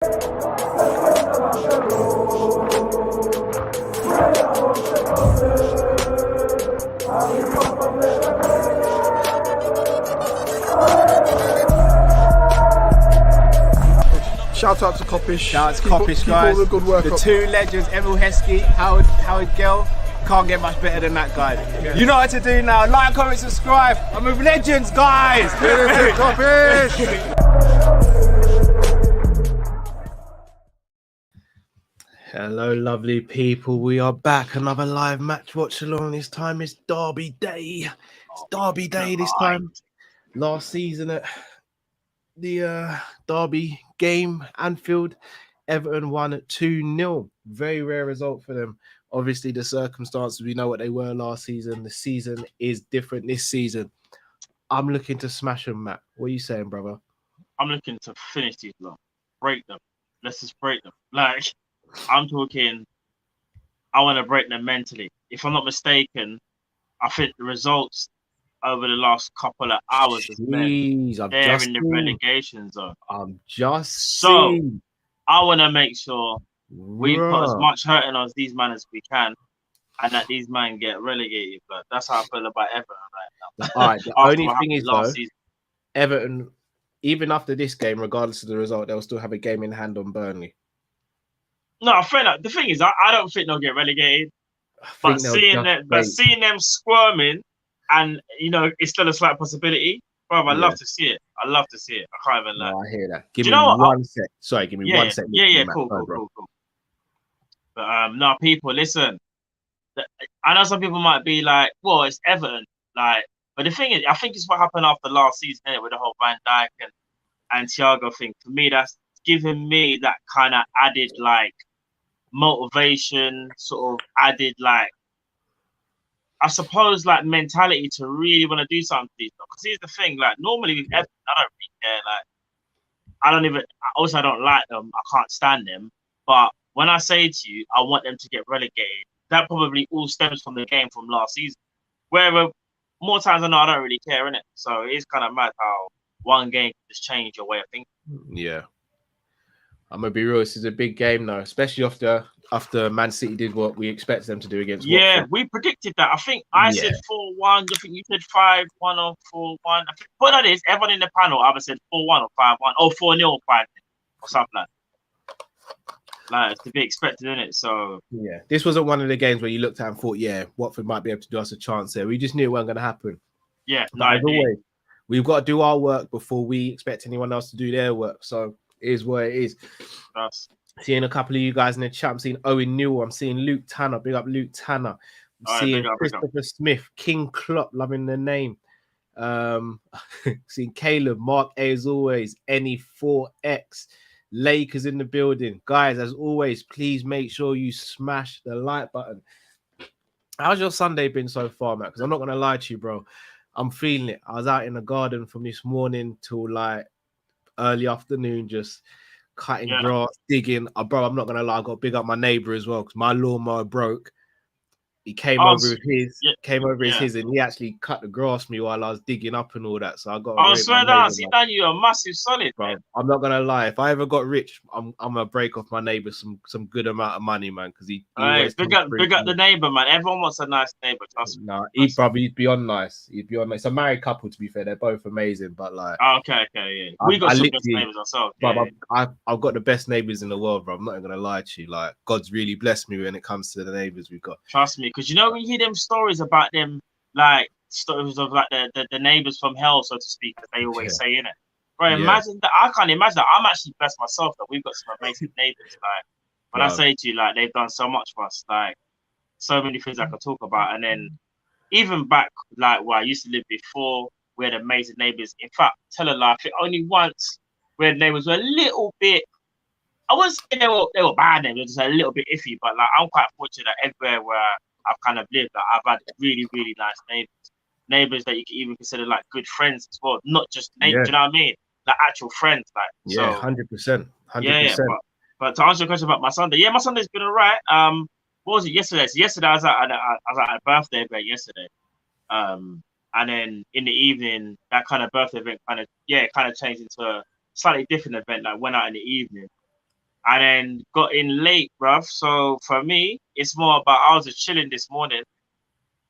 Shout out to Kopish. Shout out to Kopish, guys. Keep all the good work the up. two legends, Emil Heskey, Howard Gill. Can't get much better than that, guys. Yeah. You know what to do now. Like, comment, subscribe. I'm with legends, guys. Kopish. Hello, lovely people. We are back. Another live match watch along. This time it's Derby Day. It's Derby Day this time. Last season at the Derby game, Anfield, Everton won at 2-0. Very rare result for them. Obviously, the circumstances, we know what they were last season. The season is different this season. I'm looking to smash them, Matt. What are you saying, brother? I'm looking to finish these lot. Break them. Let's just break them. Like, I'm talking, I want to break them mentally. If I'm not mistaken, I think the results over the last couple of hours has been they're in the relegation zone. I'm just so seen. I want to make sure we put as much hurting on these men as we can, and that these men get relegated. But that's how I feel about Everton right now. All right. The only thing is though, Everton, even after this game, regardless of the result, they'll still have a game in hand on Burnley. No, I feel like the thing is, I don't think they'll get relegated. But seeing them squirming, and you know, it's still a slight possibility. Bro, I love to see it. I love to see it. I can't even lie. I hear that. Give me one sec. Sorry, give me 1 second. Yeah, cool. But no, people, listen. I know some people might be like, "Well, it's Everton." Like, but the thing is, I think it's what happened after last season, innit, with the whole Van Dijk and Thiago thing. For me, that's giving me that kind of added like motivation, sort of added like, I suppose, like mentality to really want to do something for these. Because here's the thing, like normally with Everton, I don't really care. Like, I don't like them. I can't stand them. But when I say to you, I want them to get relegated, that probably all stems from the game from last season. Where more times than not, I don't really care, innit? So it's kind of mad how one game can just change your way of thinking. Yeah. I'm gonna be real. This is a big game now, especially after Man City did what we expected them to do against. Yeah, we predicted that. I think I said 4-1. I think you said 5-1 or 4-1. I think, but that is everyone in the panel either said 4-1 or 5-1 or 4-0 or 5-0 or something like that. Like, it's to be expected, isn't it? So yeah, this wasn't one of the games where you looked at and thought, yeah, Watford might be able to do us a chance there. We just knew it wasn't going to happen. Yeah, as always, we've got to do our work before we expect anyone else to do their work. So it is what it is. Seeing a couple of you guys in the chat. I'm seeing Owen Newell. I'm seeing Luke Tanner. Big up Luke Tanner. I'm seeing Christopher Smith, King Klopp, loving the name. Seeing Caleb, Mark A as always, Any4X, Lakers in the building. Guys, as always, please make sure you smash the like button. How's your Sunday been so far, Matt? Because I'm not going to lie to you, bro. I'm feeling it. I was out in the garden from this morning till like early afternoon, just cutting grass, digging. Bro, I'm not going to lie. I got to big up my neighbor as well because my lawnmower broke. He came over with his, and he actually cut the grass for me while I was digging up and all that. So I got. I swear that he done you a massive solid, bro. Man. I'm not gonna lie. If I ever got rich, I'm gonna break off my neighbour some good amount of money, man. Because he always big up the neighbour, man. Everyone wants a nice neighbour. Trust me. Nah, he'd be on nice. He'd be on nice. It's a married couple, to be fair. They're both amazing, but like. Okay, yeah. We got some good neighbours ourselves. I've got the best neighbours in the world, bro. I'm not gonna lie to you. Like, God's really blessed me when it comes to the neighbours we've got. Trust me, because you know when you hear them stories about them, like stories of like the neighbours from hell, so to speak, as they always say, innit? Bro, imagine that. I can't imagine that. I'm actually blessed myself that we've got some amazing neighbours. Like, when I say to you, like, they've done so much for us, like, so many things I could talk about. And then even back, like, where I used to live before, we had amazing neighbours. In fact, tell a lie, I think only once where neighbours were a little bit, I wouldn't say they were bad neighbours, just a little bit iffy, but like, I'm quite fortunate that everywhere where I've kind of lived, like, I've had really, really nice neighbours that you can even consider like good friends as well, not just neighbours. You know what I mean? Like actual friends, like 100%. Yeah. But to answer your question about my Sunday, my Sunday's been alright. What was it yesterday? So yesterday I was at a birthday event yesterday. And then in the evening, that kind of birthday event kind of changed into a slightly different event. Like went out in the evening. and then got in late, bruv. So for me, it's more about I was just chilling this morning.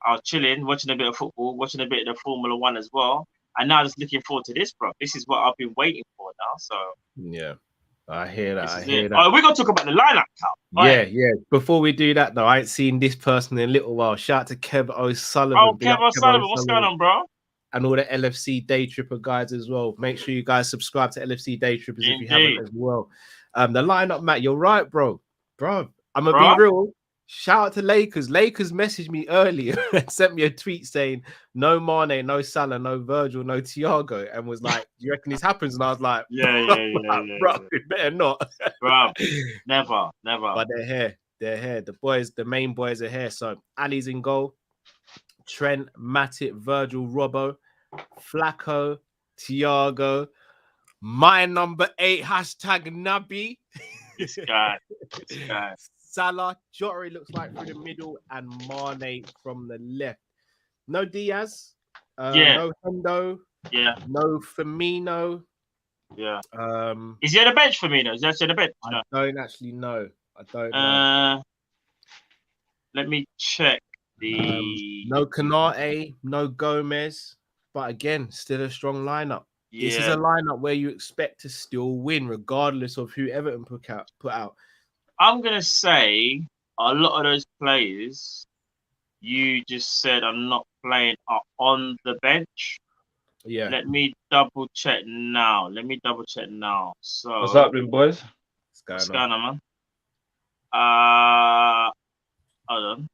I was chilling, watching a bit of football, watching a bit of the Formula One as well. And now just looking forward to this, bro. This is what I've been waiting for now. So Yeah, I hear that. this I is hear it. that. Oh, we're gonna talk about the lineup now. Yeah, yeah. Before we do that, though, I ain't seen this person in a little while. Shout out to Kev O'Sullivan. Oh, Big up Kev O'Sullivan, what's O'Sullivan. going on, bro? And all the LFC Day Tripper guys as well. Make sure you guys subscribe to LFC Day Trippers if you haven't as well. The lineup, Matt, you're right, bro. Bro, I'm gonna be real. Shout out to Lakers. Lakers messaged me earlier and sent me a tweet saying no Mane, no Salah, no Virgil, no Thiago, and was like, "Do you reckon this happens?" And I was like, Yeah, bro, it better not, bro. Never. But they're here. The boys, the main boys are here. So Ali's in goal. Trent, Matip, Virgil, Robbo, Flacco, Thiago, my number 8, #Nabi. This guy. Salah, Jota looks like through the middle, and Mane from the left. No Diaz, no Hendo, no Firmino. Yeah. Is he on the bench, Firmino? Is that on the bench? I don't actually know. I don't know. Let me check. No Kanate, no Gomez, but again, still a strong lineup. Yeah. This is a lineup where you expect to still win, regardless of who Everton put out. I'm gonna say a lot of those players you just said I'm not playing are on the bench. Yeah. Let me double check now. So what's happening, boys? What's going on, man? Hold on.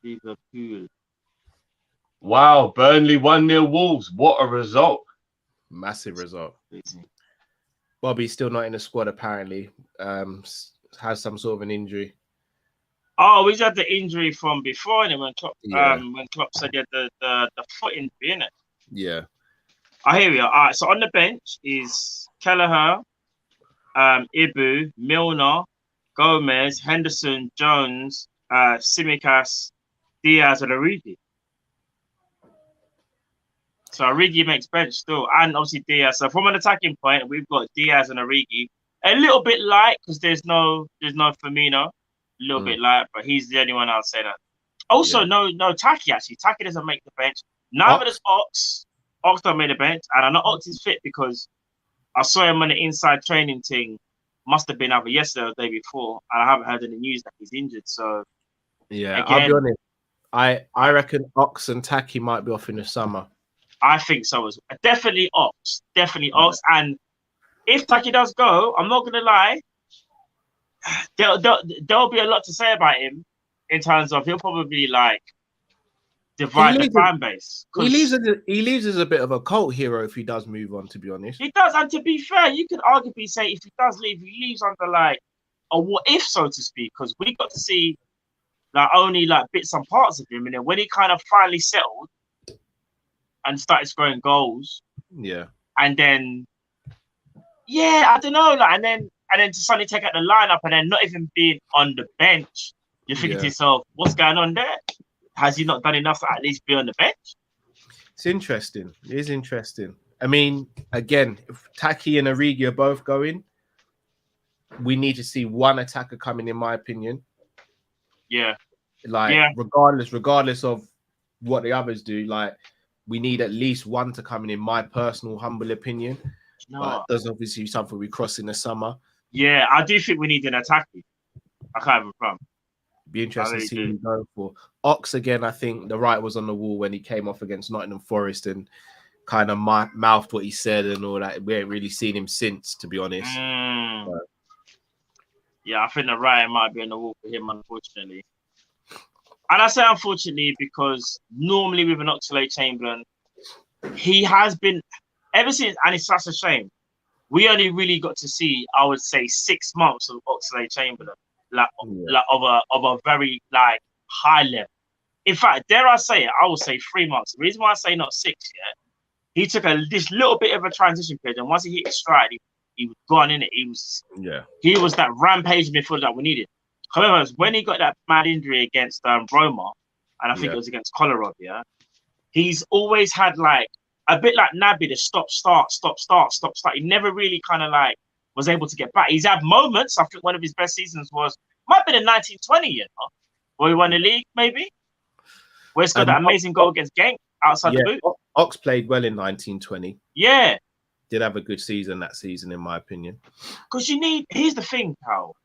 Liverpool. Wow, Burnley 1-0 Wolves. What a result. Massive result. Bobby's still not in the squad, apparently. Has some sort of an injury. Oh, he's had the injury from before, and when Klopp said he had the foot injury, innit? Yeah. I hear you. All right, so on the bench is Kelleher, Ibu, Milner, Gomez, Henderson, Jones, Tsimikas, Diaz, and Origi. So Origi makes bench still, and obviously Diaz. So from an attacking point, we've got Diaz and Origi. A little bit light because there's no Firmino. A little bit light, but he's the only one I'll say that. Also, no Taki actually. Taki doesn't make the bench. Neither does Ox. Ox don't make the bench, and I know Ox is fit because I saw him on the inside training thing. Must have been either yesterday or the day before, and I haven't heard any news that he's injured. So yeah, again, I'll be honest. I reckon Ox and Taki might be off in the summer. I think so as well. Definitely Ox. And if Taki does go, I'm not gonna lie. There'll be a lot to say about him in terms of he'll probably like divide the fan base. He leaves as a bit of a cult hero if he does move on, to be honest. He does, and to be fair, you could arguably say if he does leave, he leaves under like a what if, so to speak, because we got to see like only like bits and parts of him, and then when he kind of finally settled and started scoring goals, and then I don't know, like and then to suddenly take out the lineup and then not even being on the bench, you're thinking to yourself, what's going on there? Has he not done enough to at least be on the bench? It's interesting. It is interesting. I mean, again, if Taki and Origi are both going, we need to see one attacker coming, in my opinion. Yeah. Regardless of what the others do, like we need at least one to come in my personal humble opinion. But there's obviously something we cross in the summer. Yeah, I do think we need an attacker. I can't have a problem. Be interesting to see who we go for. Ox, again, I think the right was on the wall when he came off against Nottingham Forest and kind of mouthed what he said and all that. We ain't really seen him since, to be honest. Yeah, I think the right might be on the wall for him, unfortunately. And I say unfortunately because normally with an Oxlade-Chamberlain, he has been, ever since, and it's such a shame, we only really got to see, I would say, 6 months of Oxlade-Chamberlain, of a very like high level. In fact, dare I say it, I will say 3 months. The reason why I say not 6 yet, he took this little bit of a transition period, and once he hit his stride, he was gone in it. He was that rampage midfielder that we needed. However, when he got that mad injury against Roma, and I think it was against Kolarov, he's always had like a bit like Naby, the stop, start, stop, start, stop, start. He never really kind of like was able to get back. He's had moments. I think one of his best seasons might be the 1920, where he won the league, maybe. Where he's got that amazing goal against Genk outside the boot. Ox played well in 1920. Yeah. Did have a good season that season, in my opinion. Because here's the thing, pal.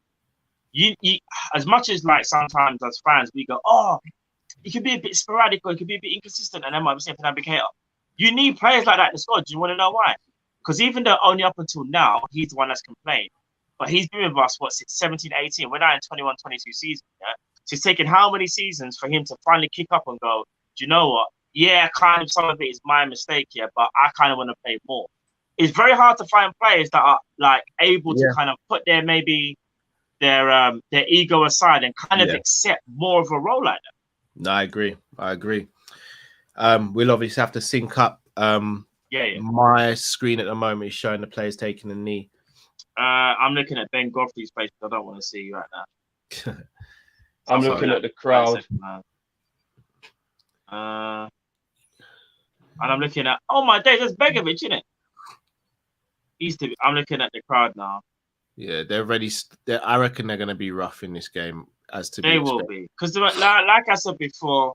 You as much as like sometimes as fans we go, oh, it could be a bit sporadic or it could be a bit inconsistent, and then might be saying for Navigator. You need players like that in the squad. Do you want to know why? Because even though only up until now he's the one that's complained, but he's been with us since 17, 18. We're now in 21, 22 season. Yeah, so it's taken how many seasons for him to finally kick up and go, do you know what? Yeah, kind of some of it is my mistake here, but I kind of want to play more. It's very hard to find players that are like able to kind of put their ego aside and kind of accept more of a role like that. No, I agree. We'll obviously have to sync up. My screen at the moment is showing the players taking a knee. I'm looking at Ben Godfrey's page, but I don't want to see you right now. I'm looking at the crowd. And I'm looking at, oh my days, that's Begovic, isn't it? I'm looking at the crowd now. Yeah, they're ready. I reckon they're going to be rough in this game. They will be. Because like I said before,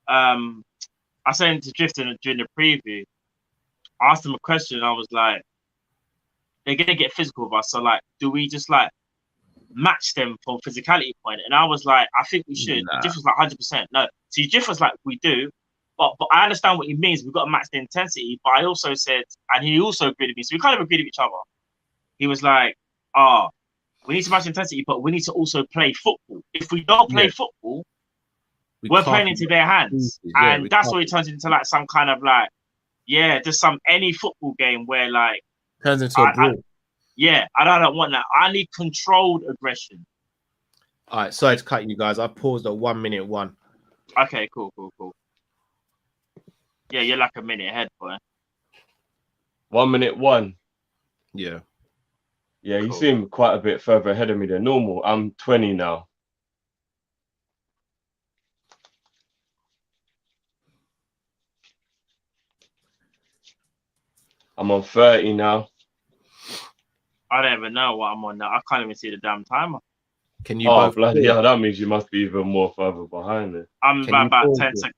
I said to Drifter during the preview, I asked them a question. I was like, they're going to get physical with us. So, like, do we just, like, match them from physicality point? And I was like, I think we should. Nah. Jiff was like 100%. No. See, Jiff was like, we do. But I understand what he means. We've got to match the intensity. But I also said, and he also agreed with me. So we kind of agreed with each other. He was like, we need to match intensity, but we need to also play football. If we don't play football, we're playing into their hands. And that's what it turns into, like, some kind of, like, just any football game where, like, turns into a brawl. I don't want that. I need controlled aggression. All right, sorry to cut you guys. I paused at 1 minute 1. Okay, cool. Yeah, you're like a minute ahead, boy. 1 minute 1. Yeah. Yeah, you seem quite a bit further ahead of me than normal. I'm 20 now. I'm on 30 now. I don't even know what I'm on now. I can't even see the damn timer. Can you? Oh, bloody hell, that means you must be even more further behind it. I'm about 10 seconds.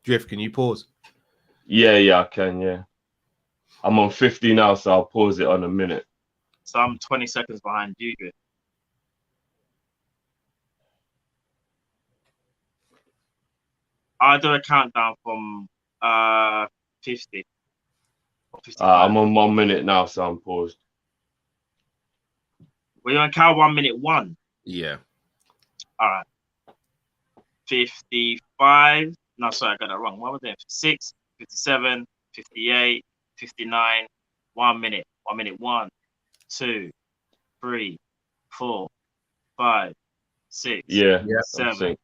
Drift, can you pause? Yeah, I can, yeah. I'm on 50 now, so I'll pause it on a minute. So I'm 20 seconds behind you, Drift. I'll do a countdown from 50. I'm on 1 minute now, so I'm paused. We're on count 1 minute 1. Yeah. All right. 55. No, sorry, I got that wrong. What was it? 56, 57, 58, 59. 1 minute. 1 minute 1, 2, 3, 4, 5, 6, 7,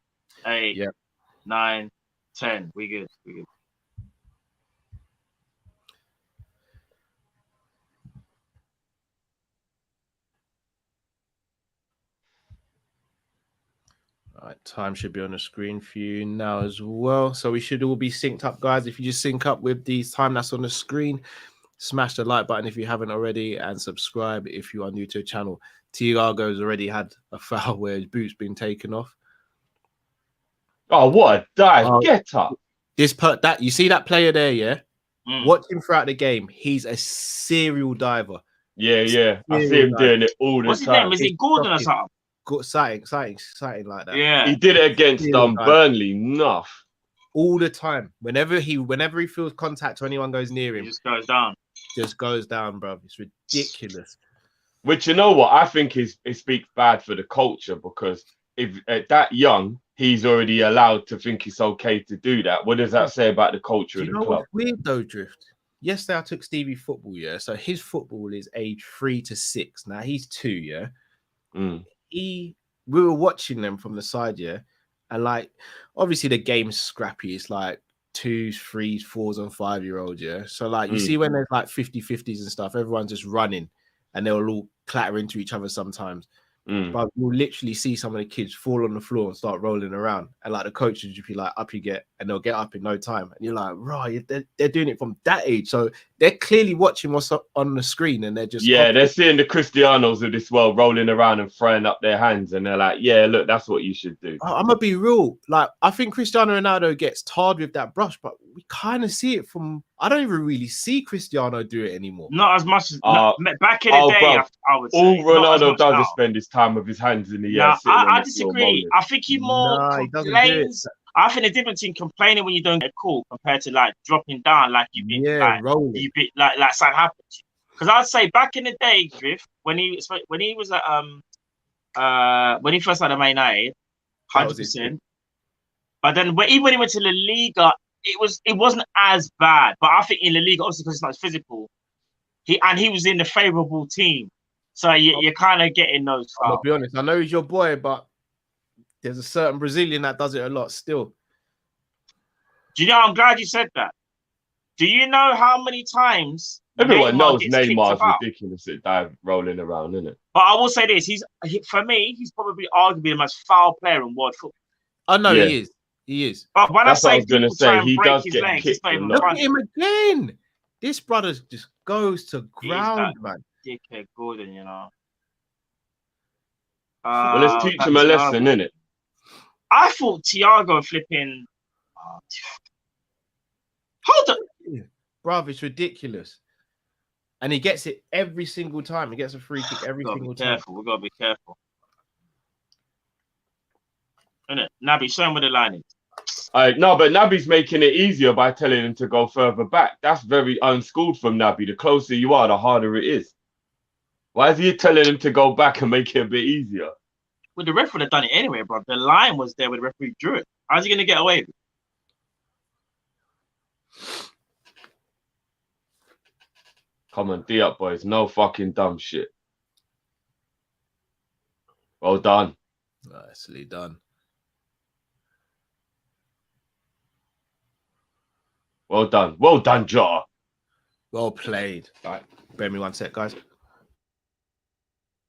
8, 9, 10. We good. All right, time should be on the screen for you now as well. So we should all be synced up, guys. If you just sync up with the time that's on the screen, smash the like button if you haven't already, and subscribe if you are new to the channel. Thiago's already had a foul where his boot's been taken off. Oh, what a dive! Get up. You see that player there, yeah? Watch him throughout the game. He's a serial diver. Yeah. I see him doing it all the time. What's his name? Is it Gordon or something? Something like that. Yeah, he did it against Burnley. Enough all the time. Whenever he feels contact or anyone goes near him, he just goes down. Just goes down, bro. It's ridiculous. Which, you know what, I think it speaks bad for the culture, because if at that young he's already allowed to think it's okay to do that. What does that say about the culture of the club? What's weird though, Drift? Yesterday I took Stevie football. Yeah, so his football is age 3 to 6. Now he's 2. Yeah. We were watching them from the side, and like obviously the game's scrappy. It's like 2s, 3s, 4s, and 5-year-olds, So like you see when there's like 50-50s and stuff, everyone's just running and they'll all clatter into each other sometimes. But you'll literally see some of the kids fall on the floor and start rolling around, and like the coaches would be like, "Up you get," and they'll get up in no time. And you're like, "Right, they're doing it from that age, so they're clearly watching what's up on the screen, and they're just they're seeing the Cristianos of this world rolling around and throwing up their hands, and they're like, yeah, look, that's what you should do." I'm gonna be real. Like, I think Cristiano Ronaldo gets tarred with that brush, but we kind of see it from. I don't even really see Cristiano do it anymore. Not as much as back in the day. Bro, I would say all Ronaldo does now. is spend his time with his hands in the air. Nah, I disagree. I think he more complains. I think the difference between complaining when you don't get called compared to like dropping down, like you've been like something happened to you. Because I'd say back in the day, Griff, when he was at when he first had a Man United, 100%. But then even when he went to La Liga, it wasn't as bad. But I think in La Liga, obviously because it's not as physical, he was in the favourable team, so you're kind of getting those. I'll be honest. I know he's your boy, but there's a certain Brazilian that does it a lot still. Do you know? I'm glad you said that. Do you know how many times everyone knows Neymar's ridiculous at dive rolling around, isn't it? But I will say this: for me, he's probably arguably the most foul player in world football. Oh no, he is. He is. But when that's I was going to say, he does get kicked. Look at him again. This brother just goes to ground, man. Dickhead Gordon, you know. Well, let's teach him a lesson, innit? I thought Thiago flipping. Hold on, bruv, it's ridiculous. And he gets it every single time. He gets a free kick every single time. We gotta be careful. Innit? Naby, show him where the line is. No, but Naby's making it easier by telling him to go further back. That's very unschooled from Naby. The closer you are, the harder it is. Why is he telling him to go back and make it a bit easier? Well, the ref would have done it anyway, bro. The line was there when the referee drew it. How's he going to get away with it? Come on, D up, boys. No fucking dumb shit. Well done. Nicely done. Well done. Well done, Jar. Well played. All right, bear me 1 sec, guys.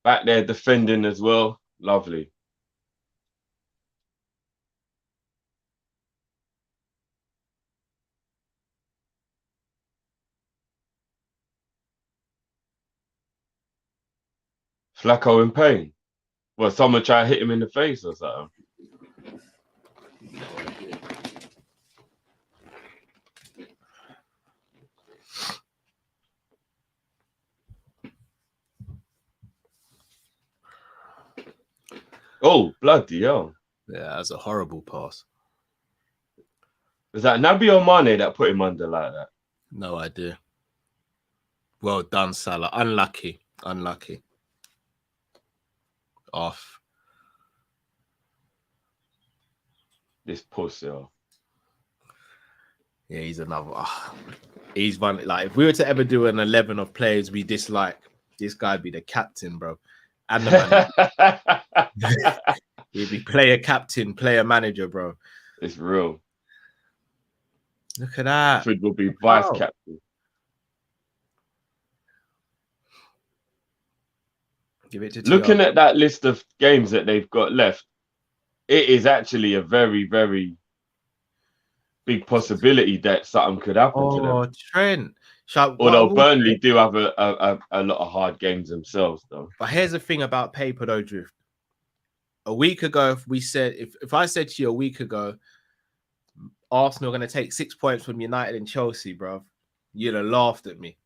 Back there defending as well. Lovely. Flacco in pain. Well, someone try to hit him in the face or something. Oh, bloody hell. Yeah, that's a horrible pass. Was that Naby or Mane that put him under like that? No idea. Well done, Salah. Unlucky. Unlucky. Off. This pussy. Yeah, he's another. He's one. Like, if we were to ever do an 11 of players we dislike, this guy'd be the captain, bro. And the manager. He'd be player captain, player manager, bro. It's real. Look at that. Fred will be vice captain. Give it to Looking at that list of games that they've got left, it is actually a very, very big possibility that something could happen to them. Oh, Trent. Although Burnley do have a lot of hard games themselves, though. But here's the thing about paper, though, Drift. A week ago, if I said to you a week ago, Arsenal are going to take 6 points from United and Chelsea, bro, you'd have laughed at me.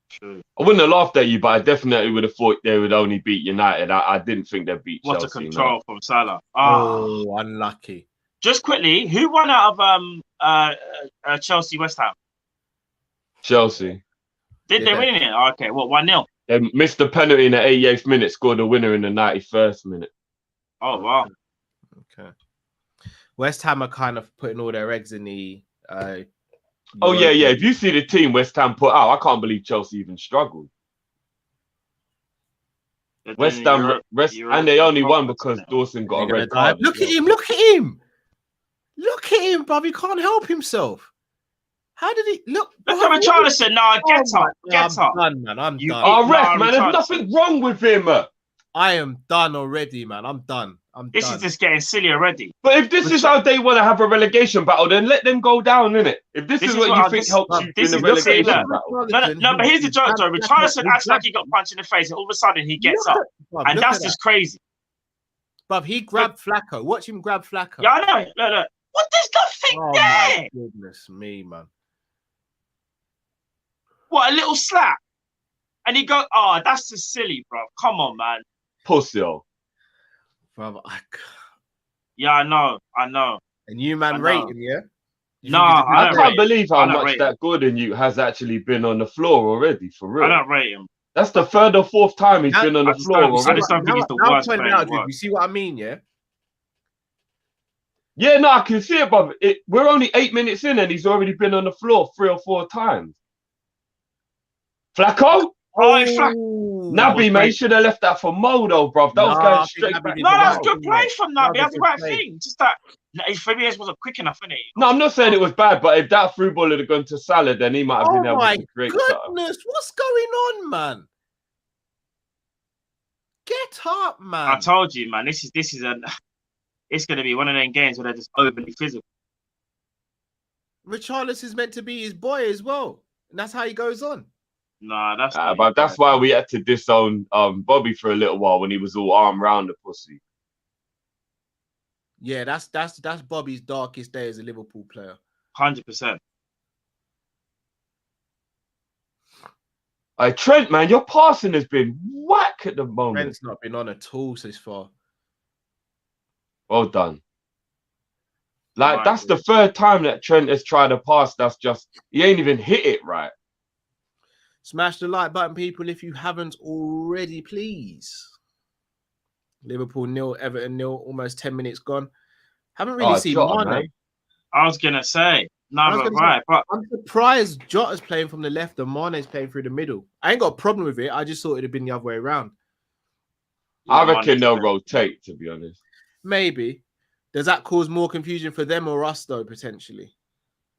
True. I wouldn't have laughed at you, but I definitely would have thought they would only beat United. I didn't think they'd beat Chelsea. What a control from Salah. Oh, unlucky. Just quickly, who won out of Chelsea West Ham? Chelsea. Did they win it? Oh, okay, what, 1-0? They missed the penalty in the 88th minute, scored the winner in the 91st minute. Oh, wow. Okay. West Ham are kind of putting all their eggs in the... oh, yeah. If you see the team West Ham put out, I can't believe Chelsea even struggled. West Ham, and they only won because Dawson got a red card. Look at him, look at him. Look at him, bruv. He can't help himself. How did he look? Look at Richarlison. No, get up. Get up. I'm done, man. I'm done. Oh, ref, man, there's nothing wrong with him. I am done already, man. I'm done. This is just getting silly already. But if this is how they want to have a relegation battle, then let them go down, innit? If this is what you think helps you in the relegation battle. No, but here's the joke, though. Richarlison acts like he got punched in the face, and all of a sudden he gets up. And that's just crazy. But he grabbed Flacco. Watch him grab Flacco. Yeah, I know. Look. What? There's nothing there. My goodness me, man. What, a little slap? And he go, oh, that's just silly, bro. Come on, man. Pussy, yo. Brother, yeah, I know. And you, man, rate him, yeah? No, I can't believe how much that Gordon you has actually been on the floor already, for real. I don't rate him. That's the third or fourth time he's been on the floor already. I just don't think he's the worst player. You see what I mean, yeah? Yeah, no, I can see it, but we're only 8 minutes in and he's already been on the floor 3 or 4 times. Flacco? Naby, mate, should have left that for Mo, though, bruv. That was going straight back. No, that's good play from Naby. That's the right thing. Just that his Fabian's wasn't quick enough, innit? No, I'm not saying it was bad, but if that through ball had gone to Salah, then he might have been able to create something. Oh, my goodness. What's going on, man? Get up, man. I told you, man. This is it's going to be one of them games where they're just overly physical. Richarlison is meant to be his boy as well. And that's how he goes on. Nah, that's but that's why we had to disown Bobby for a little while when he was all arm round the pussy. Yeah, that's Bobby's darkest day as a Liverpool player. 100%. Trent, man, your passing has been whack at the moment. Trent's not been on at all so far. Well done. Like, that's the third time that Trent has tried to pass. That's just, he ain't even hit it right. Smash the like button, people, if you haven't already, please. Liverpool 0, Everton 0, almost 10 minutes gone. Haven't really seen Mane. I was going to say, but I'm surprised Jota's playing from the left and Mane's playing through the middle. I ain't got a problem with it. I just thought it'd have been the other way around. I reckon they'll rotate, to be honest. Maybe. Does that cause more confusion for them or us, though, potentially?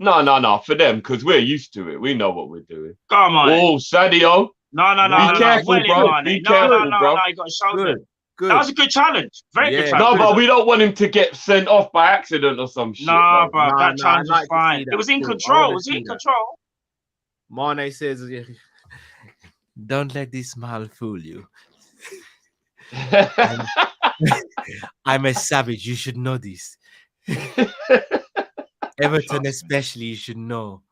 No, for them, because we're used to it. We know what we're doing. Come on. Oh, Sadio. No. Be careful, bro. Be careful, bro. No, you got to show them. Good. That was a good challenge. Very good challenge. No, but we don't want him to get sent off by accident or some shit. No, bro. That challenge was fine. It was in control. Was it in control? Mane says, don't let this smile fool you. I'm a savage. You should know this. Everton especially, you should know.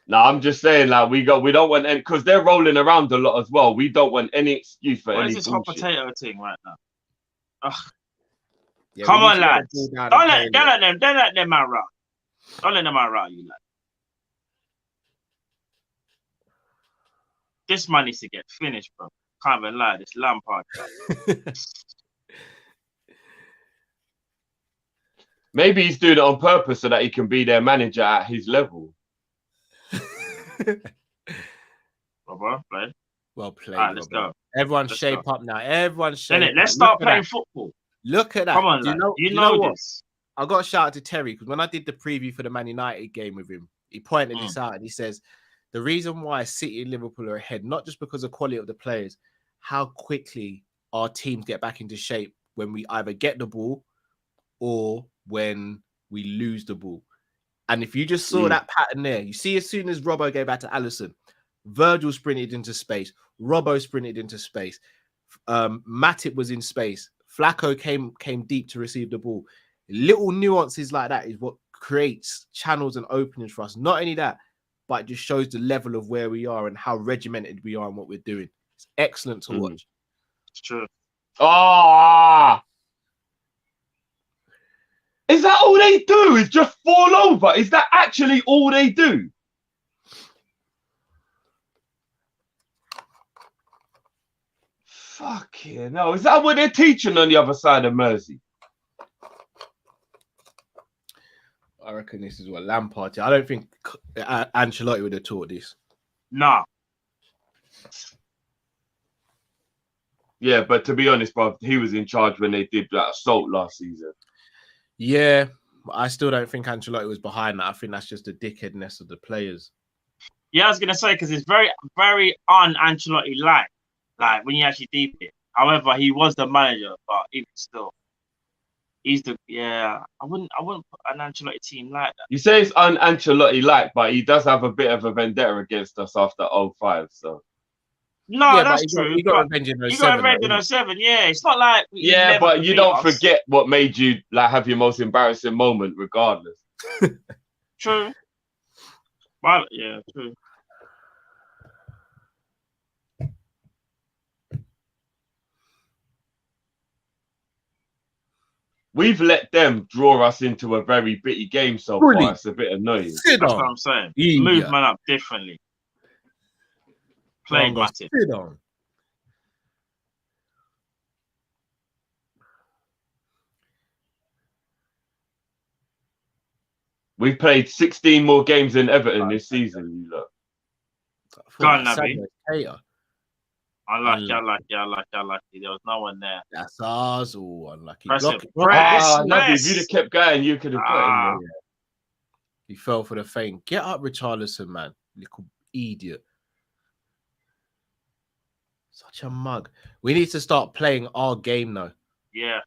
No, I'm just saying, like, we don't want any, because they're rolling around a lot as well. We don't want any excuse for any bullshit. What is this hot potato thing right now? Ugh. Yeah, come on, lads. Don't let them man run. Don't let them man run, you lads. This man needs to get finished, bro. Can't even lie. This Lampard. Maybe he's doing it on purpose so that he can be their manager at his level. Well played. Well played. All right, let's go. Everyone shape up now. Everyone shape up. Let's start playing football. Look at that. Come on, you know this. I got a shout out to Terry because when I did the preview for the Man United game with him, he pointed this out and he says, the reason why City and Liverpool are ahead, not just because of quality of the players, how quickly our teams get back into shape when we either get the ball or when we lose the ball. And if you just saw that pattern there, you see as soon as Robbo gave back to Alisson, Virgil sprinted into space, Robbo sprinted into space, Matip was in space, Flacco came deep to receive the ball. Little nuances like that is what creates channels and openings for us. Not only that, but it just shows the level of where we are and how regimented we are in what we're doing. It's excellent to watch. It's true. Is that all they do? Is just fall over? Is that actually all they do? Fucking hell. Is that what they're teaching on the other side of Mersey? I reckon this is what Lampard did. I don't think Ancelotti would have taught this. Nah. Yeah, but to be honest, bro, he was in charge when they did that assault last season. Yeah, I still don't think Ancelotti was behind that. I think that's just the dickheadness of the players. Yeah, I was going to say, because it's very, very un-Ancelotti-like. Like when you actually deep it. However, he was the manager, but even still, he's the I wouldn't put an Ancelotti team like that. You say it's an Ancelotti like, but he does have a bit of a vendetta against us after 05. So No, Yeah, that's but true. he got But revenge in he got 07. revenge in 07. Yeah, it's not like he yeah, never but you beat don't us. forget what made you like have your most embarrassing moment, regardless. True. Well, yeah, true. We've let them draw us into a very bitty game so Really? far. It's a bit annoying. Sit That's on. what I'm saying. Yeah. Move man up differently. Played Go on, Matip. sit on. We've played 16 more games than Everton this season. You look. Go on, Naby. Hater. Unlucky. There was no one there. That's ours. Oh, unlucky. Press Block it. it. Press. Naby, if you'd have kept going, you could have got him. He fell for the feint. Get up, Richarlison, man. Little idiot. Such a mug. We need to start playing our game now. Yeah.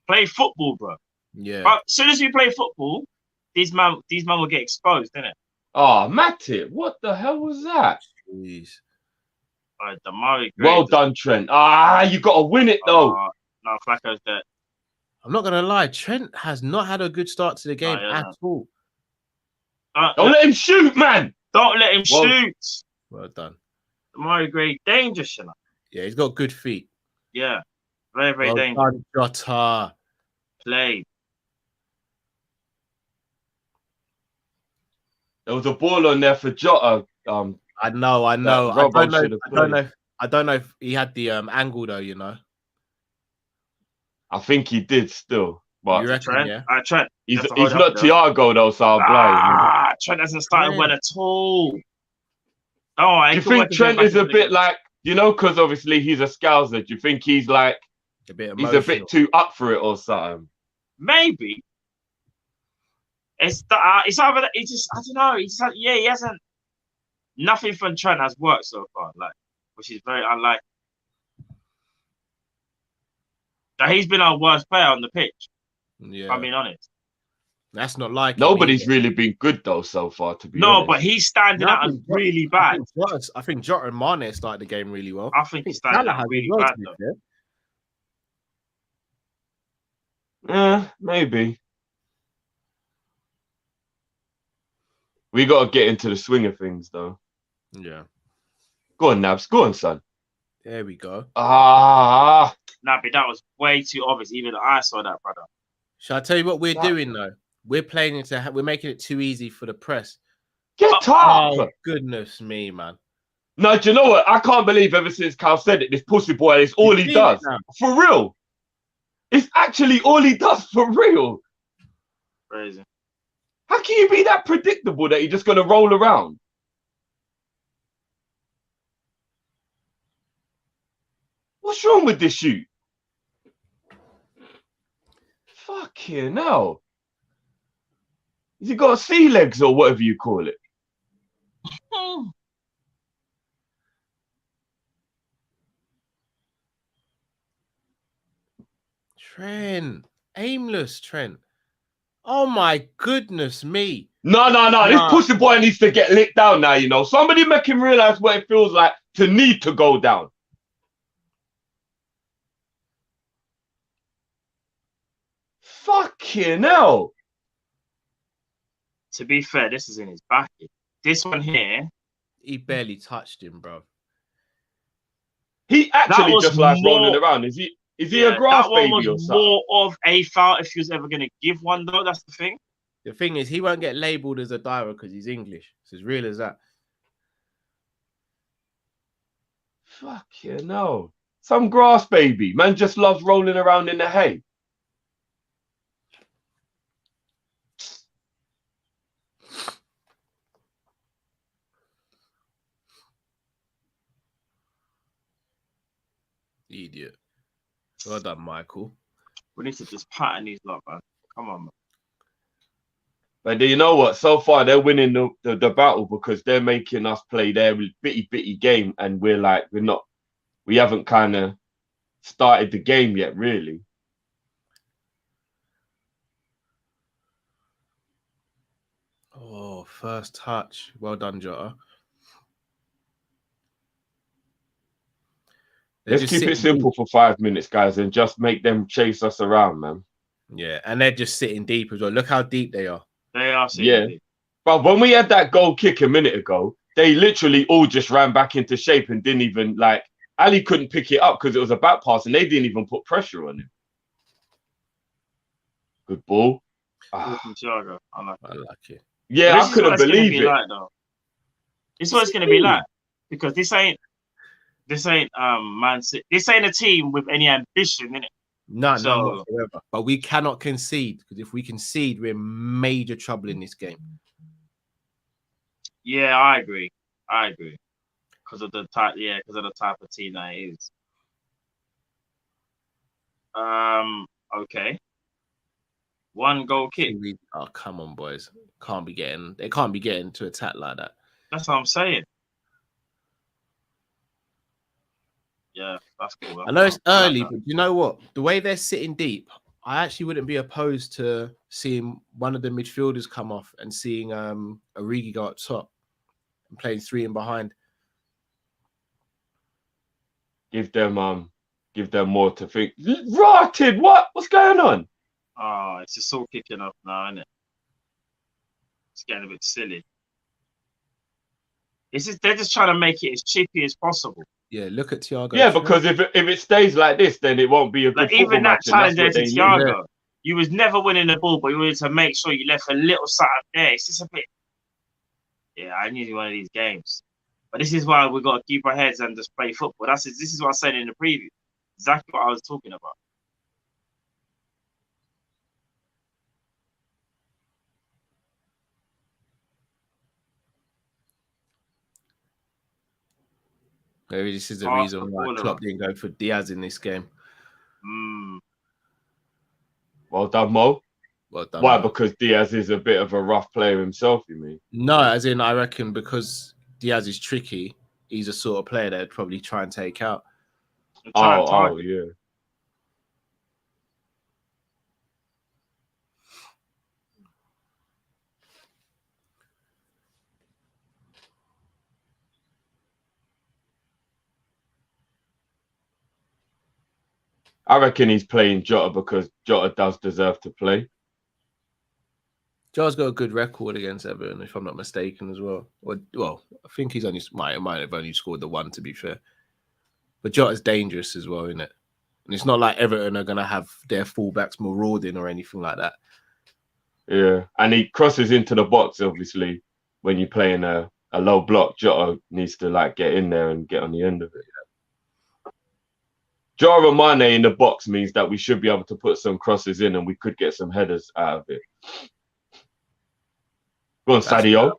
Play football, bro. Yeah. But as soon as we play football, these man will get exposed, innit? Oh, Matip, what the hell was that? Jeez. The Murray Well done, Trent. You got to win it, though. No, Flacco's dead. I'm not going to lie. Trent has not had a good start to the game at all. Don't let him shoot, man. Don't let him shoot. Well done. Murray Gray, dangerous, you know. Yeah, he's got good feet. Yeah. Very, very Well dangerous. done, Jota. Played. There was a ball on there for Jota. I know. I don't know if he had the angle though, you know. I think he did still. But You reckon, Trent? yeah? Trent. he's not Thiago, though, so I'll blame. Trent hasn't started well at all. Oh, Do you think Trent is a bit like, because obviously he's a Scouser. Do you think he's like, he's a bit too up for it or something? Maybe. It's either that he just, I don't know. He hasn't. Nothing from Trent has worked so far, which is very unlikely. He's been our worst player on the pitch. Yeah. If I'm being honest. That's not like Nobody's really been good though so far, to be honest. No, but he's standing out as really bad. I think Jota and Mane started the game really well. I think he's standing out really bad though. Yeah, maybe. We got to get into the swing of things, though. Yeah. Go on, Nabs. Go on, son. There we go. Naby, that was way too obvious. Even I saw that, brother. Shall I tell you what we're doing, though? We're playing into... We're making it too easy for the press. Get up! Oh, goodness me, man. No, do you know what? I can't believe ever since Cal said it, this pussy boy is all he does. For real. It's actually all he does for real. Crazy. How can you be that predictable that you're just going to roll around? What's wrong with this shoot? Fucking hell. Has he got sea legs or whatever you call it? Trent. Aimless, Trent. Oh, my goodness me. No. This pussy boy needs to get licked down now, Somebody make him realize what it feels like to need to go down. Fucking hell. To be fair, this is in his back. This one here. He barely touched him, bro. He actually just likes rolling around. Is he a grass baby or something? More of a foul if he was ever going to give one, though. That's the thing. The thing is, he won't get labelled as a diver because he's English. It's as real as that. Fucking hell. Some grass baby. Man just loves rolling around in the hay. Idiot. Well done, Michael. We need to just pattern these lot, man. Come on, man. But you know what? So far, they're winning the battle because they're making us play their bitty game, and we're not. we haven't kind of started the game yet, really. Oh, first touch. Well done, Jota. Let's keep it simple for 5 minutes, guys, and just make them chase us around, man. Yeah, and they're just sitting deep as well. Look how deep they are. They are sitting deep. But when we had that goal kick a minute ago, they literally all just ran back into shape and didn't even, like, Ali couldn't pick it up because it was a back pass and they didn't even put pressure on him. Good ball. Thiago. I like it. Yeah, I couldn't believe it. This is what it's going to be like, because this ain't Man City. This ain't a team with any ambition in it. No, whatsoever. But we cannot concede, because if we concede, we're in major trouble in this game. Yeah, I agree. Because of the type, of team that it is. Okay. 1 goal kick. Oh, come on, boys. They can't be getting to attack like that. That's what I'm saying. Yeah, that's cool. I know it's early, but you know what? The way they're sitting deep, I actually wouldn't be opposed to seeing one of the midfielders come off and seeing Origi go up top and playing 3 in behind. Give them more to think. Rotted, what's going on? Oh, it's just all kicking off now, isn't it? It's getting a bit silly. They're just trying to make it as chippy as possible. Yeah, look at Thiago. Yeah, because if it stays like this, then it won't be a good football even that match. challenge there to Thiago, you was never winning the ball, but you wanted to make sure you left a little something there. It's just a bit. Yeah, I knew one of these games, but this is why we got to keep our heads and just play football. This is what I said in the preview. Exactly what I was talking about. Maybe this is the reason why Klopp didn't go for Diaz in this game. Well done, Mo. Well done. Why? Because Diaz is a bit of a rough player himself, you mean? No, as in I reckon because Diaz is tricky, he's a sort of player that would probably try and take out. Oh, yeah. I reckon he's playing Jota because Jota does deserve to play. Jota's got a good record against Everton, if I'm not mistaken, as well. Well, I think he's might have only scored the 1, to be fair. But Jota's dangerous as well, isn't it? And it's not like Everton are going to have their fullbacks marauding or anything like that. Yeah, and he crosses into the box, obviously, when you're playing a low block. Jota needs to get in there and get on the end of it. Jota and Mane in the box means that we should be able to put some crosses in and we could get some headers out of it. Go on, Sadio.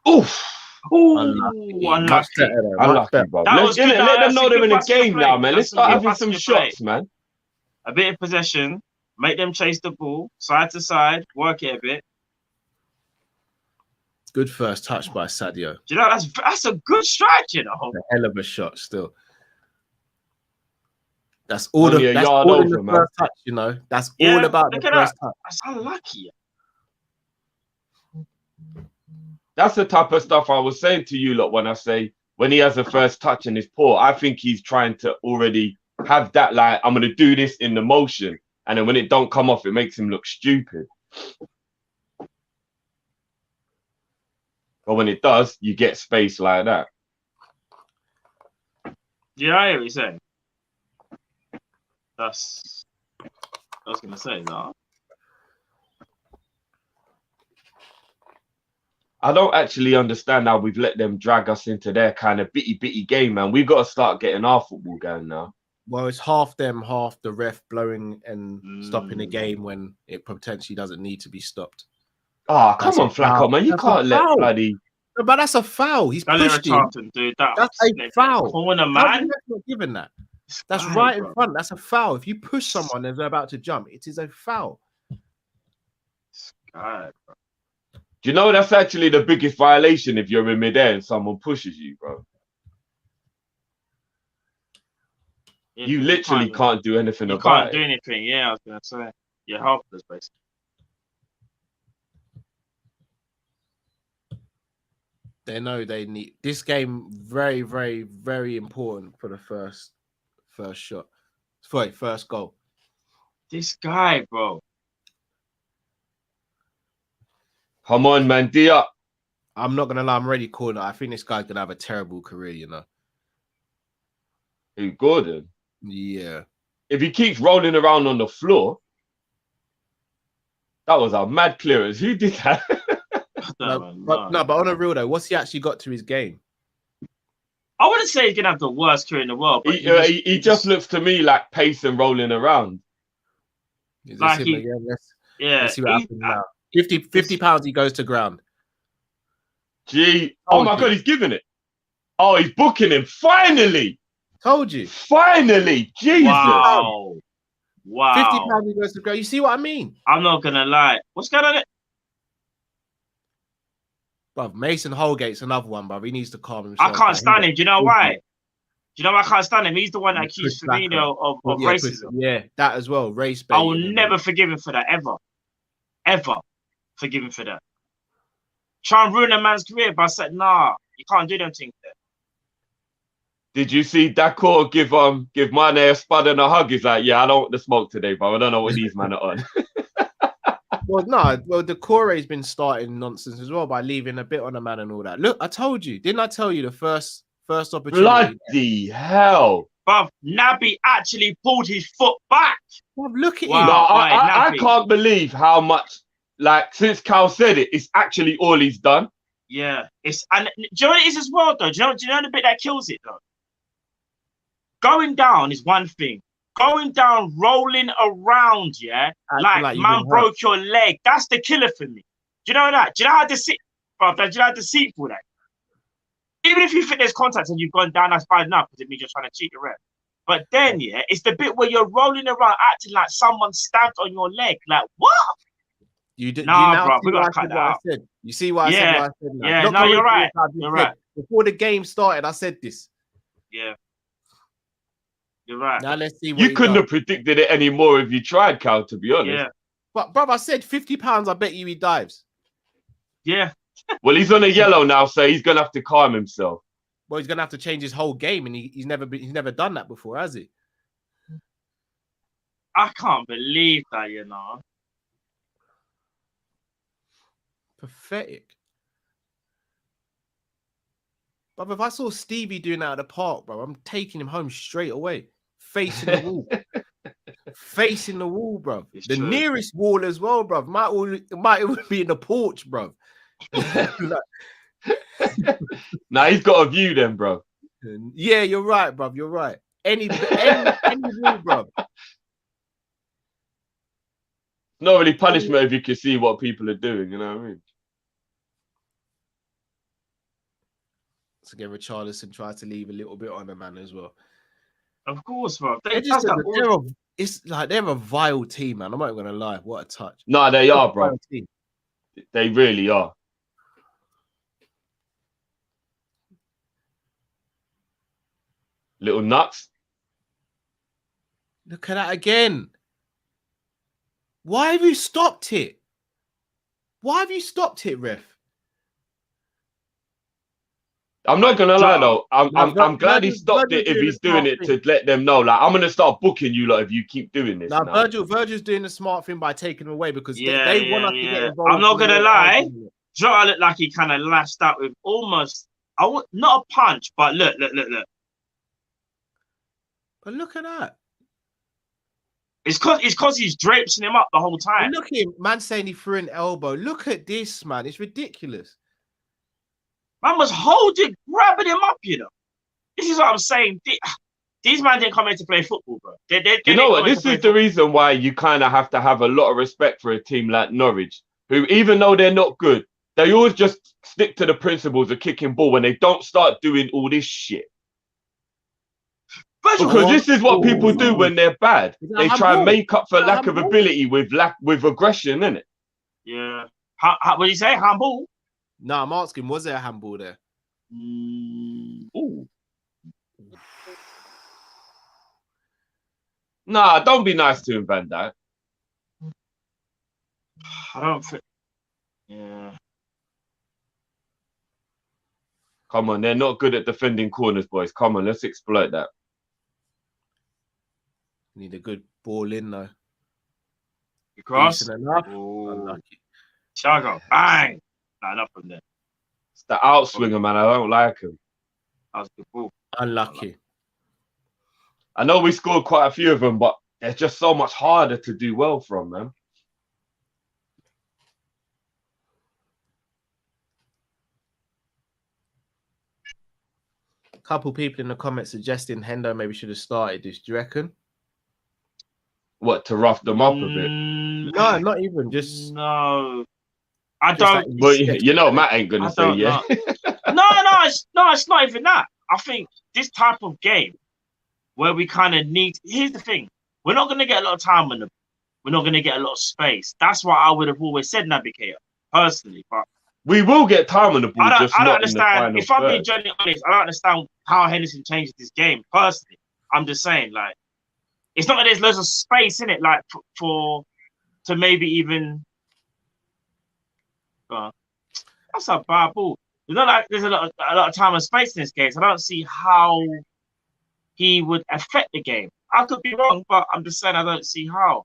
Oof. Unlucky, bro. Let them know they're in a game now, man. Let's start having some shots, man. A bit of possession, make them chase the ball, side to side, work it a bit. Good first touch by Sadio. Do you know, that's a good strike, you know. A hell of a shot still. That's all in the first touch, you know. That's all about the first touch. That's unlucky. That's the type of stuff I was saying to you lot when I say when he has a first touch and is poor. I think he's trying to already have that, I'm going to do this in the motion. And then when it don't come off, it makes him look stupid. But when it does, you get space like that. Yeah, I hear what you're saying. I was going to say that. I don't actually understand how we've let them drag us into their kind of bitty game, man. We've got to start getting our football going now. Well, it's half them, half the ref blowing and stopping the game when it potentially doesn't need to be stopped. Oh, come on, Flacco, man. You can't let bloody... No, but that's a foul. He's pushed him. Dude, that's a foul. Corner, man. Not given that. That's right in front. That's a foul. If you push someone and they're about to jump, it is a foul. God, bro. Do you know that's actually the biggest violation if you're in midair and someone pushes you, bro? you literally can't do anything You about can't do it. anything. Yeah, I was gonna say you're helpless, basically. They know they need this game. Very, very, very important for the first shot. Sorry, first goal. This guy, bro. Come on, man, D up. I'm not gonna lie, I'm already calling it. I think this guy's gonna have a terrible career, you know. Who, Gordon? Yeah. If he keeps rolling around on the floor, that was a mad clearance. Who did that? But on a real though, what's he actually got to his game? I wouldn't say he's gonna have the worst career in the world, but he just looks to me like pace and rolling around. Like let's see what happens now. 50 pounds he goes to ground. Gee, oh my God, he's giving it. Oh, he's booking him. Finally. Told you. Finally. Jesus. Wow. 50 pounds he goes to ground. You see what I mean? I'm not gonna lie. What's going on there? Bruv, Mason Holgate's another one, bruv. He needs to calm himself. I can't stand him. Do you know why? Do you know why I can't stand him? He's the one that accused Firmino of racism. Yeah, that as well. Race bait. I will never forgive him for that, ever. Ever forgive him for that. Try and ruin a man's career, but I said, nah, you can't do them things there. Did you see Dakor give Mane a spud and a hug? He's like, yeah, I don't want the smoke today, bro. I don't know what these men are on. Well, the Core's been starting nonsense as well by leaving a bit on the man and all that. Look, I told you, didn't I tell you the first opportunity? Bloody hell. Bruv, Naby actually pulled his foot back. Bruv, look at him. No, I can't believe how much, like, since Cal said it, it's actually all he's done. Yeah. Do you know what it is as well, though? Do you know the bit that kills it, though? Going down is one thing. Going down, rolling around, yeah, like man broke your leg. That's the killer for me. Do you know that? Do you know how deceitful that? Even if you think there's contact and you've gone down, that's bad enough because it means you're trying to cheat the ref. But then, yeah, it's the bit where you're rolling around acting like someone stamped on your leg. Like, what? Nah, bro, we gotta cut that out. You see what I said? Yeah, no, you're right. You're right. Before the game started, I said this. Yeah. You're right. Now let's see what you couldn't have predicted it anymore if you tried, Cal, to be honest. Yeah. But, bruv, I said 50 pounds, I bet you he dives. Yeah. Well, he's on a yellow now, so he's going to have to calm himself. Well, he's going to have to change his whole game, and he's never done that before, has he? I can't believe that, you know. Pathetic. But if I saw Stevie doing that at the park, bro, I'm taking him home straight away. Facing the wall. Facing the wall, bro. The nearest wall as well, bro. Might even be in the porch, bro. Nah, he's got a view then, bro. Yeah, you're right, bro. You're right. Any wall, bro. Not really punishment if you can see what people are doing, you know what I mean? So again, Richarlison tries to leave a little bit on the man as well. Of course, bro. It's like they're a vile team, man. I'm not gonna lie. What a touch. No, they are, bro. They really are. Little nuts. Look at that again. Why have you stopped it? Why have you stopped it, ref? I'm not gonna lie though. I'm glad he stopped it if he's doing it to let them know. Like, I'm gonna start booking you lot if you keep doing this. Now, Virgil's doing the smart thing by taking him away because they want us to get involved. I'm not gonna lie. Jota looked like he kind of lashed out with almost not a punch, but look. But look at that. It's because he's draping him up the whole time. And look at him, man, saying he threw an elbow. Look at this, man. It's ridiculous. Man was holding, grabbing him up, you know. This is what I'm saying. These men didn't come here to play football, bro. You know what? This is the reason why you kind of have to have a lot of respect for a team like Norwich, who, even though they're not good, they always just stick to the principles of kicking ball when they don't start doing all this shit. Because this is what people do when they're bad. They try and make up for lack of ability with aggression, innit? Yeah. What do you say? Handball? No, I'm asking, was there a handball there? Ooh. Nah, don't be nice to him, Van Dijk. I don't think. Yeah. Come on, they're not good at defending corners, boys. Come on, let's exploit that. Need a good ball in though. Cross. Decent enough. Ooh. Unlucky. Thiago, bang! Nah, enough from there. It's the outswinger, man. I don't like him. That was a good ball. Unlucky. I know we scored quite a few of them, but they're just so much harder to do well from, man. A couple people in the comments suggesting Hendo maybe should have started this. Do you reckon? What, to rough them up a bit? No, not even. Just no. I just don't. like But you know, Matt ain't gonna I say don't yeah. It's not even that. I think this type of game where we kind of need. Here's the thing: we're not gonna get a lot of time on the. We're not gonna get a lot of space. That's why I would have always said Navigator personally. But We will get time on the ball. I don't In the understand. final If I'm being third. genuinely honest, I don't understand how Henderson changes this game personally. I'm just saying, like, it's not that there's loads of space in it, like to maybe even. That's a bad ball. It's not like there's a lot of time and space in this game. So I don't see how he would affect the game. I could be wrong, but I'm just saying I don't see how.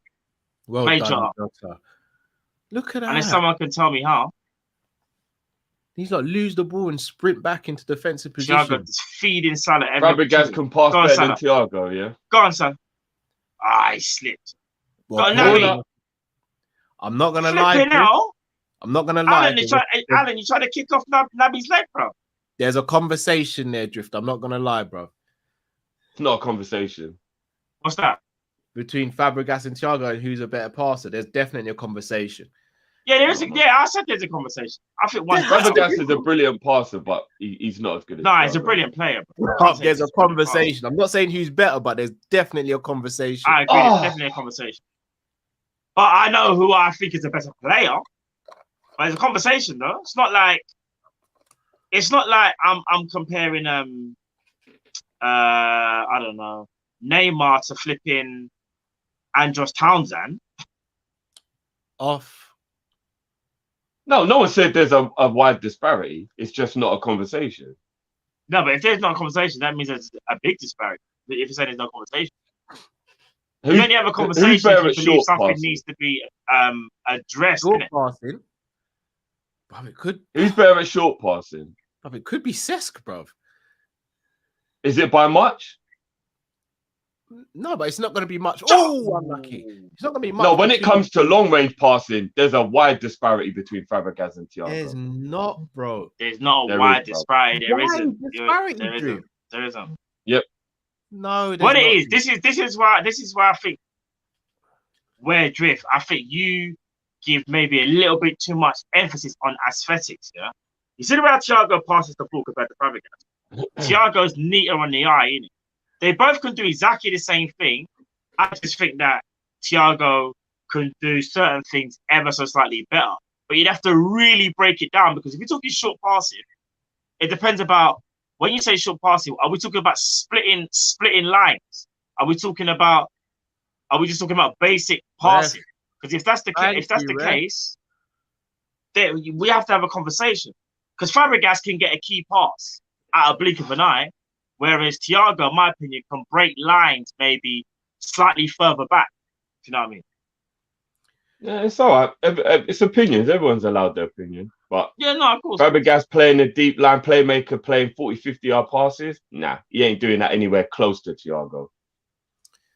well Major. done, Jota. Look at that. Unless someone can tell me how. He's like lose the ball and sprint back into defensive position. Thiago just feeding Salah every Fabregas can pass Go on, better than Salah. Thiago, yeah. Go on, son. He slipped. Well, Got hold Naby. on. I'm not gonna lie. Flipping Chris. now. I'm not gonna lie. Alan, you trying to kick off Naby's leg, bro. There's a conversation there, Drift. I'm not gonna lie, bro. It's not a conversation. What's that? Between Fabregas and Thiago and who's a better passer, there's definitely a conversation. Yeah, there is. I said there's a conversation. I think one's Fabregas is a brilliant passer, but he's not as good as No, he's a Thiago. brilliant player. Bro. There's a conversation. I'm not saying who's better, but there's definitely a conversation. I agree. There's definitely a conversation. But I know who I think is a better player. But it's a conversation, though. It's not like I'm comparing I don't know, Neymar to flipping Andros Townsend. Off. No one said there's a wide disparity. It's just not a conversation. No, but if there's not a conversation, that means there's a big disparity. If you're saying there's no conversation. You only have a conversation if you believe something needs to be addressed. Short passing. Bro, it could. Who's better at short passing? Bro, it could be Cesc, bro. Is it by much? No, but it's not going to be much. Oh, unlucky. It's not going to be much. No, when it comes to long range passing, there's a wide disparity between Fabregas and Thiago. There's not, bro. There's not a There wide is, bro. disparity. There Wide isn't. disparity, There Drew. isn't. There isn't. Yep. No, there's What not. it is, this is why I think where Drift, I think you give maybe a little bit too much emphasis on aesthetics, yeah? You see the way Thiago passes the ball compared to Fabregas. Thiago's neater on the eye, innit? They both can do exactly the same thing. I just think that Thiago can do certain things ever so slightly better. But you'd have to really break it down because if you're talking short passing, it depends about when you say short passing, are we talking about splitting lines? Are we just talking about basic passing? Because if that's the case, then we have to have a conversation. Because Fabregas can get a key pass at a blink of an eye, whereas Thiago, in my opinion, can break lines maybe slightly further back. Do you know what I mean? Yeah, it's all right. It's opinions. Everyone's allowed their opinion. But Yeah, no, of course. Fabregas playing a deep line playmaker, playing 40, 50-yard passes, nah, he ain't doing that anywhere close to Thiago.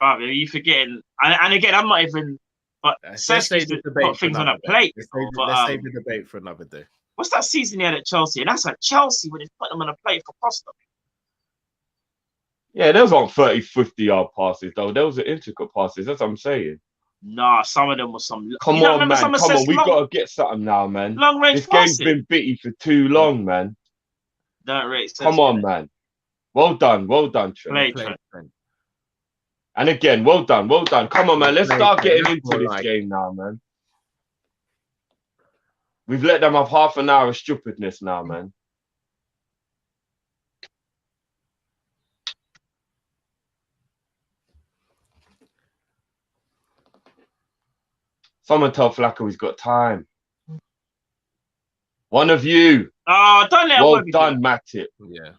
Right, you forgetting, and again, I'm not even. But Cesc used to put things on a plate. Let's save the debate for another day. What's that season he had at Chelsea? And that's at Chelsea when he's putting them on a plate for Costa. Yeah, those aren't 30, 50-yard passes, though. Those are intricate passes. That's what I'm saying. Nah, some of them were some. Come on, man. Come on. We've got to get something now, man. Long range This game's passing. been bitty for too long, man. Don't rate. Come on, man. Well done, Trent. Play. And again, well done. Come on, man. Let's start getting into this game now, man. We've let them have half an hour of stupidness now, man. Someone tell Flacco he's got time. One of you. Oh, don't let Well Webby do done, it. Matip. Yeah.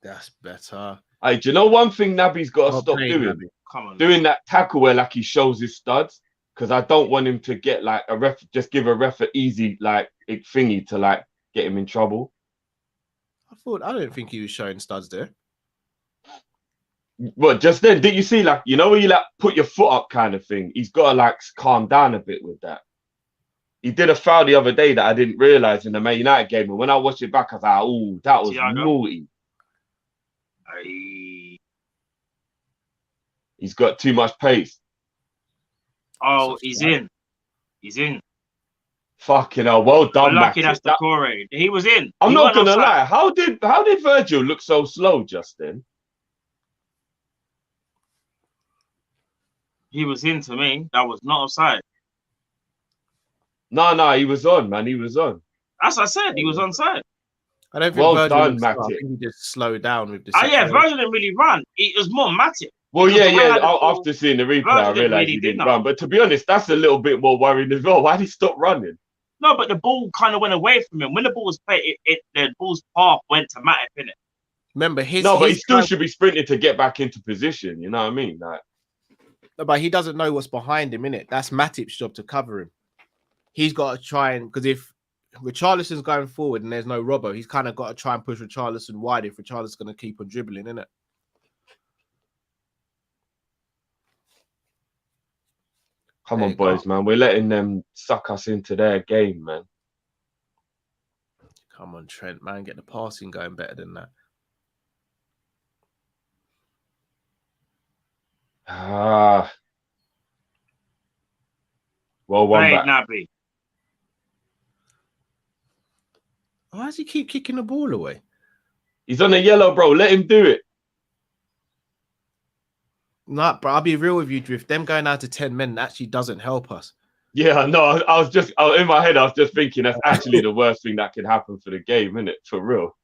That's better. Hey, do you know one thing Naby's got to Well stop played, doing? Naby. Come on. Doing that tackle where like he shows his studs. Because I don't want him to get like a ref, just give a ref an easy like thingy to like get him in trouble. I don't think he was showing studs there. But just then, did you see like, you know, when you like put your foot up kind of thing? He's got to like calm down a bit with that. He did a foul the other day that I didn't realize in the Man United game. And when I watched it back, I was like, oh, that was Thiago. naughty. Aye. He's got too much pace. Oh, he's in. He's in. Fucking hell, well done, We're lucky Matip. that's the Corey. He was in. I'm He not wasn't gonna offside. lie. How did Virgil look so slow just then? He was in to me. That was not offside. No, he was on, man. He was on. As I said, he was onside. I don't think Well Virgil done, looked slow. I Matip. think he just slowed down with the Oh yeah, separation. Virgil didn't really run. It was more Matip. Well, Because the way I yeah. had the ball, After seeing the replay, Virgil I didn't realized really he do didn't nothing. run. But to be honest, that's a little bit more worrying as well. Why did he stop running? No, but the ball kind of went away from him. When the ball was played, the ball's path went to Matip, innit? Remember, his No, but he his still guy- should be sprinting to get back into position. You know what I mean? Like, No, but he doesn't know what's behind him, innit? That's Matip's job to cover him. He's got to try and, because if Richarlison's going forward and there's no Robbo, he's kind of got to try and push Richarlison wide if Richarlison's going to keep on dribbling, innit? come There on, you go. boys, man. We're letting them suck us into their game, man. Come on, Trent, man. Get the passing going better than that. Ah. Well, one Right, back. Naby. Why does he keep kicking the ball away? He's on a yellow, bro. Let him do it. Nah, bro, I'll be real with you, Drift. Them going out to 10 men actually doesn't help us. Yeah, no, I was in my head, I was just thinking that's actually the worst thing that could happen for the game, isn't it? For real.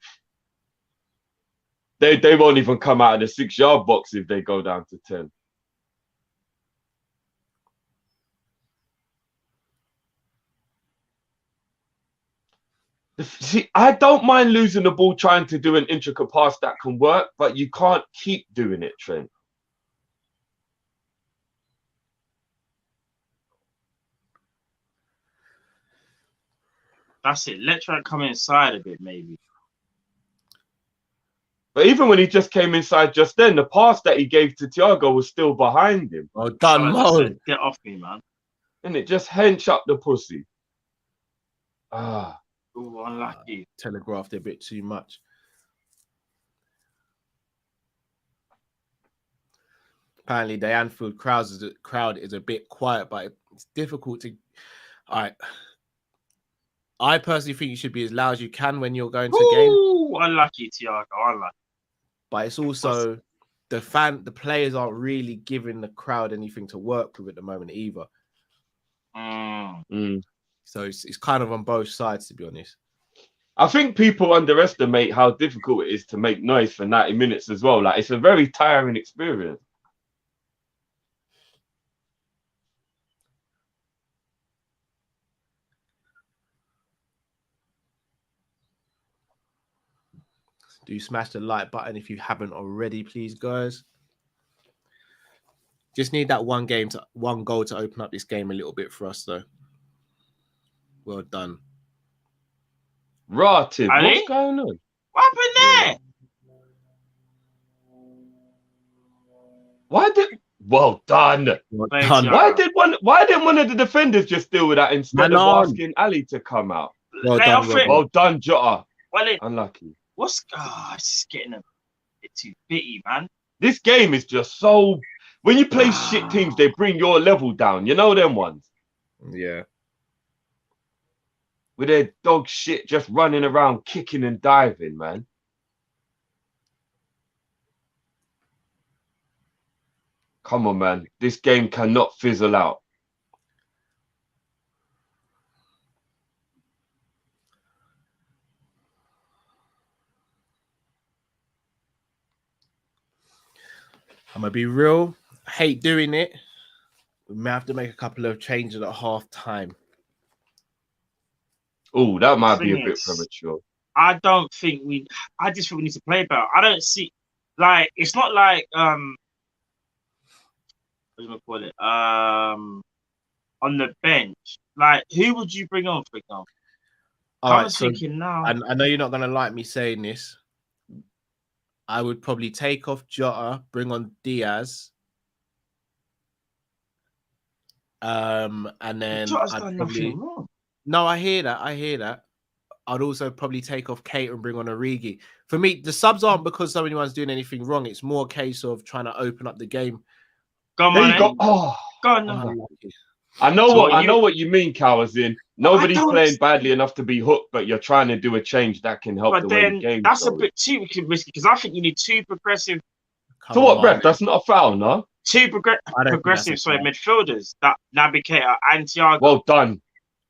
They won't even come out of the 6-yard box if they go down to 10. See, I don't mind losing the ball trying to do an intricate pass that can work, but you can't keep doing it, Trent. That's it. Let Trent come inside a bit, maybe. But even when he just came inside just then, the pass that he gave to Thiago was still behind him. Oh, done, As I Mo. said, get off me, man. And it just hench up the pussy. Ah. Ooh, unlucky. Telegraphed a bit too much. Apparently, the Anfield crowd is a bit quiet, but it's difficult to. All right. I personally think you should be as loud as you can when you're going to a game, Ooh, unlucky, Thiago. Unlucky. but it's also the players aren't really giving the crowd anything to work with at the moment either. So it's kind of on both sides, to be honest. I think people underestimate how difficult it is to make noise for 90 minutes as well. Like, it's a very tiring experience. Do smash the like button if you haven't already, please, guys. Just need that one goal to open up this game a little bit for us, though. Well done. Rative, Ali? what's going on? What happened there? Well done. Well Thanks, done. Thiago. Why didn't one of the defenders just deal with that instead Man of on. asking Ali to come out? Well Lay done, off Robbie. it. Well done, Jota. Well, Unlucky. it's just getting a bit too bitty, man. This game is just so. When you play shit teams, they bring your level down. You know them ones Yeah. with their dog shit just running around, kicking and diving, man. Come on, man. This game cannot fizzle out. I'm gonna be real. I hate doing it. We may have to make a couple of changes at half time. Oh, that might be a Thing bit is, premature. I don't think we. I just think we need to play better. I don't see like it's not like what do I call it? On the bench. Like who would you bring on for example? All I right, was so thinking now. I know you're not gonna like me saying this. I would probably take off Jota, bring on Diaz. And then Jota's I'd done probably nothing wrong. no, I hear that. I'd also probably take off Kate and bring on Origi. For me, the subs aren't because anyone's doing anything wrong. It's more a case of trying to open up the game. Go on, There man. you go. Oh, Go on. I'm No. unlucky. I know So what I you- know what you mean, Cal. As in, But I nobody's don't- playing badly enough to be hooked, but you're trying to do a change that can help But the way the then game that's a goes. bit too risky because I think you need two progressive, Come So on, what, man. ref? That's not a foul, no? I don't think that's progressive a sorry, foul. midfielders that Navigator and Thiago. Well done.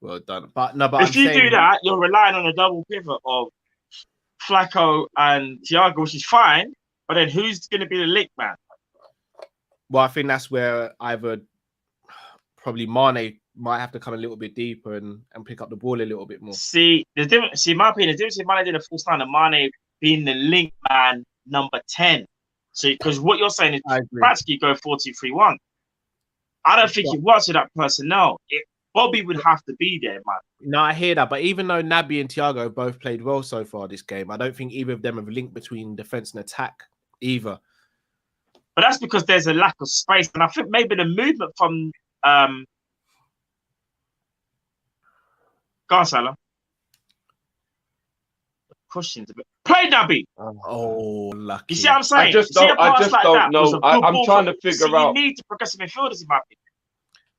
Well done. But I'm if you saying do that, you're relying on a double pivot of Flacco and Thiago, which is fine. But then who's going to be the link man? Well, I think that's where either probably Mane might have to come a little bit deeper and pick up the ball a little bit more. See, the difference. See, in my opinion, the difference in Mane doing a full stand and Mane being the link man number 10. So, because what you're saying is I agree. practically go 4-2-3-1. I don't think it works with that personnel. Bobby would have to be there, man. No, I hear that. But even though Naby and Thiago both played well so far this game, I don't think either of them have linked between defense and attack either. But that's because there's a lack of space. And I think maybe the movement from go on, Salah. Pushing's a bit. Play Naby. Oh, lucky. You see what I'm saying? I just You see don't. a I pass just like don't that was know. a good I'm ball trying for- to figure See, out. You need progressive midfielders in my opinion.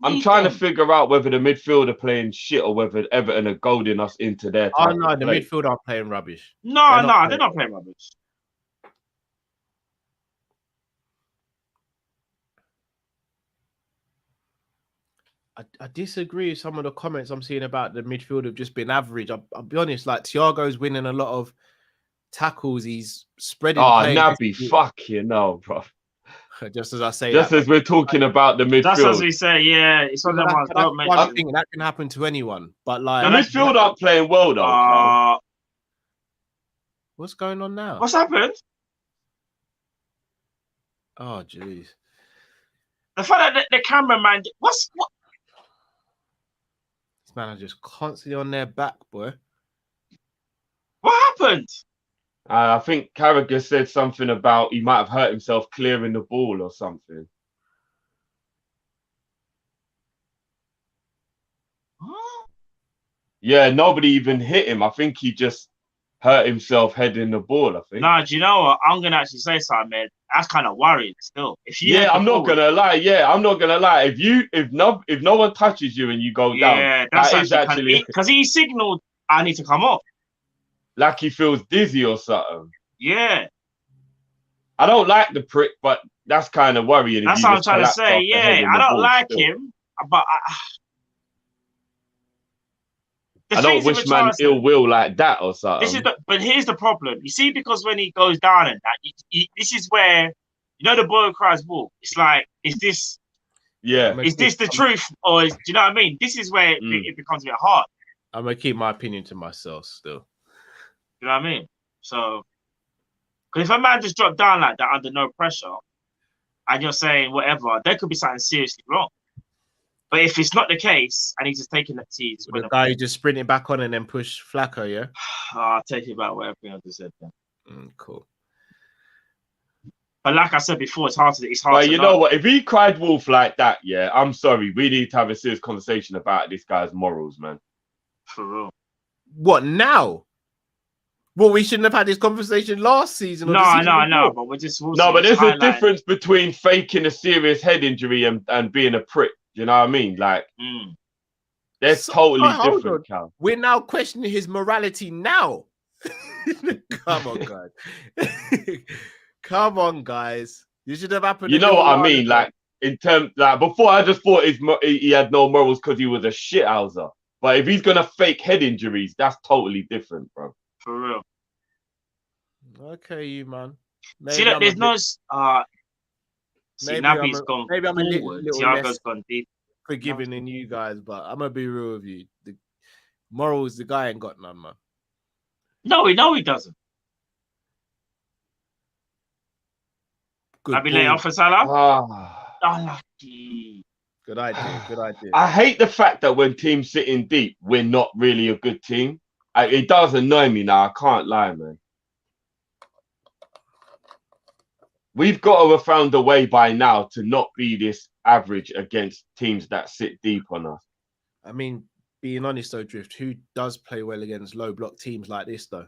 I'm Need trying to them. figure out whether the midfield are playing shit or whether Everton are goading us into their Oh type no, of the play. midfield are playing rubbish. No, They're they're not playing rubbish. I disagree with some of the comments I'm seeing about the midfield have just been average. I'll be honest, like Thiago's winning a lot of tackles. He's spreading. Oh, play. Naby, fuck you know, bro. Just as I say, Just that, as we're talking about the That's as midfield. we say, yeah. It's one of them ones. that's Don't one mention. thing that can happen to anyone. But The like, midfield aren't playing well though, Cal. what's going on now? What's happened? Oh, jeez. The fact that the cameraman. What? These men are just constantly on their back, boy. What happened? I think Carragher said something about he might have hurt himself clearing the ball or something. Huh? Yeah, nobody even hit him. I think he just hurt himself heading the ball, I think. Nah, do you know what? I'm gonna actually say something, man. That's kind of worrying still. If you Yeah, I'm not gonna lie. Yeah, I'm not gonna lie. If no one touches you and you go down, that's that is actually because he signaled I need to come off. like he feels dizzy or something. Yeah, I don't like the prick, but that's kind of worrying. that's what I'm trying to say. Yeah, I don't like him, but the I thing don't is wish with man Richarlison, ill will like that or something. but here's the problem. You see, because when he goes down and that, this is where the boy cries wolf. It's like, is this the truth, or do you know what I mean? This is where it becomes a bit hard. I'm gonna keep my opinion to myself still. You know what I mean? So, because if a man just dropped down like that under no pressure, and you're saying whatever, there could be something seriously wrong. But if it's not the case, and he's just taking the tease, The guy who just sprinting back on and then push Flacco, yeah. I'll take it back whatever I just said. Cool. But like I said before, it's hard. Well, you know what? If he cried wolf like that, yeah, I'm sorry. We need to have a serious conversation about this guy's morals, man. For real. What now? Well, we shouldn't have had this conversation last season. No. But we're just but there's a difference between faking a serious head injury and being a prick. You know what I mean? Like, they're totally different, Cal. We're now questioning his morality now. Come on, guys. Come on, guys. You should have happened. You know what I mean? Like, in terms, like, before I just thought he had no morals because he was a shithouser. But if he's gonna fake head injuries, that's totally different, bro. For real. Okay, you man. See that there's no. See, maybe Naby's gone maybe I'm a forward. little Thiago's less gone deep. forgiving than you guys, but I'm gonna be real with you. The morals, the guy ain't got none, man. No, he doesn't. Good Naby lay ball. off for Salah. Ah. Unlucky. Good idea. Good idea. I hate the fact that when teams sit in deep, we're not really a good team. It does annoy me now. I can't lie, man. We've got to have found a way by now to not be this average against teams that sit deep on us. I mean, being honest though, Drift, who does play well against low block teams like this though?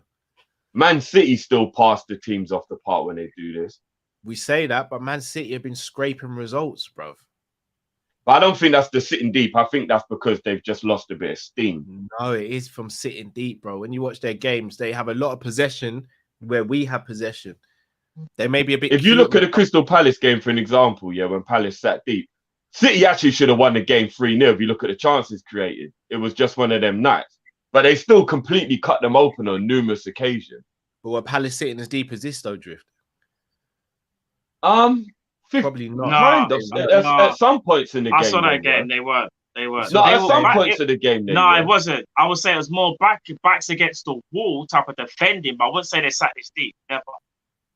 Man City still pass the teams off the park when they do this. We say that, but Man City have been scraping results, bro. But I don't think that's the sitting deep. I think that's because they've just lost a bit of steam. No, it is from sitting deep, bro. When you watch their games, they have a lot of possession where we have possession. They may be a bit. If you look at the Crystal Palace game, for an example, yeah, when Palace sat deep, City actually should have won the game 3-0 if you look at the chances created. It was just one of them nights. But they still completely cut them open on numerous occasions. But were Palace sitting as deep as this, though, Drift? Probably not. Kind of. At some points in the game. I saw that game. They weren't. They weren't. No, at some points of the game. It wasn't. I would say it was more backs against the wall type of defending, but I wouldn't say they sat this deep. Never.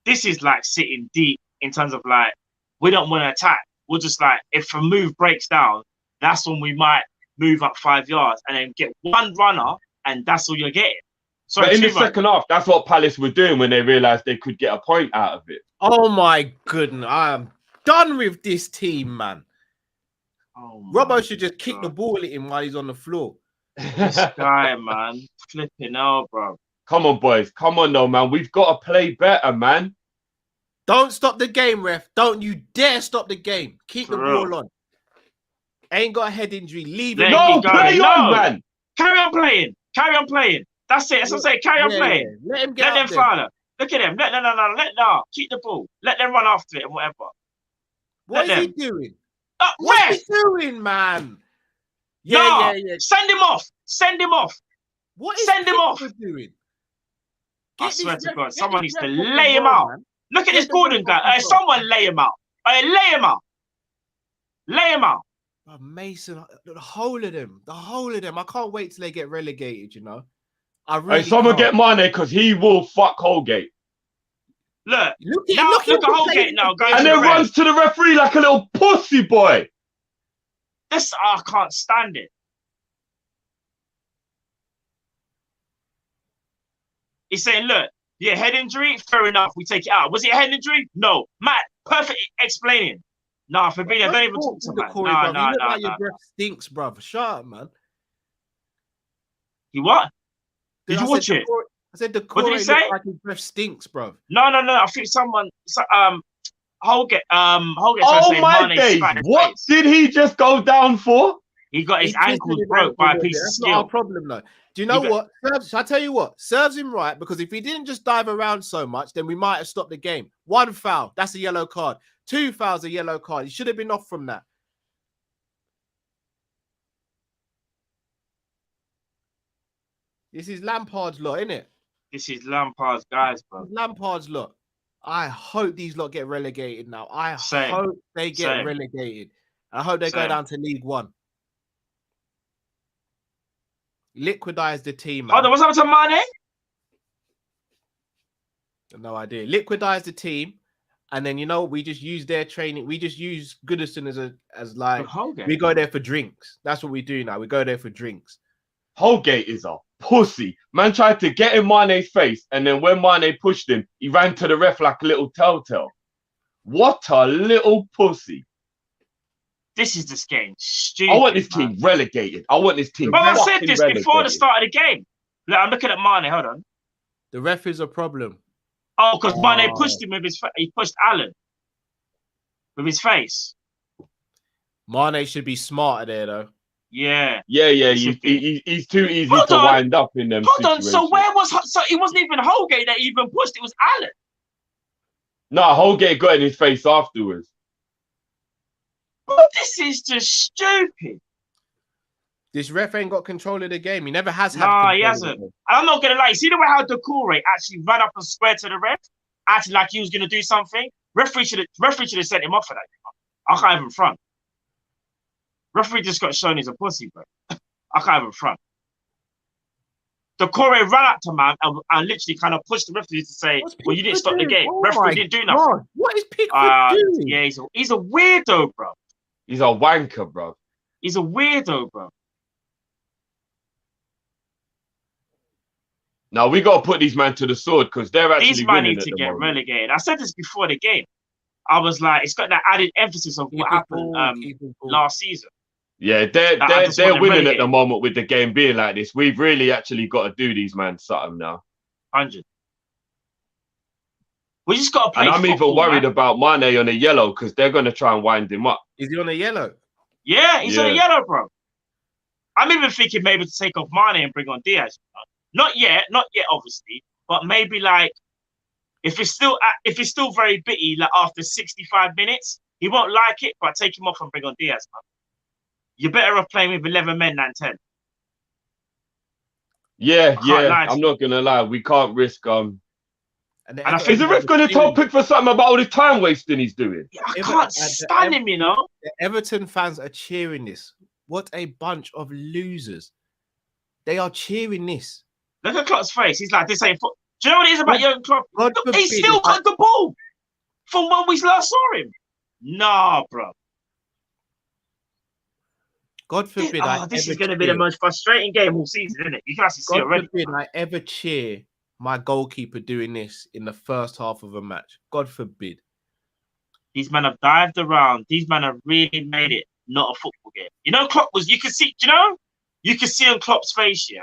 This is like sitting deep in terms of like, we don't want to attack. We're just like, if a move breaks down, that's when we might move up 5 yards and then get one runner, and that's all you're getting. So but in the second half, that's what Palace were doing when they realised they could get a point out of it. Oh my goodness, I am done with this team, man. Robbo should just kick the ball at him while he's on the floor. This guy, man, flipping out, bro. Come on, boys. Come on, though, man. We've got to play better, man. Don't stop the game, ref. Don't you dare stop the game. Keep the ball on. Ain't got a head injury. Leave it. No, play on, man. Carry on playing. Carry on playing. That's it. That's what I'm saying. Carry on playing. Let him get Let them fire. Look at them. No. Keep the ball. Let them run after it and whatever. What is he doing? What is he doing, man? Yeah. Send him off. Send him off. What is Send him off doing? I swear to God, someone needs to lay him out. Man. Look at this Gordon guy. Someone lay him out. Lay him out. Lay him out. Oh, Mason, the whole of them. I can't wait till they get relegated, you know. I really someone get Mane because he will fuck Holgate. Look at Holgate now. And then runs to the referee like a little pussy boy. I can't stand it. He's saying, look, head injury, fair enough, we take it out. Was it a head injury? No. Matt, perfect explaining. Nah, Fabinho, don't even talk to Matt. Nah. Your breath stinks, bruv. Shut up, man. You what? Did you watch it? I said the what did he say? Like his breath stinks, bruv. No. I think Holgate oh my days! What did he just go down for? He got his ankles broke by a piece of skill. That's not a problem, though. Do you know what? I tell you what, serves him right, because if he didn't just dive around so much, then we might have stopped the game. 1 foul, that's a yellow card. 2 fouls, a yellow card. He should have been off from that. This is Lampard's lot, isn't it? This is Lampard's guys, bro. Lampard's lot. I hope these lot get relegated now. I hope they get relegated. I hope they go down to League One. Liquidize the team. Hold on, what's happened to Mane? No idea. Liquidize the team, and then we just use their training. We just use Goodison as like we go there for drinks. That's what we do now. We go there for drinks. Holgate is a pussy. Man tried to get in Mane's face, and then when Mane pushed him, he ran to the ref like a little telltale. What a little pussy. This is this game. Stupid. I want this team relegated. I want this team. But I said this before the start of the game. Look, I'm looking at Mane. Hold on. The ref is a problem. Oh, because Mane pushed him with his face. He pushed Allen with his face. Mane should be smarter there, though. Yeah. He's too easy to wind up in them situations. So where was? So it wasn't even Holgate that even pushed. It was Allen. No, Holgate got in his face afterwards. But this is just stupid. This ref ain't got control of the game. He never has had. Nah, he hasn't. And I'm not gonna lie. You see the way how Decore actually ran up and squared to the ref, acting like he was gonna do something. Referee should have sent him off for that. I can't even front. Referee just got shown he's a pussy, bro. I can't even front. The Corey ran up to man and literally kind of pushed the referee to say, well, you didn't stop the game. Referee didn't do nothing. God. What is Pickford doing? Yeah, he's a weirdo, bro. He's a wanker, bro. He's a weirdo, bro. Now we got to put these men to the sword because they're actually These men winning need to at the get moment. relegated. I said this before the game. I was like, it's got that added emphasis of what happened last season. Yeah, they're winning relegated. at the moment with the game being like this. We've really actually got to do these man something now. 100. We just got to play. And I'm even worried about Mane on a yellow because they're going to try and wind him up. Is he on a yellow? Yeah, he's on a yellow, bro. I'm even thinking maybe to take off Mane and bring on Diaz. Not yet, obviously, but maybe like if it's still very bitty, like after 65 minutes, he won't like it. But take him off and bring on Diaz, man. You're better off playing with 11 men than 10. Yeah. I'm not gonna lie, we can't risk And I think is the ref gonna tell Pickford something about all the time wasting he's doing? I can't stand him, you know. The Everton fans are cheering this. What a bunch of losers! They are cheering this. Look at Klopp's face. He's like, this ain't foot. Do you know what it is about Jurgen Klopp? He still got the ball from when we last saw him. Nah, bro. God forbid. This is going to be the most frustrating game all season, isn't it? You can actually see already. God forbid I ever cheer my goalkeeper doing this in the first half of a match. God forbid. These men have dived around. These men have really made it not a football game. You know, Klopp was. You can see. Do you know? You can see on Klopp's face, yeah,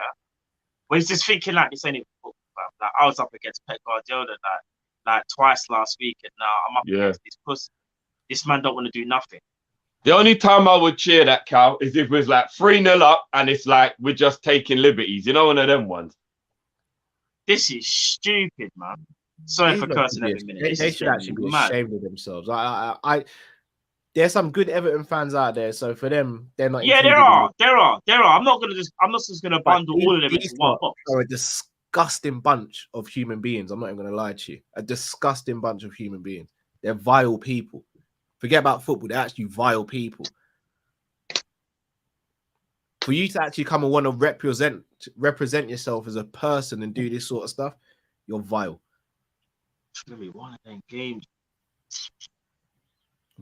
where he's just thinking like this ain't even football. Like I was up against Pep Guardiola like twice last week, and now I'm up against this pussy. This man don't want to do nothing. The only time I would cheer that, Cal, is if it was like 3-0 up and it's like we're just taking liberties. You know, one of them ones. This is stupid, man. Sorry for cursing every minute. They should actually be ashamed of themselves. There's some good Everton fans out there, so for them, they're not. Yeah, there are. I'm not just gonna bundle all of them into one box. They're a disgusting bunch of human beings. I'm not even gonna lie to you. A disgusting bunch of human beings. They're vile people. Forget about football. They're actually vile people. For you to actually come and want to represent yourself as a person and do this sort of stuff, you're vile. It's gonna be one of them games.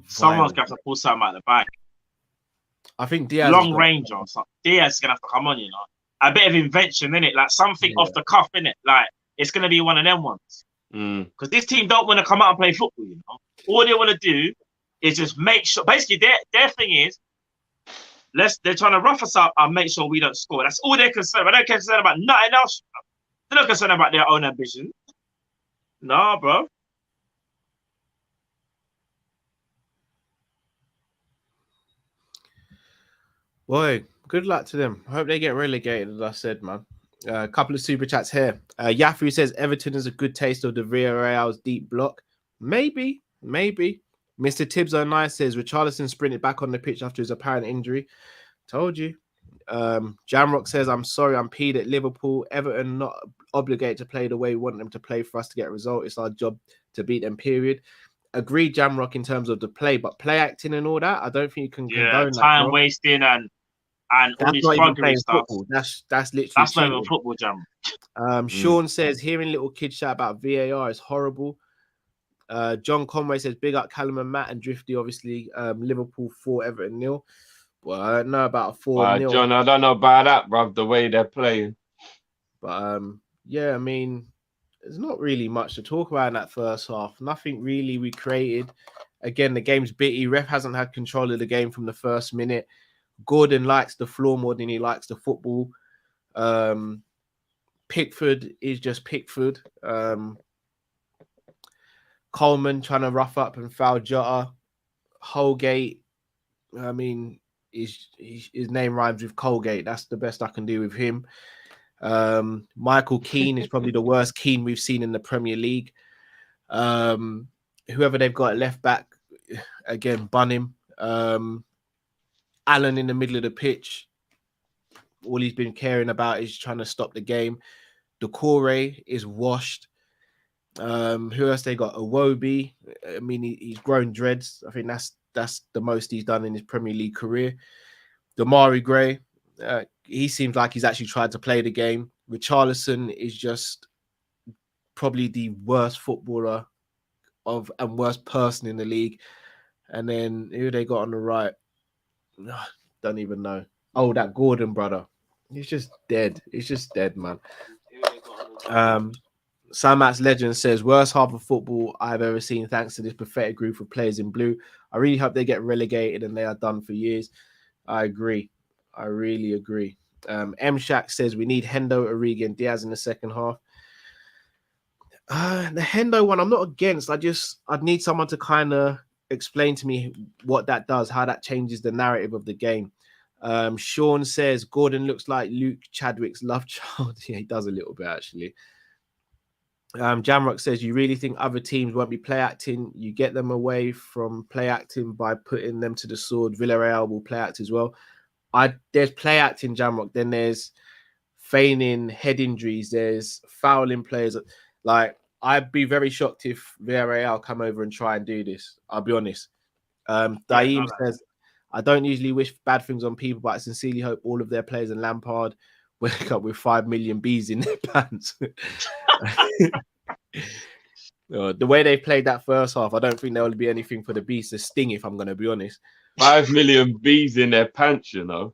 Someone's gonna have to pull something out of the bag. I think Diaz long range or something. Diaz is gonna have to come on, you know. A bit of invention in it, like something off the cuff in it. Like it's gonna be one of them ones. Because this team don't want to come out and play football, you know. All they want to do is just make sure. Basically, their thing is, they're trying to rough us up and make sure we don't score. That's all they're concerned. But they're concerned about nothing else. They're not concerned about their own ambition. Nah, bro. Boy, good luck to them. I hope they get relegated, as I said, man. A couple of super chats here. Yafu says Everton is a good taste of the Villarreal's deep block. Maybe. Mr. Tibbs09 says Richarlison sprinted back on the pitch after his apparent injury. Told you. Jamrock says, I'm sorry, I'm peed at Liverpool. Everton not obligated to play the way we want them to play for us to get a result. It's our job to beat them, period. Agreed, Jamrock, in terms of the play, but play acting and all that, I don't think you can condone time that, wasting and all these buggery stuff. That's literally not even football, Jam. Sean says hearing little kids shout about VAR is horrible. John Conway says big up Callum and Matt and Drifty, obviously. Liverpool 4, Everton 0. Well, I don't know about 4-0. John, I don't know about that, bruv, the way they're playing. But yeah, I mean, there's not really much to talk about in that first half. Nothing really we created. Again, the game's bitty. Ref hasn't had control of the game from the first minute. Gordon likes the floor more than he likes the football. Pickford is just Pickford. Coleman trying to rough up and foul Jota. Holgate, I mean, his name rhymes with Colgate. That's the best I can do with him. Michael Keane is probably the worst Keane we've seen in the Premier League. Whoever they've got at left back, again, bun him. Allen in the middle of the pitch. All he's been caring about is trying to stop the game. Decore is washed. Who else they got? Iwobi. I mean, he's grown dreads. I think that's the most he's done in his Premier League career. Damari Gray. He seems like he's actually tried to play the game. Richarlison is just probably the worst footballer and worst person in the league. And then who they got on the right? Don't even know. Oh, that Gordon brother. He's just dead. He's just dead, man. Samat's Legend says, worst half of football I've ever seen thanks to this pathetic group of players in blue. I really hope they get relegated and they are done for years. I agree. I really agree. M. Shaq says, we need Hendo, Origi, and Diaz in the second half. The Hendo one, I'm not against. I'd need someone to kind of explain to me what that does, how that changes the narrative of the game. Sean says, Gordon looks like Luke Chadwick's love child. Yeah, he does a little bit, actually. Jamrock says, you really think other teams won't be play acting? You get them away from play acting by putting them to the sword. Villarreal will play act as well. There's play acting, Jamrock. Then there's feigning head injuries. There's fouling players. Like, I'd be very shocked if Villarreal come over and try and do this. I'll be honest. Daim says, I don't usually wish bad things on people, but I sincerely hope all of their players and Lampard wake up with 5 million bees in their pants. The way they played that first half, I don't think there will be anything for the bees to sting, if I'm going to be honest. 5 million bees in their pants, you know.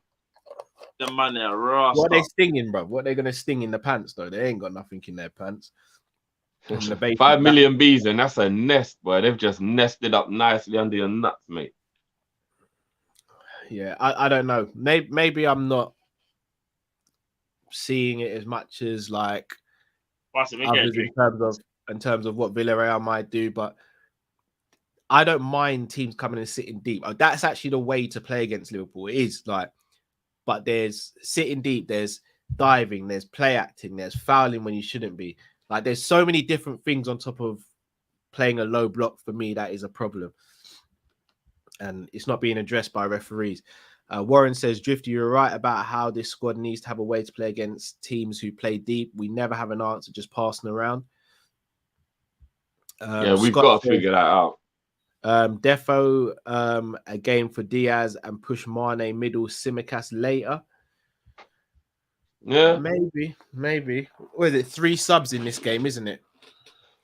The man are raw. What are they stinging, bro? What are they going to sting in the pants, though? They ain't got nothing in their pants. 5 million bees, and that's a nest, boy. They've just nested up nicely under your nuts, mate. Yeah, I don't know. Maybe I'm not seeing it as much as like others in terms of what Villarreal might do, but I don't mind teams coming and sitting deep. That's actually the way to play against Liverpool. It is like, but there's sitting deep, there's diving, there's play acting, there's fouling when you shouldn't be. Like, there's so many different things on top of playing a low block. For me, that is a problem, and it's not being addressed by referees. Warren says, Drifty, you're right about how this squad needs to have a way to play against teams who play deep. We never have an answer, just passing around. Yeah, we've got to figure that out. Defo, a game for Diaz and push Mane middle, Simicast later. Yeah, maybe. What is it? 3 subs in this game, isn't it?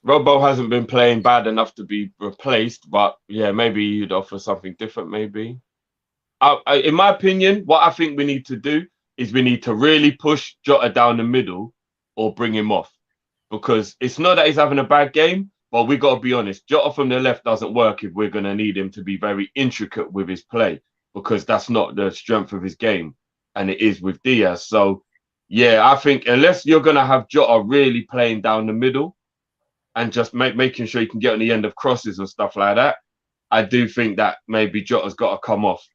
Robbo hasn't been playing bad enough to be replaced, but yeah, maybe you'd offer something different. Maybe. In my opinion, what I think we need to do is we need to really push Jota down the middle or bring him off, because it's not that he's having a bad game, but we got to be honest. Jota from the left doesn't work if we're going to need him to be very intricate with his play, because that's not the strength of his game, and it is with Diaz. So, yeah, I think unless you're going to have Jota really playing down the middle and just making sure you can get on the end of crosses and stuff like that, I do think that maybe Jota's got to come off.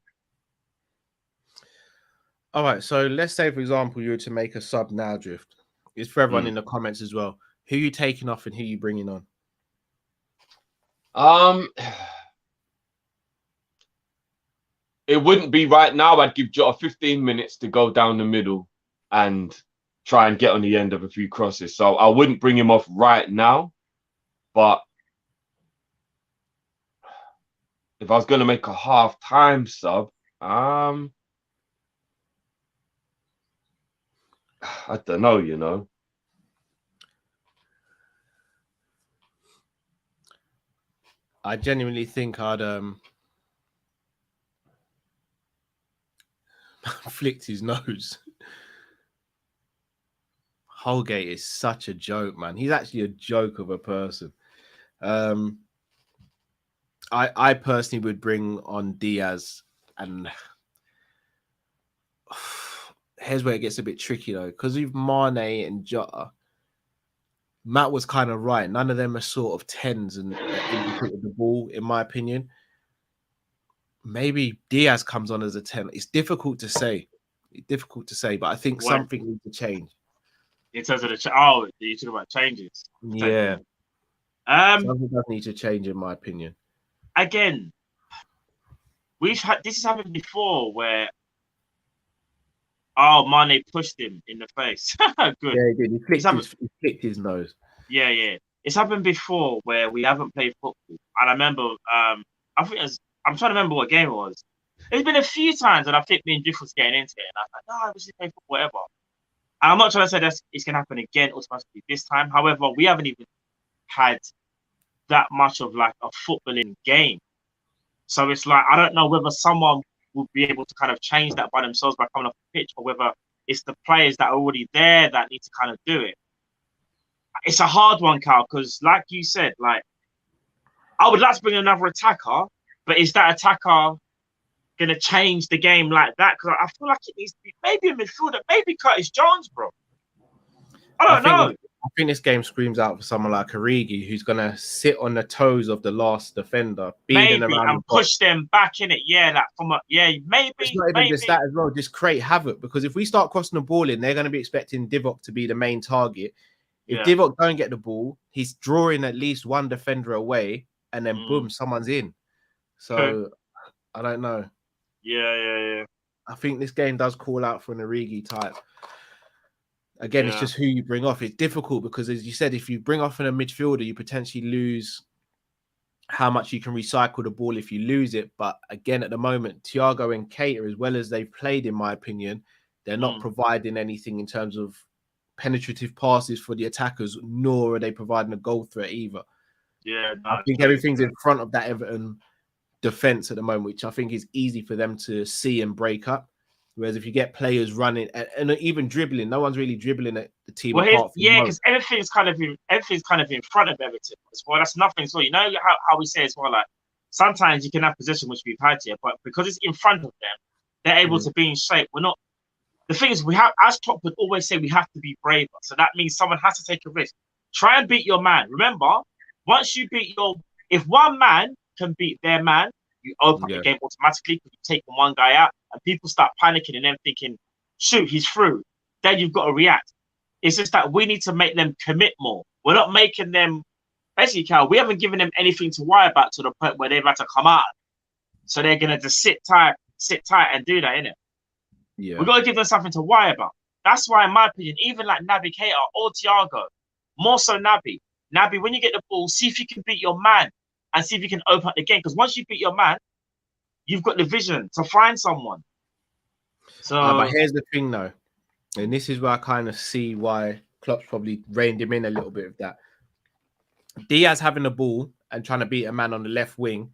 All right, so let's say, for example, you were to make a sub now, Drift. It's for everyone in the comments as well. Who are you taking off and who are you bringing on? It wouldn't be right now. I'd give Jota 15 minutes to go down the middle and try and get on the end of a few crosses. So I wouldn't bring him off right now. But if I was going to make a half-time sub, I don't know, you know. I genuinely think I'd flicked his nose. Holgate is such a joke, man. He's actually a joke of a person. I personally would bring on Diaz, and here's where it gets a bit tricky though, because with Mane and Jota, Matt was kind of right. None of them are sort of 10s and with the ball, in my opinion. Maybe Diaz comes on as a 10. It's difficult to say. But I think something needs to change. In terms of you're talking about changes. Yeah. Something does need to change, in my opinion. Again, this has happened before where Mane pushed him in the face. Good. Yeah, he did. He flicked his nose. Yeah. It's happened before where we haven't played football, and I remember, I think I'm trying to remember what game it was. There's been a few times that I think me and Drift was getting into it, and I was like, no, we should play football, whatever. And I'm not trying to say that it's gonna happen again automatically this time. However, we haven't even had that much of like a footballing game, so it's like I don't know whether someone will be able to kind of change that by themselves by coming off the pitch, or whether it's the players that are already there that need to kind of do it. It's a hard one, Carl, because like you said, like I would like to bring another attacker, but is that attacker going to change the game like that? Because I feel like it needs to be maybe a midfielder, maybe Curtis Jones, bro. I don't know. I think this game screams out for someone like Origi, who's going to sit on the toes of the last defender, beating Maybe around and push them back in it. Yeah, like from a maybe. It's not even just that as well. Just create havoc, because if we start crossing the ball in, they're going to be expecting Divock to be the main target. If Divock don't get the ball, he's drawing at least one defender away, and then boom, someone's in. So I don't know. Yeah. I think this game does call out for an Origi type. Again, it's just who you bring off. It's difficult because, as you said, if you bring off in a midfielder, you potentially lose how much you can recycle the ball if you lose it. But again, at the moment, Thiago and Keita, as well as they've played, in my opinion, they're not providing anything in terms of penetrative passes for the attackers, nor are they providing a goal threat either. Yeah, no, I think everything's in front of that Everton defense at the moment, which I think is easy for them to see and break up. Whereas if you get players running and even dribbling, no one's really dribbling at the team. Well, because everything's kind of in front of Everton as well. That's nothing. So you know how we say as well, like sometimes you can have position which we've had here, but because it's in front of them, they're able to be in shape. We're not. The thing is, we have, as Klopp would always say, we have to be braver. So that means someone has to take a risk. Try and beat your man. Remember, once you beat if one man can beat their man, you open up the game automatically because you've taken one guy out, and people start panicking and then thinking, shoot, he's through. Then you've got to react. It's just that we need to make them commit more. We're not making them, basically, Cal, we haven't given them anything to worry about to the point where they've had to come out. So they're going to just sit tight and do that, innit? Yeah. We've got to give them something to worry about. That's why, in my opinion, even like Naby Keita or Thiago, more so Naby, when you get the ball, see if you can beat your man and see if you can open up the game. Because once you beat your man, you've got the vision to find someone. So, but here's the thing, though, and this is where I kind of see why Klopp's probably reined him in a little bit of that. Diaz having the ball and trying to beat a man on the left wing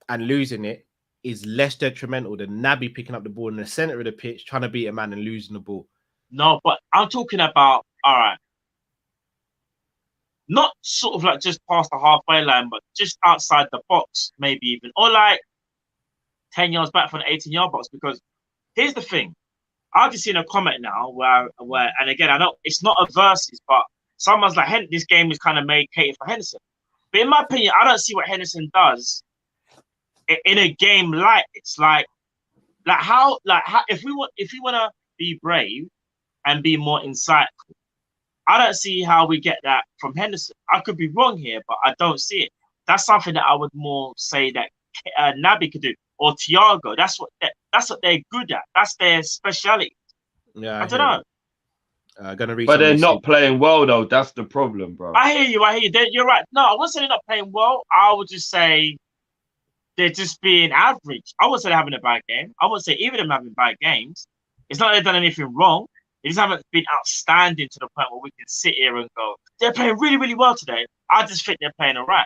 and losing it is less detrimental than Naby picking up the ball in the center of the pitch, trying to beat a man and losing the ball. No, but I'm talking about, all right, not sort of like just past the halfway line, but just outside the box, maybe even, or like 10 yards back from the 18-yard box. Because here's the thing, I've just seen a comment now where, and again, I know it's not a versus, but someone's like, this game is kind of made catered for Henderson. But in my opinion, I don't see what Henderson does in a game like this. Like how if we want to be brave and be more insightful, I don't see how we get that from Henderson. I could be wrong here, but I don't see it. That's something that I would more say that Naby could do, or Thiago. That's what they're good at. That's their speciality. Yeah, I don't know. Gonna read, but they're not playing well though. That's the problem, bro. I hear you. You're right. No, I wouldn't say they're not playing well. I would just say they're just being average. I wouldn't say they're having a bad game. I wouldn't say either of them having bad games. It's not like they've done anything wrong. They just haven't been outstanding to the point where we can sit here and go, they're playing really, really well today. I just think they're playing all right.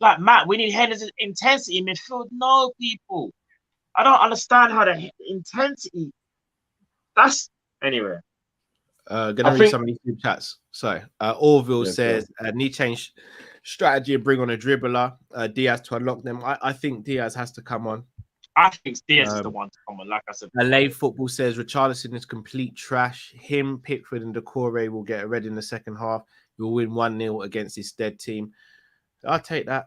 Like, Matt, we need Henderson's intensity in midfield. No, people. I don't understand how the intensity. That's anyway. Gonna read some of these chats. So Orville says need change strategy and bring on a dribbler. Diaz to unlock them. I think Diaz has to come on. I think Diaz is the one to come on. Like I said, LA Football says Richarlison is complete trash. Him, Pickford, and Decore will get a red in the second half. We'll win 1-0 against this dead team. I'll take that.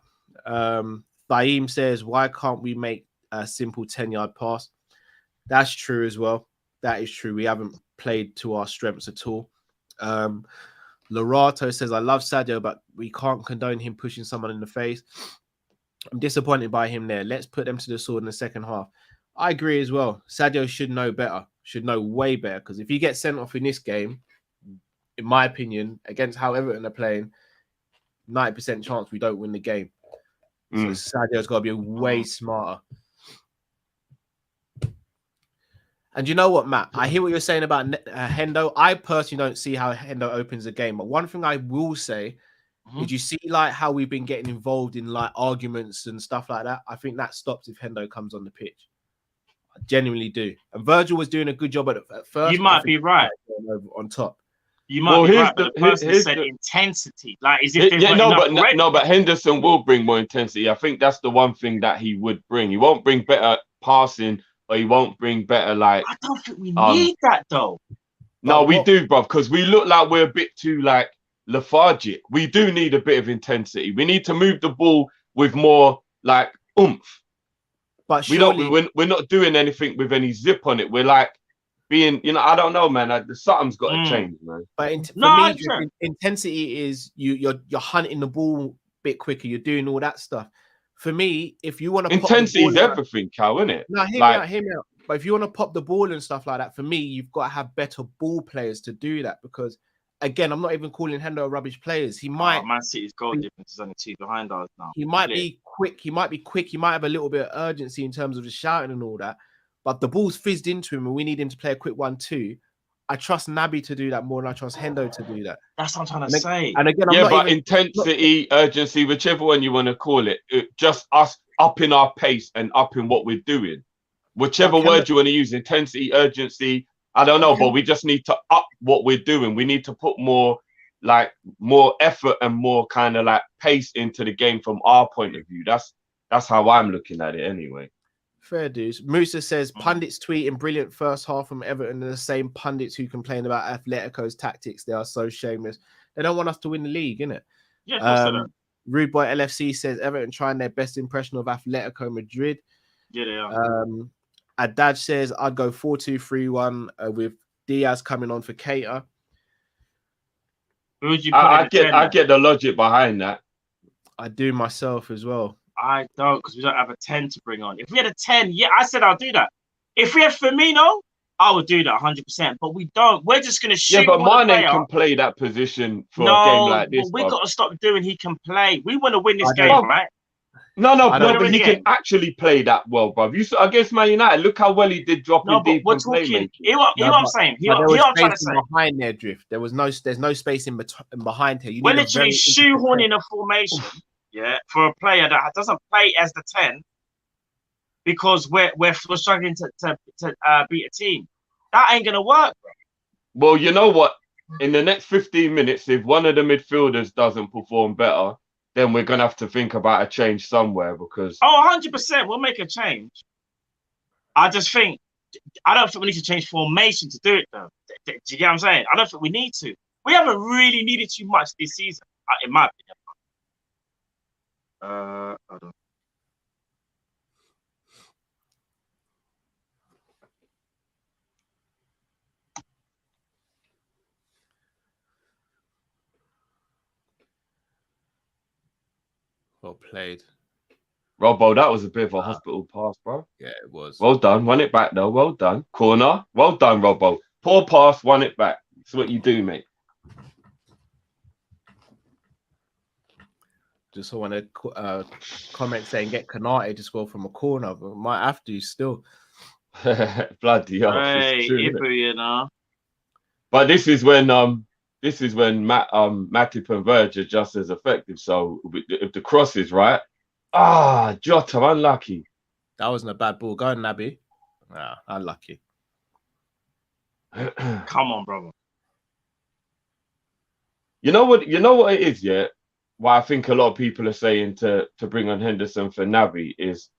Baim says, why can't we make a simple 10-yard pass? That's true as well. That is true. We haven't played to our strengths at all. Lorato says, I love Sadio, but we can't condone him pushing someone in the face. I'm disappointed by him there. Let's put them to the sword in the second half. I agree as well. Sadio should know better, should know way better, because if he gets sent off in this game, in my opinion, against how Everton are playing, 90% chance we don't win the game. So Mm. Sadio's got to be way smarter. And you know what, Matt? I hear what you're saying about Hendo. I personally don't see how Hendo opens the game. But one thing I will say is you see like how we've been getting involved in like arguments and stuff like that. I think that stops if Hendo comes on the pitch. I genuinely do. And Virgil was doing a good job at first. You might be right. On top. You might be right, but the person said intensity. Like, as if but Henderson will bring more intensity. I think that's the one thing that he would bring. He won't bring better passing, or he won't bring better like. I don't think we need that though. No, we do, bro, because we look like we're a bit too like lethargic. We do need a bit of intensity. We need to move the ball with more like oomph. But surely... we're not doing anything with any zip on it. We're like being, I don't know, man. Something's got to change, man. But for me, intensity is you're hunting the ball a bit quicker. You're doing all that stuff. For me, if you want to intensity is everything, Cal, isn't it? No, hear me out. But if you want to pop the ball and stuff like that, for me, you've got to have better ball players to do that. Because again, I'm not even calling Hendo rubbish players. He might. Man City's goal difference is only 2 behind us now. He might be quick. He might have a little bit of urgency in terms of the shouting and all that. But the ball's fizzed into him, and we need him to play a quick 1-2. I trust Naby to do that more than I trust Hendo to do that. That's what I'm trying to say. And again, intensity, urgency, whichever one you want to call it, just us upping our pace and upping what we're doing. Whichever word you want to use, intensity, urgency, I don't know, but we just need to up what we're doing. We need to put more effort and more kind of like pace into the game from our point of view. That's how I'm looking at it anyway. Fair dues. Musa says pundits tweeting brilliant first half from Everton and the same pundits who complain about Atletico's tactics. They are so shameless. They don't want us to win the league, innit? Yeah, Rude Boy LFC says Everton trying their best impression of Atletico Madrid. Yeah, they are. Adad says I'd go 4-2-3-1 with Diaz coming on for Keita. Who would you I get the logic behind that. I do myself as well. I don't, because we don't have a 10 to bring on. If we had a 10, yeah, I said I'll do that. If we had Firmino, I would do that 100%. But we don't. We're just going to shoot. Yeah, but Mane can play that position for a game like this. We've got to stop doing he can play. We want to win this game, right? No, but he can actually play that well, bro. You saw against Man United, look how well he did dropping deep and playmaking. You know what I'm saying? You know what I'm trying to say? Behind their drift, there's no space in behind here. We're literally shoehorning a formation. Yeah, for a player that doesn't play as the 10 because we're struggling to beat a team. That ain't gonna work, bro. Well, you know what? In the next 15 minutes, if one of the midfielders doesn't perform better, then we're gonna have to think about a change somewhere because 100%, we'll make a change. I don't think we need to change formation to do it though. Do you get what I'm saying? I don't think we need to. We haven't really needed too much this season, in my opinion. Hold on. Well played. Robbo, that was a bit of a hospital pass, bro. Yeah, it was. Well done. Run it back, though. Well done. Corner. Well done, Robbo. Poor pass, run it back. That's what you do, mate. Just want to comment saying get Kanate to score from a corner, but might have to still. Bloody hell. Hey, you know. But this is when Matip and Verge are just as effective. So if the cross is right, Jota, unlucky. That wasn't a bad ball. Go on, Naby. Unlucky. Come on, brother. You know what it is, yeah? Why I think a lot of people are saying to bring on Henderson for Naby is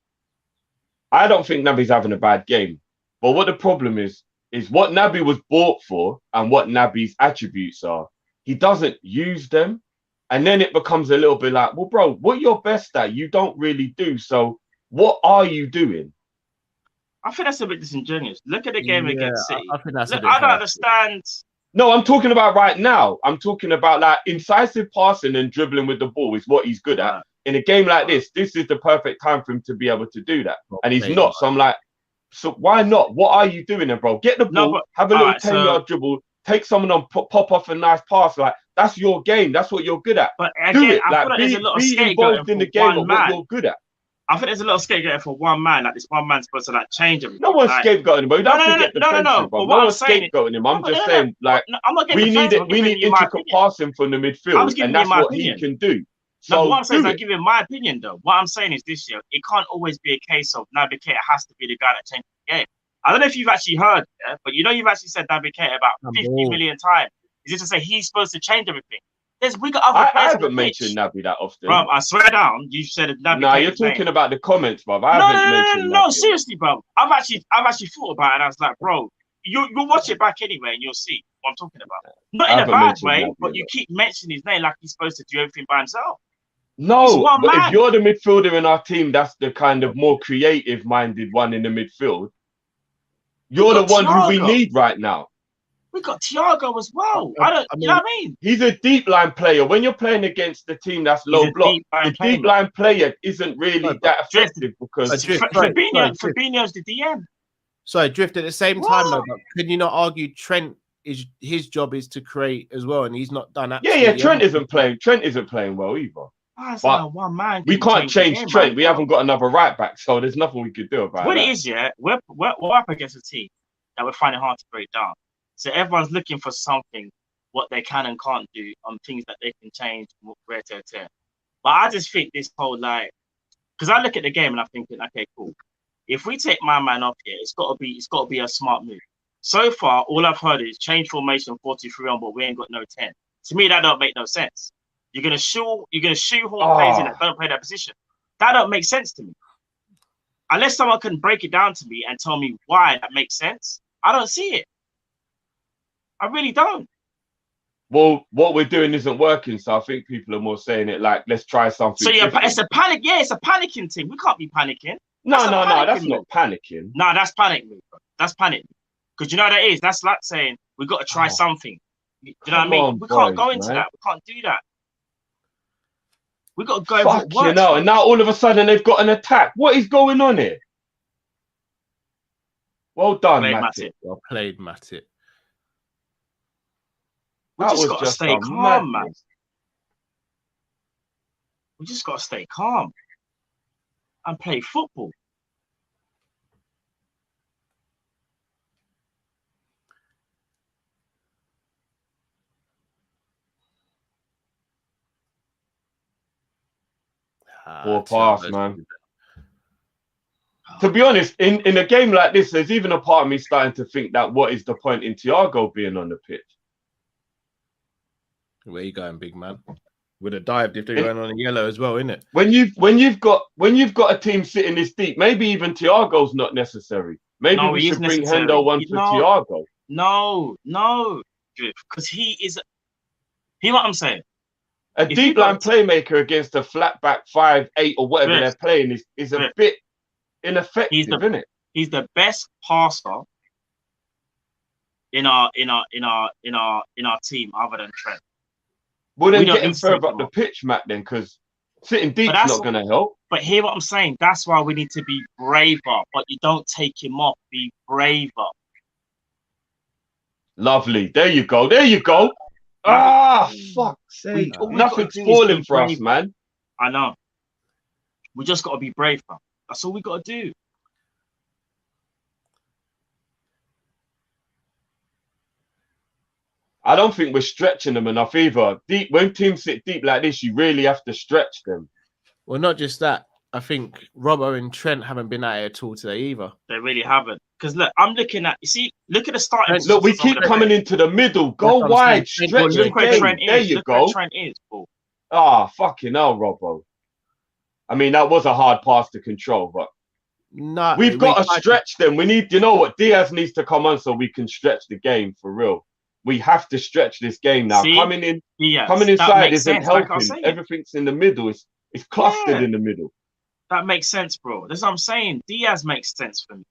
I don't think Naby's having a bad game. But what the problem is what Naby was bought for and what Naby's attributes are. He doesn't use them. And then it becomes a little bit like, well, bro, what you're best at, you don't really do. So what are you doing? I think that's a bit disingenuous. Look at the game against City. I think that's I don't understand. No, I'm talking about right now. I'm talking about like incisive passing and dribbling with the ball is what he's good at. In a game like this is the perfect time for him to be able to do that. And he's not. So I'm like, so why not? What are you doing then, bro? Get the ball, have a little 10-yard dribble, take someone on, pop off a nice pass. Like, That's your game. That's what you're good at. But Do again, it. I feel Like, like there's a lot of be scapegoating involved in for the game one of what man. you're good at. I think there's a lot of scapegoating for one man. Like this one man's supposed to like change everything. No one's like, scapegoating him, but you don't have to get defensive, no. bro. But No what I'm one's saying is, scapegoating him. I'm no, just no, saying, like, no, I'm not getting we need defensive. it. We need you my intricate opinion. passing from the I was midfield, giving and you that's my what opinion. he can do. No, but So what I'm saying is do I'm it. giving my opinion though. What I'm saying is this year, it can't always be a case of Naby Keita has to be the guy that changes the game. I don't know if you've actually heard, yeah, but you know you've actually said Naby Keita about 50 million times. Is it to say he's supposed to change everything? We got other I players on haven't the pitch. mentioned Naby that often. Bro, I swear down, you said Naby Nah, Keita's you're talking name. about the comments, bro. I haven't mentioned No, Naby. seriously, bro. I've actually thought about it. And I was like, bro, you'll watch it back anyway, and you'll see what I'm talking about. Not in a bad way, but you keep mentioning his name like he's supposed to do everything by himself. No, but if you're the midfielder in our team, that's the kind of more creative-minded one in the midfield. You're the one who we need right now. We got Thiago as well. You know what I mean? He's a deep line player. When you're playing against the team that's low block, the deep line player isn't really that effective because Fabinho's the DM. Sorry, Drift. At the same time, though, can you not argue Trent is his job is to create as well, and he's not done that? Yeah. Trent isn't playing well either. But one man we can't change Trent. We haven't got another right back, so there's nothing we could do about it. What it is, yeah, we're up against a team that we're finding hard to break down. So everyone's looking for something, what they can and can't do, on things that they can change, where to turn. But I just think this whole because I look at the game and I'm thinking, okay, cool. If we take my man off here, it's got to be a smart move. So far, all I've heard is change formation 4-2-3-1, but we ain't got no 10. To me, that don't make no sense. You're gonna shoehorn players in that don't play that position. That don't make sense to me. Unless someone can break it down to me and tell me why that makes sense, I don't see it. I really don't. Well, what we're doing isn't working, so I think people are more saying it like, let's try something. So it's a panic. Yeah, it's a panicking thing. We can't be panicking. No, that's not panicking. No, that's panic move, bro. That's panic. Because you know what that is? That's like saying we've got to try something. You know what I mean? We can't go into that. We can't do that. We got to go. Fuck, you know, and now all of a sudden they've got an attack. What is going on here? Well done, Matip. Well played, Matip. We just got to stay calm, man. We just got to stay calm and play football. Poor pass, man. To be honest, in a game like this, there's even a part of me starting to think that what is the point in Thiago being on the pitch? Where you going, big man? Would have dived if they're going on a yellow as well, isn't it? When you've got a team sitting this deep, maybe even Thiago's not necessary. Maybe we should bring Hendo one for Thiago. No, because he is. Hear what I'm saying? A deep line playmaker against a flat back 5'8" or whatever they're playing is a bit ineffective, isn't it? He's the best passer in our team other than Trent. Well, then get him further up the pitch, Matt, then, because sitting deep's not going to help. But hear what I'm saying? That's why we need to be braver. But you don't take him off. Be braver. Lovely. There you go. There you go. Ah, fuck's sake. Nothing's falling for us, man. I know. We just got to be brave, man. That's all we got to do. I don't think we're stretching them enough either. Deep, when teams sit deep like this, you really have to stretch them. Well, not just that. I think Robbo and Trent haven't been at it at all today either. They really haven't. Because look, I'm looking at, you see, look at the starting. Look, we keep coming into the middle. Go wide, stretch the game. There you go. Look where Trent is, Paul. Ah, fucking hell, Robbo. I mean, that was a hard pass to control, but we've got to stretch them. We need, you know what? Diaz needs to come on so we can stretch the game for real. We have to stretch this game now. Coming inside isn't helping. Everything's in the middle. It's clustered in the middle. That makes sense, bro. That's what I'm saying. Diaz makes sense for me.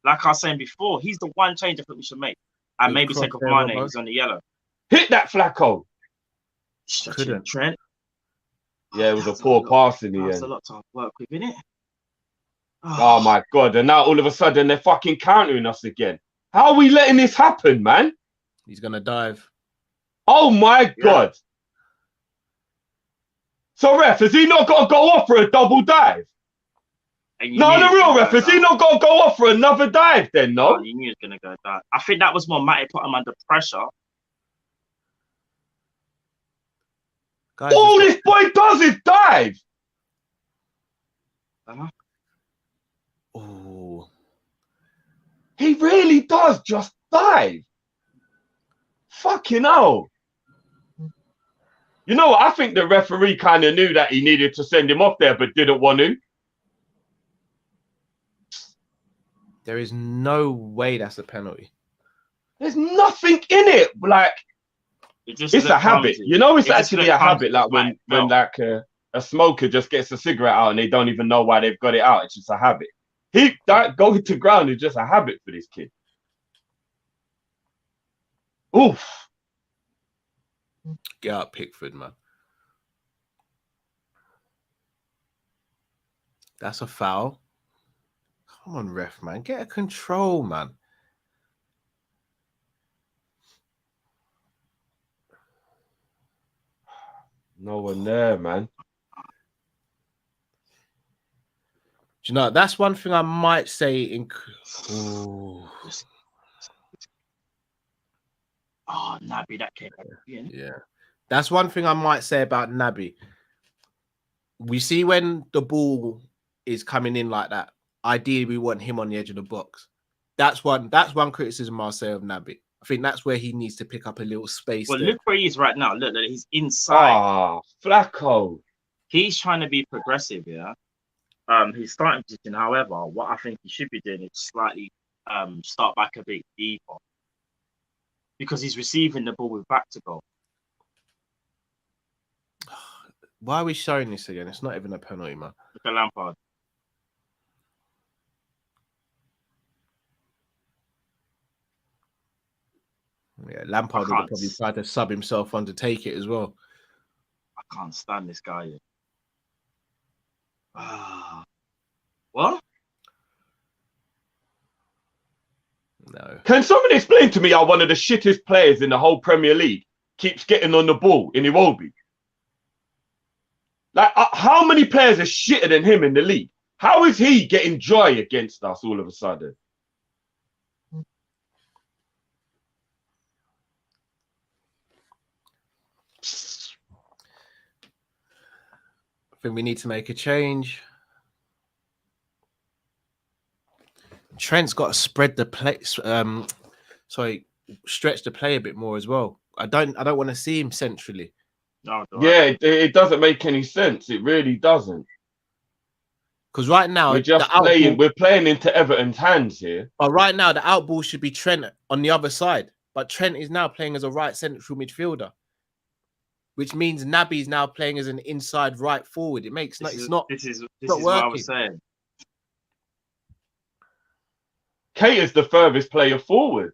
Like I was saying before, he's the one change I think we should make. And maybe take off my name. He's on the yellow. Hit that Flacco. Couldn't. Trent. Yeah, it was a poor pass in the end. That's a lot to work with, isn't it? Oh my God. And now all of a sudden they're fucking countering us again. How are we letting this happen, man? He's going to dive. Oh my God. So, ref, has he not got to go off for a double dive? And you No, knew the he was real gonna ref, go has he down. not got to go off for another dive then, no? You knew he was going to go down. I think that was more Matty put him under pressure. Guys, All this boy does is dive. Oh, He really does just dive. Fucking hell. You know what? I think the referee kind of knew that he needed to send him off there, but didn't want to. there is no way that's a penalty. There's nothing in it. Like, It's a habit. You know, it's actually a habit. Like when like a smoker just gets a cigarette out and they don't even know why they've got it out. It's just a habit. Going to ground is just a habit for this kid. Oof. Get out, Pickford, man. That's a foul. Come on, ref, man. Get a control, man. No one there, man. Do you know, that's one thing I might say in... Oh, Naby, that came back again. Yeah. That's one thing I might say about Naby. We see when the ball is coming in like that, ideally we want him on the edge of the box. That's one criticism I'll say of Naby. I think that's where he needs to pick up a little space. Well, there. look where he is right now. Look, he's inside. Ah, Flacco. He's trying to be progressive, yeah. His starting position, however, what I think he should be doing is slightly start back a bit deeper. Because he's receiving the ball with back to goal. Why are we showing this again? It's not even a penalty, man. Look at Lampard. Yeah, Lampard would probably try to sub himself on to take it as well. I can't stand this guy. What? No. Can someone explain to me how one of the shittest players in the whole Premier League keeps getting on the ball in Iwobi? Like, how many players are shitter than him in the league? How is he getting joy against us all of a sudden? I think we need to make a change. Trent's got to spread the play. Stretch the play a bit more as well. I don't want to see him centrally. No, yeah, it doesn't make any sense. It really doesn't. Because right now we're playing into Everton's hands here. But right now the out ball should be Trent on the other side. But Trent is now playing as a right central midfielder, which means Naby's now playing as an inside right forward. This is what I was saying. Kate is the furthest player forward.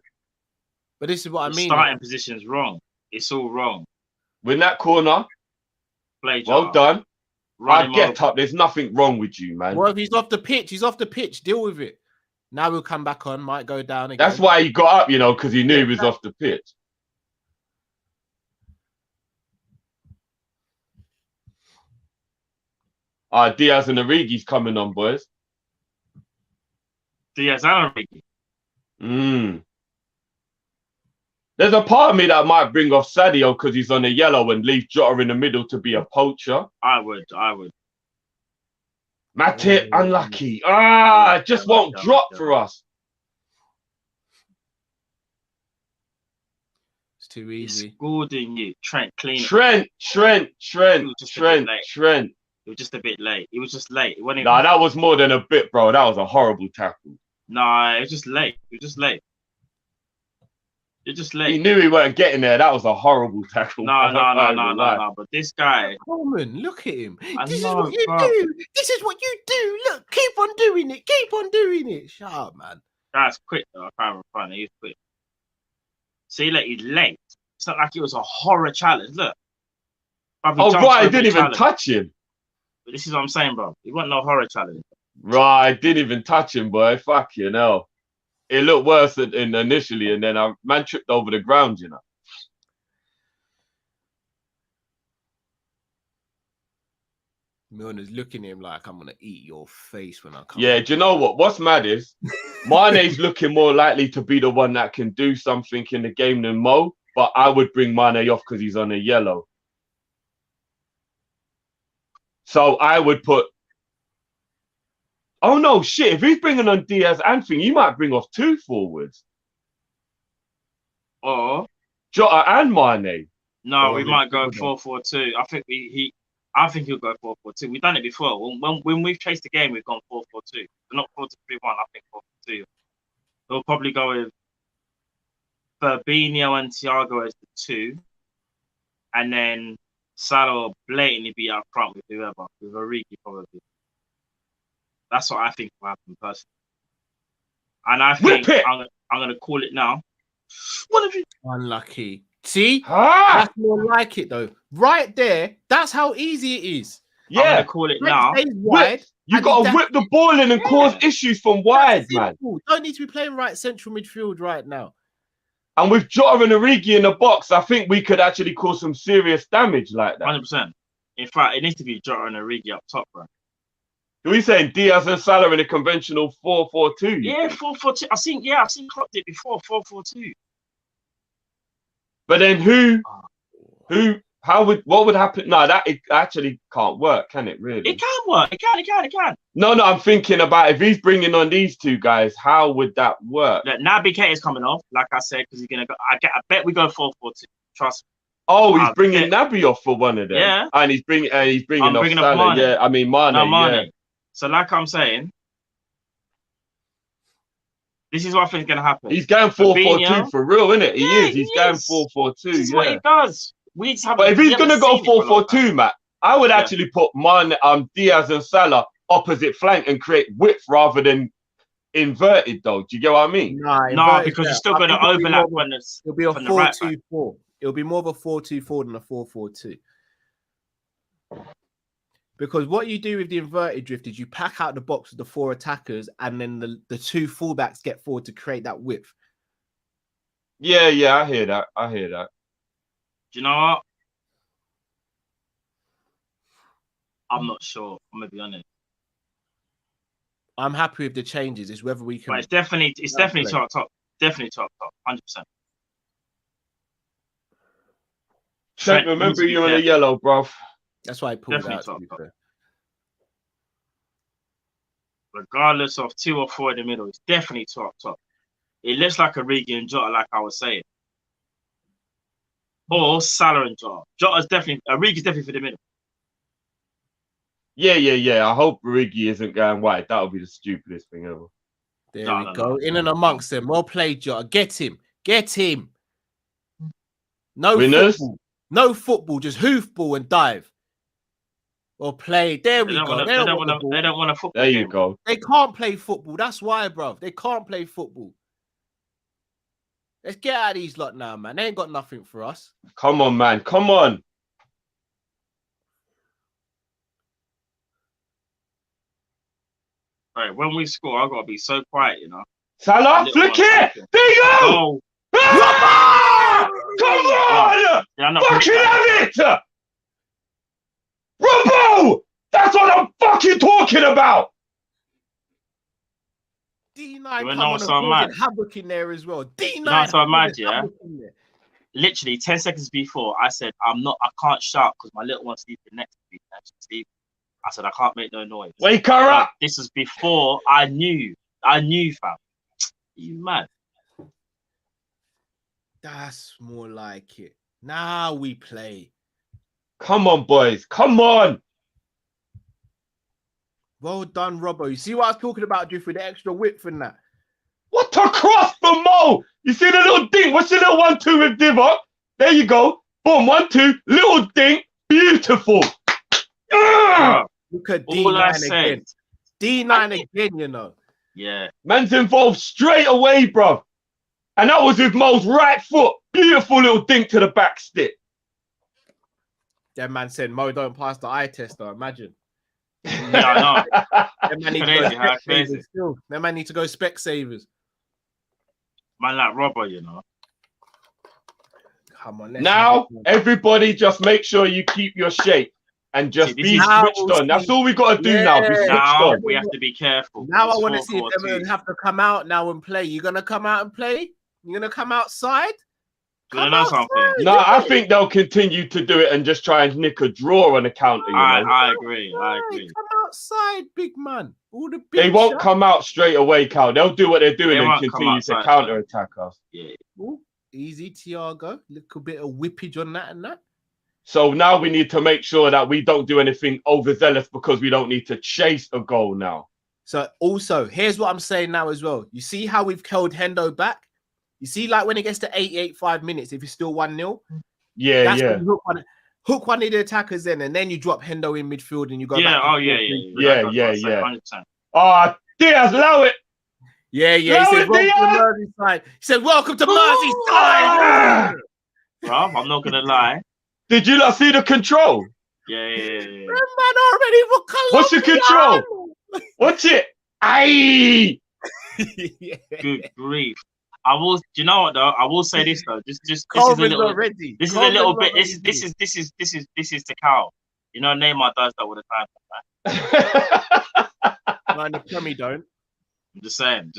But this is what I mean. Starting position is wrong. It's all wrong. Win that corner. Play well done. I get up. There's nothing wrong with you, man. Well, if he's off the pitch, he's off the pitch. Deal with it. Now we'll come back on. Might go down again. That's why he got up, because he knew he was off the pitch. Diaz and Origi's coming on, boys. Diaz and Origi. There's a part of me that might bring off Sadio because he's on a yellow and leave Jota in the middle to be a poacher. I would. Matip, unlucky. Just won't drop for us. It's too easy. It's Gordon, you Trent, clean. Trent. It was just a bit late. It was just late. Nah, that was more than a bit, bro. That was a horrible tackle. Nah, it was just late. It's just late. He knew he weren't getting there. That was a horrible tackle. No. But this guy. Coleman, look at him. This is what you do. Look, keep on doing it. Shut up, man. That's quick, though. I can't remember. He's quick. See, look, he's late. It's not like it was a horror challenge. Look. I didn't even touch him. But this is what I'm saying, bro. It wasn't no horror challenge. Right, I didn't even touch him, boy. Fuck you, no. It looked worse than initially, and then a man tripped over the ground, Milner's looking at him like, I'm gonna eat your face when I come. Yeah, do you know what? What's mad is Mane's looking more likely to be the one that can do something in the game than Mo, but I would bring Mane off because he's on a yellow. So I would put. Oh no, shit! If he's bringing on Diaz and thing, you might bring off 2 forwards. Or Jota and Mane. no, we might go 4-4-2. I think he'll go 4-4-2. We've done it before. When we've chased the game, we've gone 4-4-2. Not 4-3-1. I think 4-4-2. We'll probably go with Fabinho and Thiago as the 2, and then Salah will blatantly be up front with whoever, with Origi probably. That's what I think will happen personally. And I think I'm going to call it now. What have you? Unlucky. See, that's more like it though. Right there, that's how easy it is. Yeah, I'm going to call it now. Wide, you got to whip the ball in and cause issues from wide, man. Don't need to be playing right central midfield right now. And with Jota and Origi in the box, I think we could actually cause some serious damage like that. 100%. In fact, it needs to be Jota and Origi up top, bro. Are we saying Diaz and Salah in a conventional 4-4-2? Yeah, 4-4-2. I've seen Klopp did before 4-4-2. But then what would happen? No, it actually can't work, can it? Really? It can work. It can. No, I'm thinking about if he's bringing on these 2 guys, how would that work? Look, Naby Keita is coming off, like I said, because he's gonna go. I bet we go 4-4-2. Trust me. Oh, he's bringing Naby off for one of them. Yeah, and he's bringing off Salah. Yeah, I mean Mane. Yeah. So, like I'm saying, this is what I think is going to happen. He's going 4-4-2 for real, isn't it? He is. He's going 4-4-2. This is what he does. But if he's going to go 4-4-2, Matt, I would actually put Diaz and Salah opposite flank and create width rather than inverted, though. Do you get what I mean? No, because you're still going to overlap when it's. It'll be a 4-2-4. It'll be more of a 4-2-4 than a 4-4-2. Because what you do with the inverted drift is you pack out the box with the 4 attackers and then the 2 fullbacks get forward to create that width. Yeah, I hear that. Do you know what? I'm not sure. I'm going to be honest. I'm happy with the changes. It's whether we can... But it's definitely top. Definitely top. 100%. Trent, remember you're in the yellow, bruv. That's why I pulled definitely it out. Top. Regardless of 2 or 4 in the middle, it's definitely top. It looks like Origi and Jota, like I was saying. Or Salah and Jota. Origi's definitely for the middle. Yeah. I hope Origi isn't going wide. That would be the stupidest thing ever. There we go. In and amongst them. Well played, Jota. Get him. No winners. Football. No football. Just hoofball and dive. Or play. There we go. They don't want a football. There you go. They can't play football. That's why, bruv. They can't play football. Let's get out of these lot now, man. They ain't got nothing for us. Come on, man. Come on. Right, when we score, I've got to be so quiet, you know. Salah, flick it. There you go. Ah! Come on. Fucking have it. Robbo! That's what I'm fucking talking about! D9 come on and havoc in there as well. D9 that's what I'm mad, yeah? Literally 10 seconds before, I said, I can't shout because my little one's sleeping next to me. I said, I can't make no noise. Wake her up! This was before I knew, fam. You mad? That's more like it. Now we play. Come on, boys. Come on. Well done, Robbo. You see what I was talking about, Drift, with the extra width and that? What a cross from Mo. You see the little ding? What's your little 1-2 with Divock? There you go. Boom, 1-2. Little ding. Beautiful. Look at D9 again. D9 again, you know. Yeah. Man's involved straight away, bro. And that was with Mo's right foot. Beautiful little dink to the back stick. That man said, Mo, don't pass the eye test, though. Imagine. Yeah, I know. That man need to go spec savers. Man like Robbo, you know. Come on. Now, everybody just make sure you keep your shape. and just See, be this is- switched on. That's all we got to do now. Be switched Now on. we have to be careful. Now I It's want to see if 4-4-2. Everton have to come out now and play. You gonna come out and play? You gonna come outside? Do you wanna know something? No, I think they'll continue to do it and just try and nick a draw on the counter. You know? I agree. I agree. Come outside, big man. All the big They won't shots. come out straight away, Cal. They'll do what they're doing They and won't come continue to outside, counter attack us. Yeah. Ooh, easy, Thiago. Little bit of whippage on that and that. So now we need to make sure that we don't do anything overzealous because we don't need to chase a goal now. So also, here's what I'm saying now as well. You see how we've held Hendo back? You see, like when it gets to 85 minutes, if it's still 1-0, Yeah, that's yeah. when you hook one of the attackers in, and then you drop Hendo in midfield and you go Yeah. back. Oh, yeah. Yeah. 100%. Ah, Diaz, allow it. Yeah. He Allow said, it, welcome Diaz. to Merseyside. He said, welcome to Ah! Merseyside. Bro, I'm not gonna lie. Did you not see the control? Yeah. Man already for Colombia. What's the control? Watch it. Aye. Yeah. Good grief. I will. Do you know what though? I will say this though. Just this is a Coleman's little. not ready. This is a Coleman's little not bit. ready. This is the cow. You know, Neymar does that all the time. Not in the Premier, don't. I'm just saying.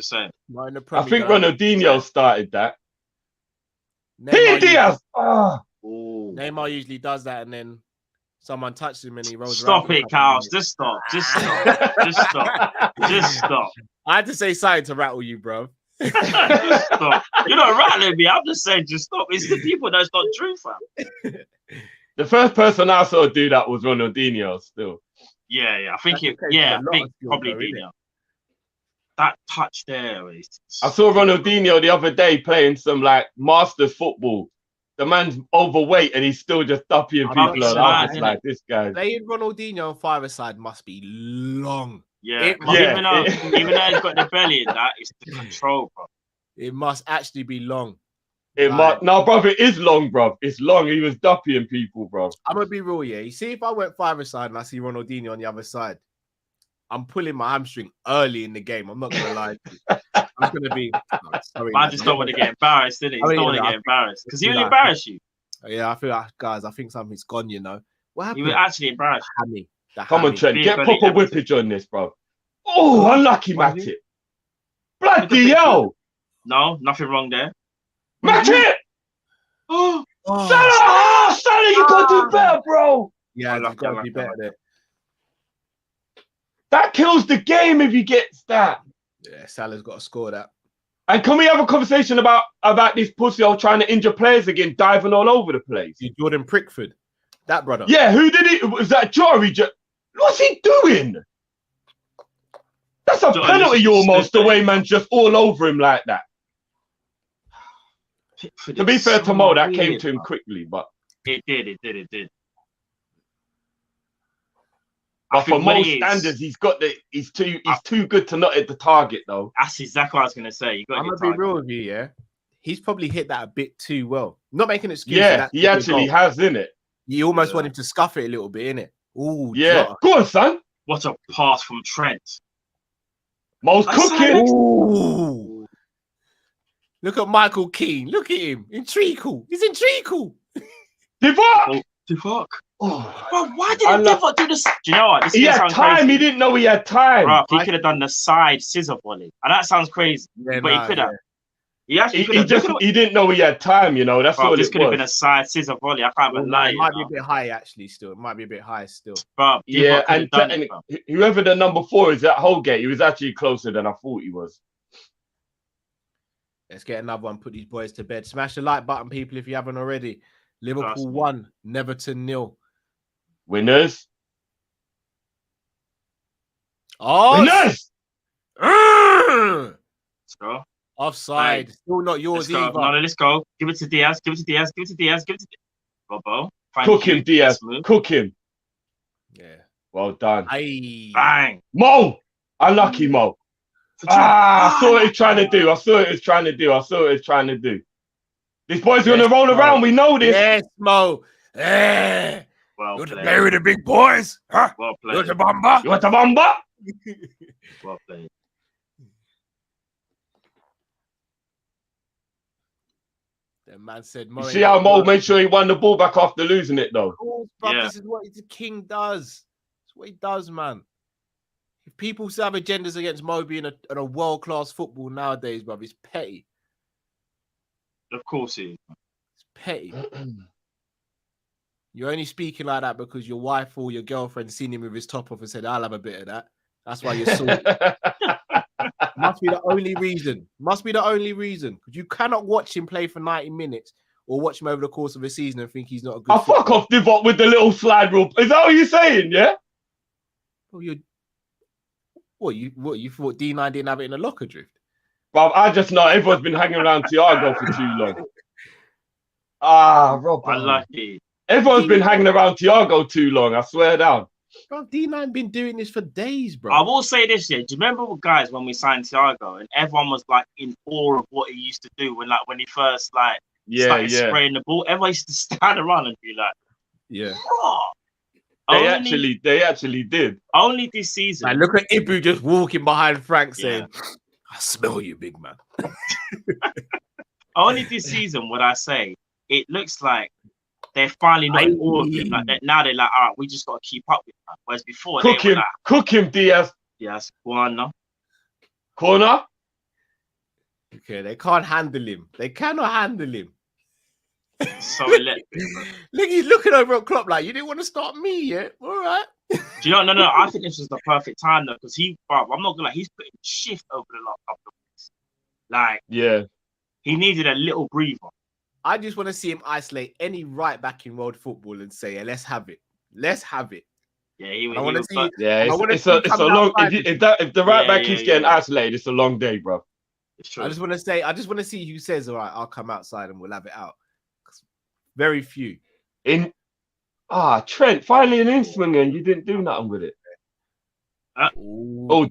Not in the I Premier. think don't. Ronaldinho started that. Here, Neymar Diaz. Ah. Ooh. Neymar usually does that, and then someone touches him and he rolls Stop around. it, cows. Just stop. Just stop. I had to say something to rattle you, bro. Just stop. You're not rattling me. I'm just saying, just stop. It's the people that's not true, fam. The first person I saw do that was Ronaldinho still. Yeah. I think That's it. okay, Yeah, but a I lot think of skill probably though, innit? Dino. That touch there is. I saw Ronaldinho the other day playing some like Masters football. The man's overweight and he's still just duppying I know, people. it's And I mad, was just innit? like, this guy. Playing Ronaldinho on five-a-side must be long. Yeah, It- even though he's got the belly in that, it's the control, bro. It must actually be long. It might, no, bro, it is long, bro. It's long. He was duppying people, bro. I'm gonna be real, yeah. You see, if I went five-a-side and I see Ronaldinho on the other side, I'm pulling my hamstring early in the game. I'm not gonna lie. To you. I'm gonna be. No, sorry, I man. just don't want to get embarrassed, innit? You I mean, don't want to I get think- embarrassed because he you will know, embarrass you. Yeah, I feel like, guys. I think something's gone. You know what He happened? will actually embarrass Hammy. The Come on, hammy. Trent. Be Get very proper negative. whippage on this, bro. Oh, unlucky, What Matip. is Bloody hell. you. No, nothing wrong there. Matip! Oh, Oh, Salah! Salah, you got to do better, bro. yeah, Unlucky, you've got to be unlucky, better there. That kills the game if he gets that. Yeah, Salah's got to score that. And can we have a conversation about this pussy hole trying to injure players again, diving all over the place? You Jordan Pickford, that brother. Yeah, who did it? Was that Jory? What's he doing? That's a Jory penalty just almost, the stood way there. man's just all over him like that. Pickford To be is fair so to Mo, that came weird, to him bro. quickly, but It did. for think what most it is- standards, he's too good to not hit the target though. That's exactly what I was gonna say. You got I'm to gonna be real with you, yeah. He's probably hit that a bit too well. Not making an excuse. Yeah, he actually has, innit? You almost Yeah. want him to scuff it a little bit, innit? Ooh, Yeah. Jota. Go on, son. What a pass from Trent. Mo's That's cooking. Ooh. Look at Michael Keane. Look at him. In treacle. He's in treacle. Divock. The fuck? Oh. Bro, why I didn't love- Divock do this? Do you know what? This He is had sound time. crazy. He didn't know he had time. Bro, he could have done the side scissor volley. And that sounds crazy. Yeah, But he could have. He actually could have. He didn't know he had time. You know, that's all This it could have been a was. side scissor volley. I can't even lie. It might be a bit high, actually, still. It might be a bit high still. Bro, Yeah, Divock could have and done it, bro. whoever the number 4 is at Holgate, he was actually closer than I thought he was. Let's get another one. Put these boys to bed. Smash the like button, people, if you haven't already. Liverpool Trust me. 1, Neverton 0. Winners. Oh, Winners. Let's go. offside. Hey. Still not yours Let's go. either. No, let's go. Give it to Diaz. Give it to Diaz. Bobo. Thank Cook you. him, Diaz. Let's move. Cook him. Yeah. Well done. Aye. Bang. Mo. Unlucky Mo. I saw what he was trying to do. This boy's going to Yes, roll Mo. around. We know this. Yes, Mo. Eh. Well You want to played. play with the big boys? Huh? Well You want played. to bamba? You want the bomba? Well played. The man said, You see how Mo made sure he won the ball back after losing it, though? Yeah. This is what the king does. That's what he does, man. If people still have agendas against Mo being a world-class football nowadays, bruv, it's petty. Of course he is. It's petty. You're only speaking like that because your wife or your girlfriend seen him with his top off and said, I'll have a bit of that. That's why you're salty. Must be the only reason. Must be the only reason. Because you cannot watch him play for 90 minutes or watch him over the course of a season and think he's not a good fuck off Divock with the little slide rule. Is that what you're saying, yeah? Well, you thought D9 didn't have it in the locker drift? Well, I just know everyone's been hanging around Thiago for too long. Ah, Rob. Unlucky. Everyone's been hanging around Thiago too long, I swear down. Bro, D9 been doing this for days, bro. I will say this, yeah. Do you remember, guys, when we signed Thiago and everyone was like in awe of what he used to do when he first started spraying the ball? Everyone used to stand around and be like, yeah. They actually did. Only this season. Man, look at Ibu just walking behind Frank saying, I smell you, big man. Only this season would I say it looks like they're finally not in awe of him. Now they're like, all right, we just got to keep up with him. Whereas before, cook him, Diaz. Yes, corner. Okay, they can't handle him. They cannot handle him. So electric. Look, he's looking over at Klopp like, you didn't want to start me yet. All right. Do you know? No. I think this was the perfect time though, because I'm not gonna lie, he's putting shift over the last couple of weeks. Like, yeah, he needed a little breather. I just want to see him isolate any right back in world football and say, let's have it. Let's have it. Yeah, it's a long. If the right back keeps getting isolated, it's a long day, bro. I just want to see who says, all right, I'll come outside and we'll have it out. Very few. Trent, finally an in-swinger and you didn't do nothing with it.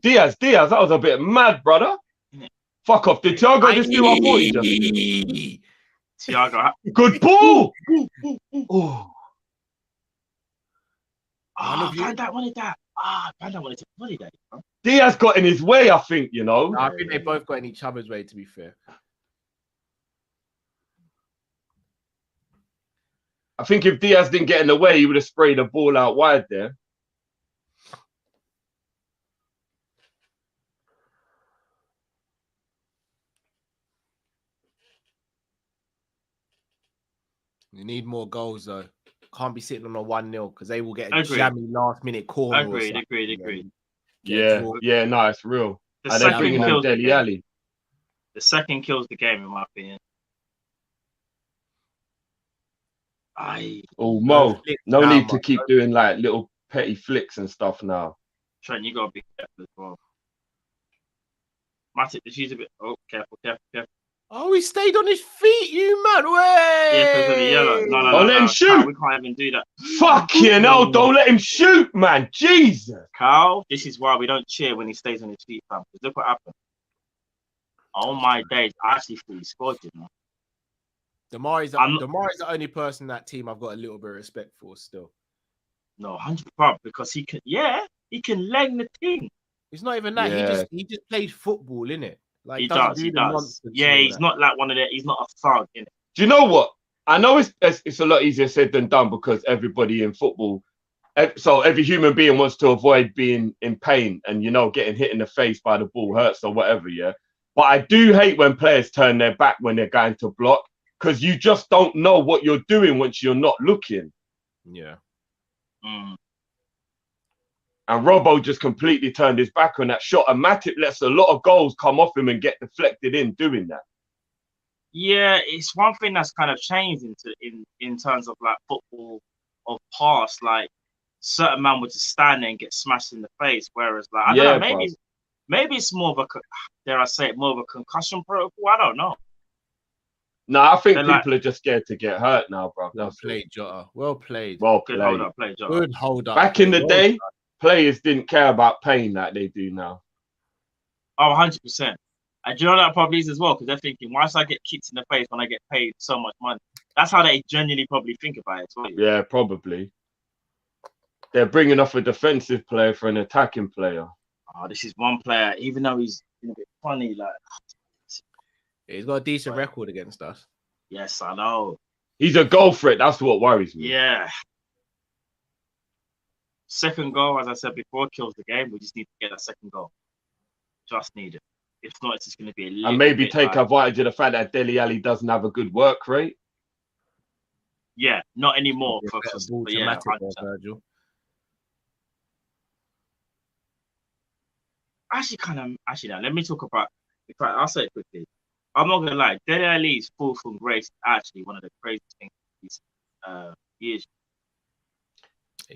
Diaz, that was a bit mad, brother. Fuck off. Did Thiago just do what I thought he just did? Thiago. Good ball! Van Dijk wanted that. Van Dijk wanted that. Diaz got in his way, I think, you know. I think they both got in each other's way, to be fair. I think if Diaz didn't get in the way, he would have sprayed the ball out wide there. You need more goals, though. Can't be sitting on a 1-0 because they will get a jammy last-minute corner. Agreed. Yeah, no, it's real. The second kills Dele Alli. The second kills the game, in my opinion. Mo, no need to keep doing like little petty flicks and stuff now. Trent, you gotta be careful as well. Matic, she's a bit. Oh, careful. Oh, he stayed on his feet, you man. Way. Yeah, because of the yellow. No. Let him shoot. We can't even do that. Fucking hell, don't let him shoot, man. Jesus. Carl, this is why we don't cheer when he stays on his feet, fam. Because look what happened. Oh my days, I actually thought he scored, you know. Damari's the only person in that team I've got a little bit of respect for still. No, 100%, because he can leg the thing. It's not even that. Yeah. He just plays football, innit? Like he does. Yeah, he's not like one of the. He's not a thug, innit? Do you know what? I know it's a lot easier said than done because everybody in football, so every human being wants to avoid being in pain and, you know, getting hit in the face by the ball hurts or whatever, yeah? But I do hate when players turn their back when they're going to block because you just don't know what you're doing once you're not looking. Yeah. And Robbo just completely turned his back on that shot. And Matip lets a lot of goals come off him and get deflected in doing that. Yeah, it's one thing that's kind of changed in terms of like football of past. Like certain man would just stand there and get smashed in the face, whereas like I don't know, maybe it's more of a, dare I say it, more of a concussion protocol. I don't know. No, I think people are just scared to get hurt now, bro. Well played, Jota. Well played. Good hold up, Jota. Good hold up. Back in the day, players didn't care about pain like they do now. Oh, 100%. And do you know that probably is as well? Because they're thinking, why should I get kicked in the face when I get paid so much money? That's how they genuinely probably think about it as well. Yeah, probably. They're bringing off a defensive player for an attacking player. Oh, this is one player, even though he's a bit funny, like... He's got a decent record against us. Yes, I know. He's a goal threat. That's what worries me. Yeah. Second goal, as I said before, kills the game. We just need to get that second goal. Just need it. If not, it's just going to be a little And maybe bit take like, advantage of the fact that Dele Alli doesn't have a good work rate. yeah, not anymore. Yeah, For, better for, ball but to yeah, Matip 100%. there, Virgil. Actually, now let me talk about. In fact, I'll say it quickly. I'm not gonna lie. Dele Alli's fall from grace is actually one of the craziest things these years.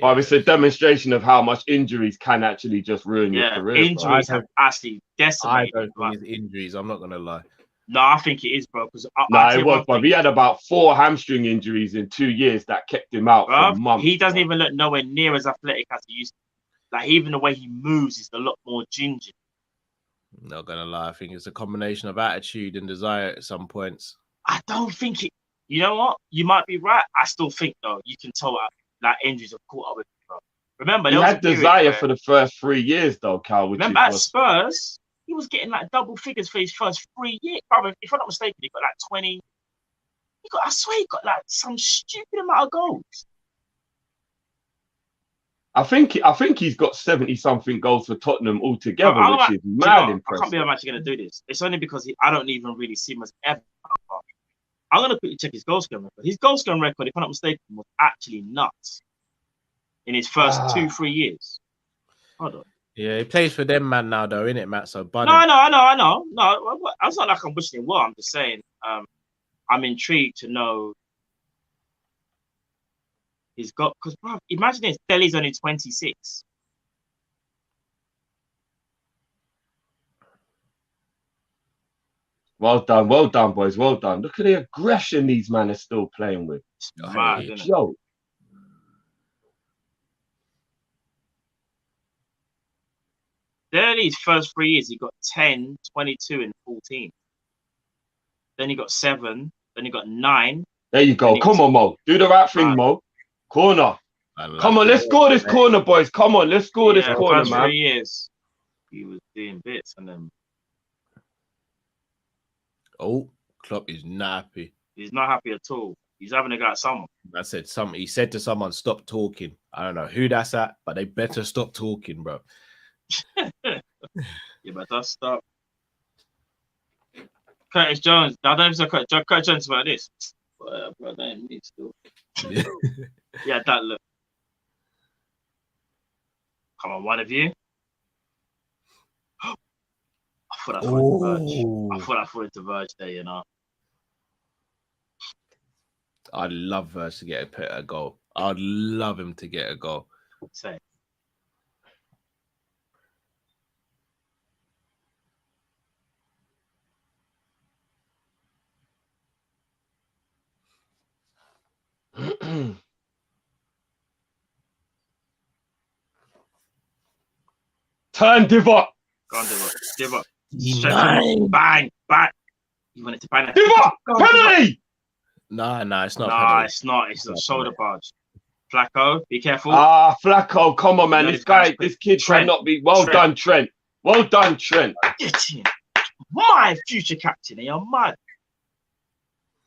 But it's a demonstration of how much injuries can actually just ruin your Yeah, career. Bro. injuries have actually I decimated. don't him, think right? it's injuries. I'm not gonna lie. No, I think it is, bro. Because Nah, it was, but he had about 4 hamstring injuries in 2 years that kept him out for months. He doesn't even look nowhere near as athletic as he used to. Like, even the way he moves is a lot more ginger. Not gonna lie. I think it's a combination of attitude and desire at some points. I don't think it. You know what? You might be right. I still think though you can tell that injuries have caught up with him, bro. Remember, He there was had a period desire where, for the first 3 years, though, Cal. Which remember at was Spurs, he was getting like double figures for his first 3 years. Brother, if I'm not mistaken, he got like 20. I swear he got like some stupid amount of goals. I think he's got 70-something goals for Tottenham altogether, Bro, which is mad I can't impressive. believe I'm actually going to do this. It's only because I don't even really see him as ever. I'm going to quickly check his goal scoring record. His goal scoring record, if I'm not mistaken, was actually nuts in his first 2-3 years. Hold on. Yeah, he plays for them, man. Now, though, innit, Matt? So, No, I know. No, it's not like I'm wishing him well. I'm just saying, I'm intrigued to know he's got, because, bro, imagine this, Dele's only 26. Well done, boys. Well done. Look at the aggression these men are still playing with. It's mad, isn't it? Yo. Dele's first 3 years, he got 10, 22, and 14. Then he got 7. Then he got 9. There you go. Come on, Mo. Do the right thing, Mo. Corner. Come on, let's score this corner, boys. Come on, let's score this corner, first man. 3 years, he was doing bits, and then Klopp is not happy. he's not happy at all. He's having a go at someone. I said something. He said to someone, "Stop talking." I don't know who that's at, but they better stop talking, bro. You better stop. Curtis Jones. I don't know if it's Curtis Jones about this. But bro, that ain't me still. Yeah, that look. Come on, one of you. I thought I threw it to Verge. I thought I threw it to Verge there, you know. I'd love Verge to get a goal. I'd love him to get a goal. Same. Turn Divock. Go on, Divock. Nine. Bang, bang. You wanted to bang it. Divock! Penalty! Nah, it's not. Nah, it's not. It's a shoulder barge. Flacco, be careful. Flacco, come on, man. This kid cannot be. Well done, Trent. Well done, Trent. My future captain, you're mad.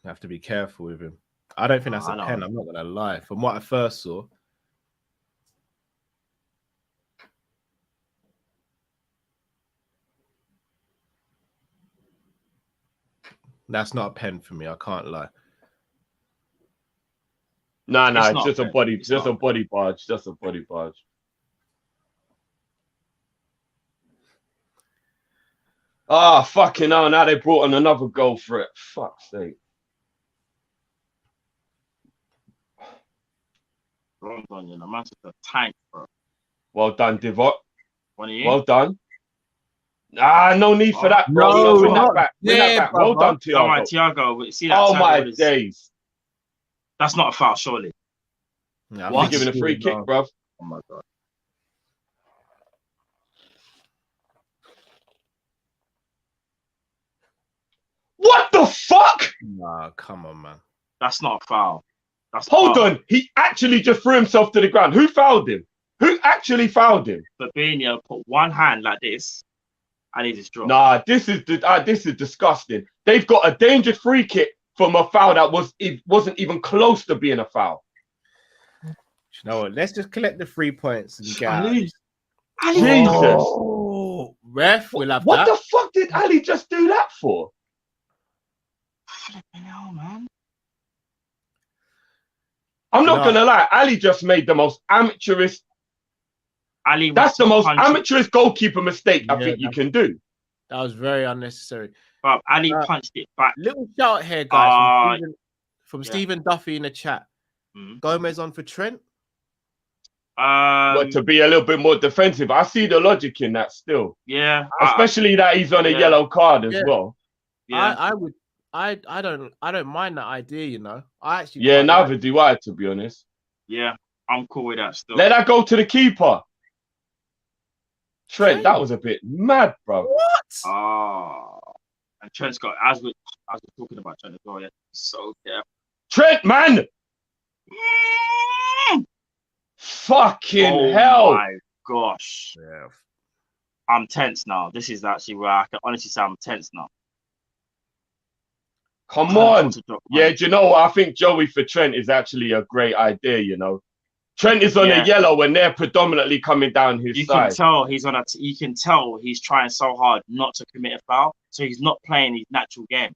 You have to be careful with him. I don't think that's a pen. I'm not gonna lie. From what I first saw, that's not a pen for me. I can't lie. No, it's just a body, a body barge, just a body barge. Fucking hell! Now they brought on another goal for it. Fuck's sake. Wrong on you, Manchester tank, bro. Well done, Divock. One of you. Well done. No need for that, bro. No, Win that back. Win that back. Well done, Thiago. All right, Thiago. See that? Oh my days. That's not a foul, surely. Yeah, What? Giving a free kick, bro. Oh my god. What the fuck? Nah, come on, man. That's not a foul. Hold on. He actually just threw himself to the ground. Who fouled him? Who actually fouled him? Fabinho put one hand like this, and he just dropped. Nah, this is disgusting. They've got a dangerous free kick from a foul that wasn't even close to being a foul. You know what? Let's just collect the 3 points and get out. Ali. Jesus. Oh, ref, we'll have What that. the fuck did Ali just do that for? Flipping hell, man. I'm not gonna lie, Ali just made the most amateurish. Ali, That's the most punching. amateurish goalkeeper mistake I think you can do. That was very unnecessary. But Ali punched it back. Little shout here, guys, from Stephen Duffy in the chat. Gomez on for Trent. But to be a little bit more defensive, I see the logic in that still. Yeah, especially that he's on a yellow card as well. Yeah, I don't mind that idea. You know, I actually neither do I, to be honest. Yeah, I'm cool with that still. Let that go to the keeper. Trent, that was a bit mad, bro. What? And Trent's got as we're talking about Trent as well. Yeah, so careful. Trent, man. Fucking hell. Oh my gosh. Yeah. I'm tense now. This is actually where I can honestly say I'm tense now. Come on. Yeah, do you know what? I think Joey for Trent is actually a great idea, you know. Trent is on a yellow and they're predominantly coming down his side. You can tell he's on you can tell he's trying so hard not to commit a foul. So he's not playing his natural game.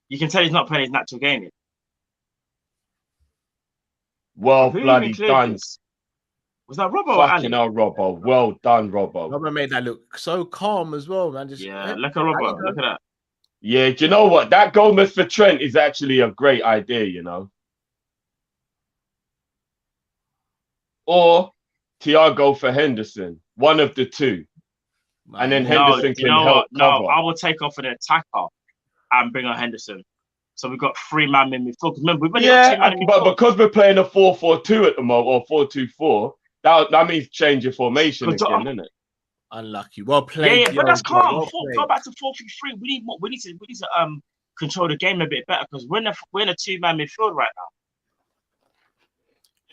You can tell he's not playing his natural game yet. Well, bloody done. Was that Robbo or Ali? Fucking hell, Robbo. Well done, Robbo. Robbo made that look so calm as well, man. Look at Robbo. Look at that. Yeah, do you know what? That Gomez for Trent is actually a great idea, you know. Or Thiago for Henderson. One of the two. And then Henderson can help cover. I will take off an attacker and bring on Henderson. So we've got 3-man in midfield. Remember, we've only got 2-man in midfield. But because we're playing a 4-4-2 at the moment, or 4-2-4, that means change your formation again, isn't it? Unlucky. Well played. Yeah, but that's calm. Go back to 4-3-3. We need to control the game a bit better because we're in a 2-man midfield right now.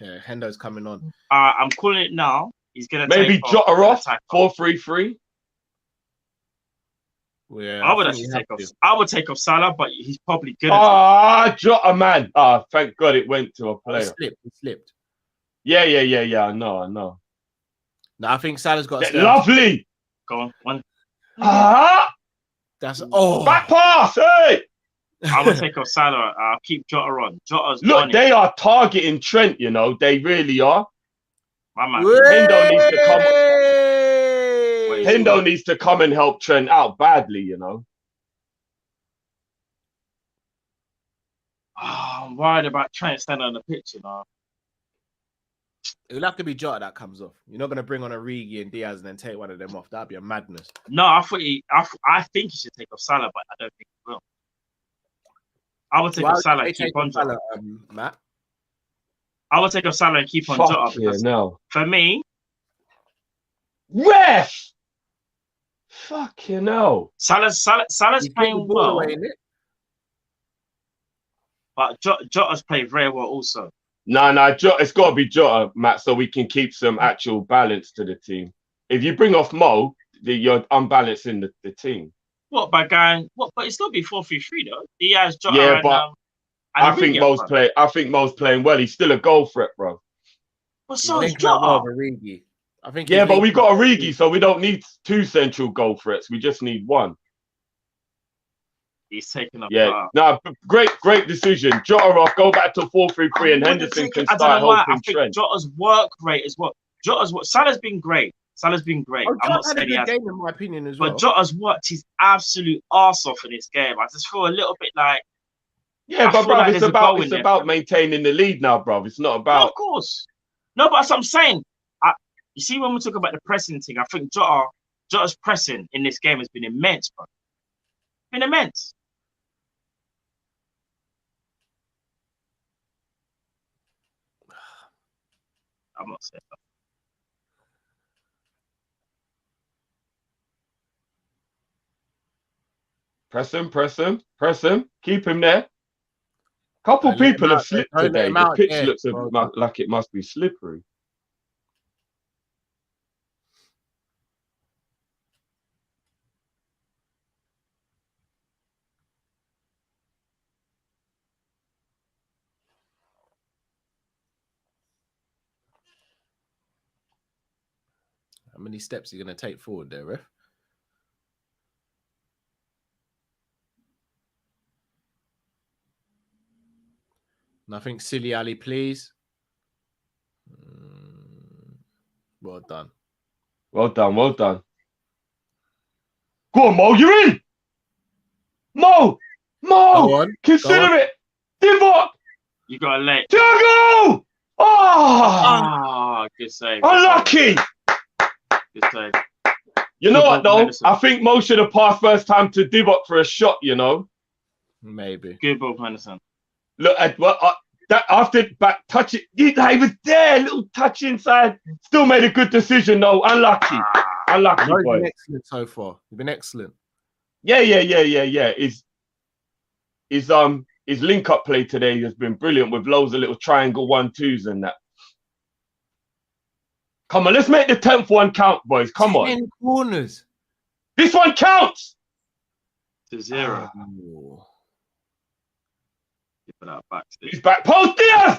Yeah, Hendo's coming on. I'm calling it now. He's gonna maybe Jota off 4-3-3. Yeah, I would actually take off. I would take off Salah, but he's probably good. Jota, man. Thank God it went to a player. It slipped. Yeah. I know. No, I think Salah's got. Lovely. Go on. That's back pass. Hey. I would take off Salah. I'll keep Jota on. Jota's look, they are targeting Trent. You know, they really are. My man. Hendo needs to come. Hendo needs to come and help Trent out badly, you know. I'm worried about Trent standing on the pitch, you know. It'll have to be Jota that comes off. You're not going to bring on Origi and Diaz and then take one of them off. That'd be a madness. No, I think he should take off Salah, but I don't think he will. I would take off Salah and keep on Jota. Matt? I would take off Salah and keep on Jota because for me, ref. Fucking hell. Salah's playing well. But Jota's played very well also. No, Jota, it's got to be Jota, Matt, so we can keep some actual balance to the team. If you bring off Mo, you're unbalancing the team. What, by going... What? But it's still be 4-3-3, though. He has Jota and, but I think Mo's playing well. He's still a goal threat, bro. But so is Jota. I think but we got Origi, so we don't need 2 central goal threats. We just need 1. He's taking up. Yeah, great decision. Jota off, go back to 4-3-3, and Henderson can start helping Trent. I think Jota's work rate as well. Salah's been great. I'm not saying he has. Game, in my opinion, as well. But Jota's worked his absolute arse off in this game. I just feel a little bit like. Yeah, but bro, it's about maintaining the lead now, bro. It's not about. No, of course. No, but that's what I'm saying. You see, when we talk about the pressing thing, I think Jota's pressing in this game has been immense, bro. Been immense. I'm not saying that. Press him. Keep him there. Couple people have slipped today. The pitch looks like it must be slippery. How many steps are you going to take forward there, ref? Nothing silly, Ali, please. Well done. Well done, well done. Go on, Mo, you're in. Mo, Go on. consider it. Divock. You got a late. Thiago. Oh, Ah, good save. unlucky. Good save. You know what, though? Medicine. I think Mo should have passed first time to Divock for a shot, you know? Maybe. Good ball, Henderson. Look at that after back touch it. He was there, little touch inside. Still made a good decision, though. Unlucky. Unlucky, You've boy. been excellent so far. You've been excellent. Yeah. His link-up play today has been brilliant with loads of little triangle 1-2s and that. Come on, let's make the 10th one count, boys. Come on. 10 corners. This one counts. To 0. Oh. Give that back. He's back post. Diaz!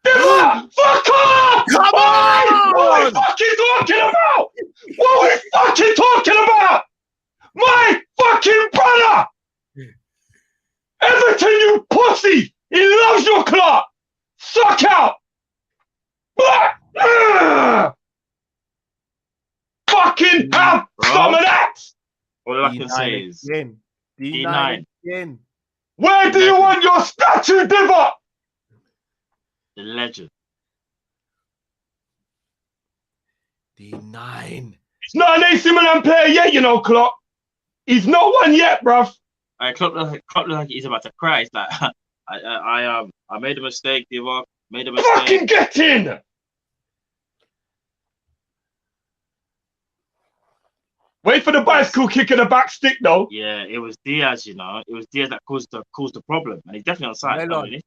Diaz! Fuck off! Come on! What are we fucking talking about? What are we fucking talking about? My fucking brother! Everton, you pussy! He loves your club! Suck out! Fucking have some of that! All I can say is Again. D9. Again. Where do you want your statue, Divock? the legend. D9. He's not an AC Milan player yet, you know, Klopp. He's not one yet, bruv. Klopp looks like he's about to cry. It's like I made a mistake, Divock. Made a mistake. Fucking get in! Wait for the bicycle kick in the back stick, though. Yeah, it was Diaz, you know. It was Diaz that caused the problem. And he's definitely on side. Well on. Really.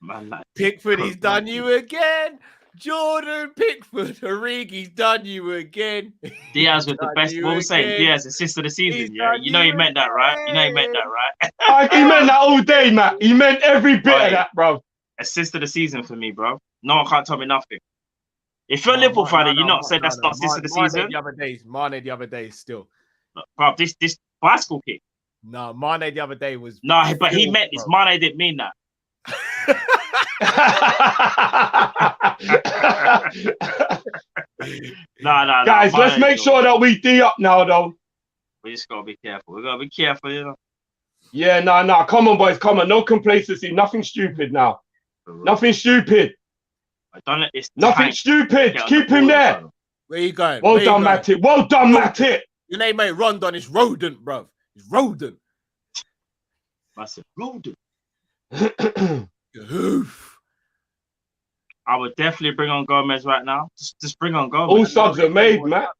Man, like, Pickford, he's done you again. Jordan Pickford, Origi's done you again. Diaz with the Done best. you What we saying? again. Diaz, assist of the season. He's Yeah, done you know he you meant that, right? You know he meant that, right? He meant that all day, Matt. He meant every bit of that, bruv. Assist of the season for me, bro. No one can't tell me nothing. If you're a Liverpool fan, you're not saying that's not assist of the season. Mane the other day still. Bro, this bicycle kick. No, Mane the other day was. No, but he filth, meant this. bro. Mane didn't mean that. No. Guys, Mane let's make sure that we D up now, though. We just gotta be careful. We gotta be careful, you know. Yeah, no. Come on, boys. Come on. No complacency. Nothing stupid now. Nothing stupid. I don't let this. Nothing tank stupid. get on Keep the him ball, there. bro. Where you going? Well Where you done, going? Matip. Well done, Matip. Your name ain't Rondon, it's Rodent, bruv. It's Rodent. Massive. Golden. Oof. I would definitely bring on Gomez right now. Just bring on All Gomez. subs are made, Matt.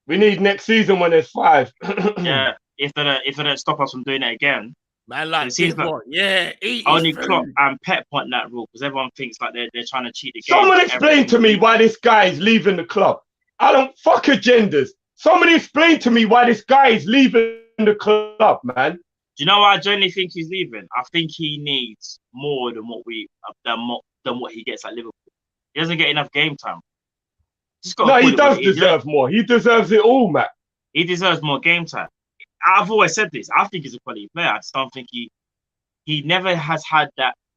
We need next season when there's 5. Yeah, if they don't stop us from doing it again. Man, like, It seems Divock, yeah, eat Only his food. Klopp and Pep point that rule because everyone thinks like they're trying to cheat the game. Someone explain to me why this guy is leaving the club. I don't fuck agendas. Somebody explain to me why this guy is leaving the club, man. Do you know why I genuinely think he's leaving? I think he needs more than what he gets at Liverpool. He doesn't get enough game time. No, he does deserve more. He deserves it all, Matt. He deserves more game time. I've always said this. I think he's a quality player. I just don't think he never has had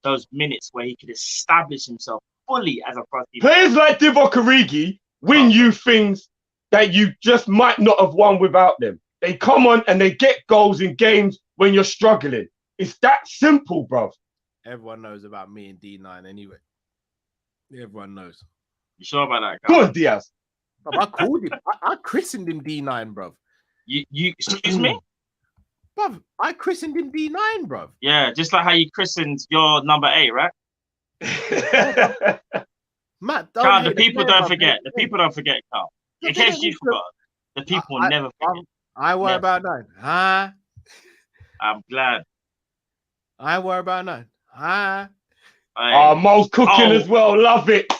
those minutes where he could establish himself fully as a first team. Players like Divock Origi win you things that you just might not have won without them. They come on and they get goals in games when you're struggling. It's that simple, bruv. Everyone knows about me and D9 anyway. Everyone knows. You sure about that? Go on, Diaz. Bruv, I called him. I christened him D9, bruv. You excuse me? Bruv, I christened him D9, bruv. Yeah, just like how you christened your number 8, right? Matt, Carl, the people don't forget. The people don't forget, Carl. In Yeah, case you forgot, the people will never forget. I worry Never. about 9. Huh? I'm glad. I worry about 9. Huh? Oh, Mo's cooking as well. Love it.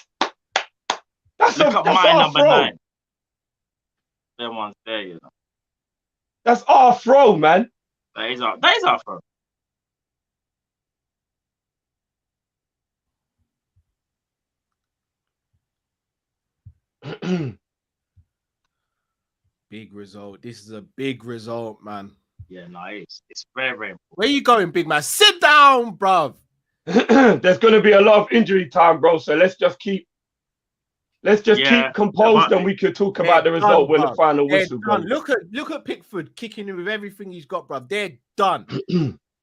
That's Look up my our number throw. 9. Them ones there, you know. That's our throw, man. That is our throw. Big result. This is a big result, man. Yeah, nice. It's very, very important. Where you going, big man? Sit down, bruv. There's going to be a lot of injury time, bro. So let's just keep composed, and we could talk about the result when the final whistle goes. Look at Pickford kicking in with everything he's got, bruv. They're done.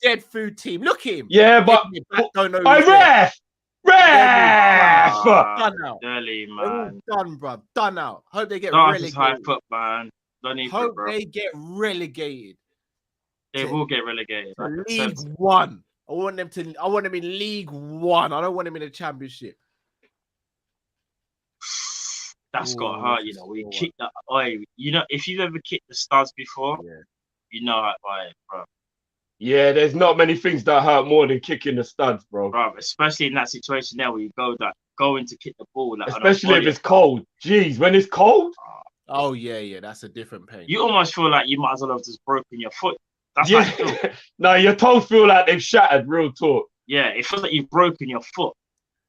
Dead food team. Look at him. Yeah, but don't know. Ref. Done out. Early, man. Done, bruv. Done out. Hope they get relegated. relegated. High foot, man. Hope they get relegated. They will get relegated. League One. I want them in League One. I don't want them in the Championship. That's got hurt, you know. We kicked that. You know, if you've ever kicked the studs before, you know how it, bro. Yeah, there's not many things that hurt more than kicking the studs, bro. Especially in that situation there where you go in to kick the ball. Like, especially if it's cold. Jeez, when it's cold? Oh, yeah, that's a different pain. You almost feel like you might as well have just broken your foot. That's how it feels. No, your toes feel like they've shattered, real talk. Yeah, it feels like you've broken your foot.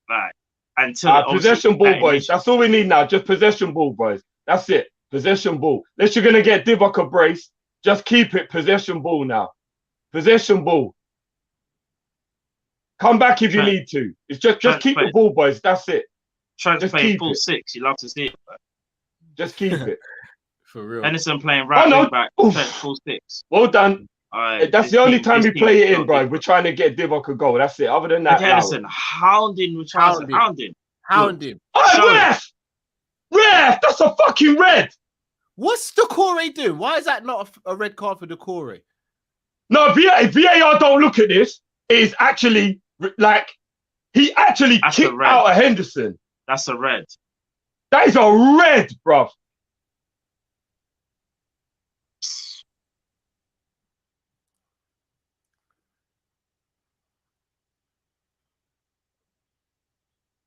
Like, until possession ball, boys. That's all we need now. Just possession ball, boys. That's it. Possession ball. Unless you're going to get Divock a brace, just keep it possession ball now. Possession ball. Come back if you need to. It's just keep the ball, boys. That's it. Trying to play full six. You love to see it. Bro. Just keep it. For real. Henderson playing right back. Full six. Well done. That's the only time we play it in, bro. We're trying to get Divock a goal. That's it. Other than that, Henderson hounding. Hound him. Oh, ref! That's a fucking red. What's Decore doing? Why is that not a red card for Decore? No, VAR don't look at this. It is actually like he actually kicked out a Henderson. That's a red. That is a red, bruv.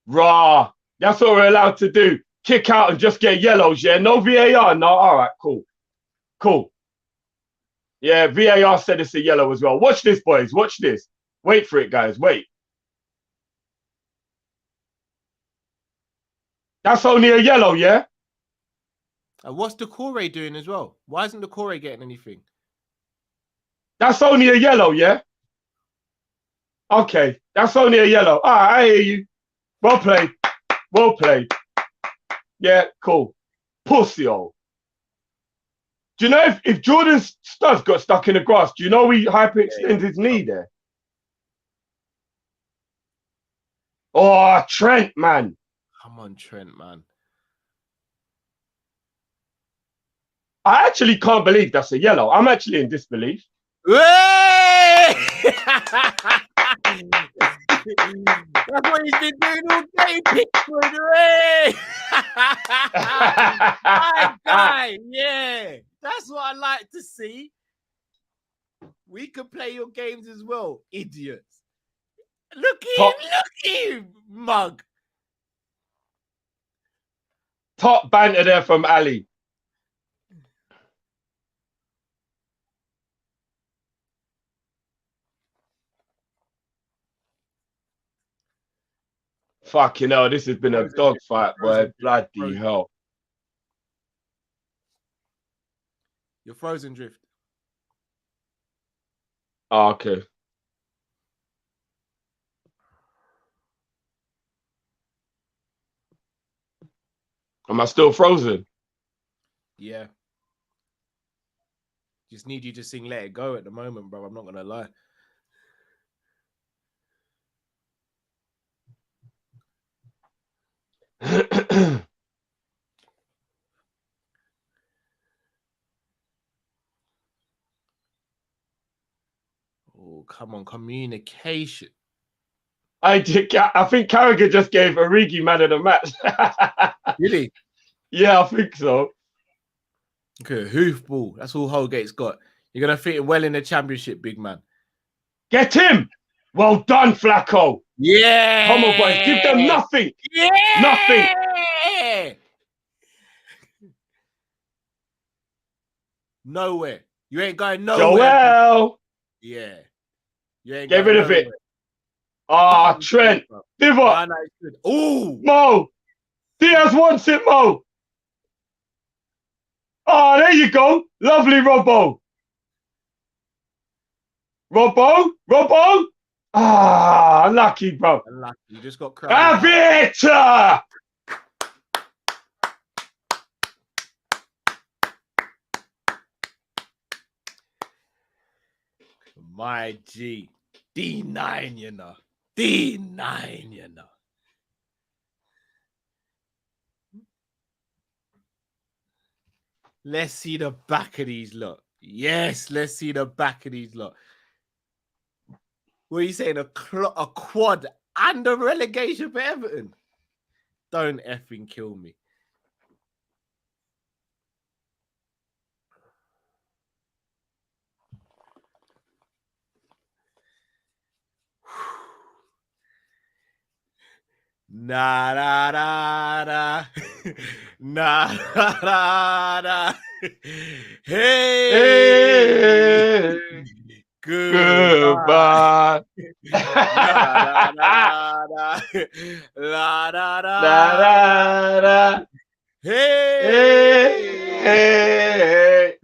Raw. That's what we're allowed to do. Kick out and just get yellows, yeah? No VAR? No, all right, cool. Cool. Yeah, VAR said it's a yellow as well. Watch this, boys. Watch this. Wait for it, guys. Wait. That's only a yellow, yeah? And what's Decore doing as well? Why isn't Decore getting anything? That's only a yellow, yeah? Okay, that's only a yellow. All right, I hear you. Well played. Well played. Yeah, cool. Pussy-o. Do you know if Jordan's studs got stuck in the grass, do you know he hyperextended his knee there? Oh, Trent, man. Come on, Trent, man. I actually can't believe that's a yellow. I'm actually in disbelief. That's what he's been doing all day, Pickford. My guy, yeah. That's what I like to see. We could play your games as well, idiots. Look at him, mug. Top banter there from Ali. Fucking hell, this has been a dogfight, boy. Bloody hell. You're frozen, Drift. Oh, okay. Am I still frozen? Yeah. Just need you to sing Let It Go at the moment, bro. I'm not going to lie. Oh, come on. Communication. I think Carragher just gave Origi man of the match. Really? Yeah, I think so. Okay, hoofball. That's all Holgate's got. You're going to fit well in the championship, big man. Get him. Well done, Flacco. Yeah. Come on, boys. Give them nothing. Yeah. Nothing. Nowhere. You ain't going nowhere. Joel. Yeah. You ain't Get rid of it. Ah, Trent. Divock. Ooh. Mo. Diaz wants it, Mo. Oh, there you go. Lovely, Robbo. Robbo. Ah, unlucky, bro. Unlucky. You just got Have crowded out. it! My G. D9, you know. D9, you know. Let's see the back of these lot. Yes, let's see the back of these lot. What are you saying? A quad and a relegation for Everton? Don't effing kill me. Na da da da, na da da da. Hey, Goodbye. La da da la da da Da, da, da. Hey,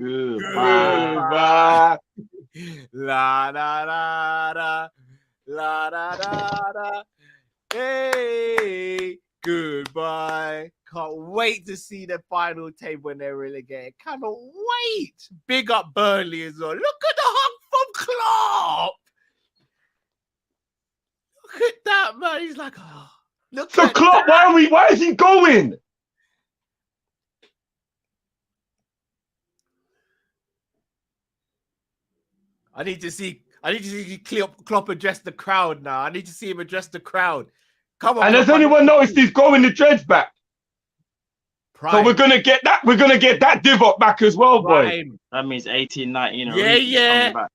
Goodbye. La da da da, la da da da. Hey, goodbye. Can't wait to see the final table when they're relegated. Cannot wait. Big up Burnley as well. Look at the hug from Klopp. Look at that, man. He's like, oh, look So at Klopp, that. why is he going? I need to see Klopp address the crowd now. I need to see him address the crowd. Come on. And has anyone noticed he's growing the dreads back? Prime. So we're gonna get that Divock back as well, boy. Prime. That means 18, 19.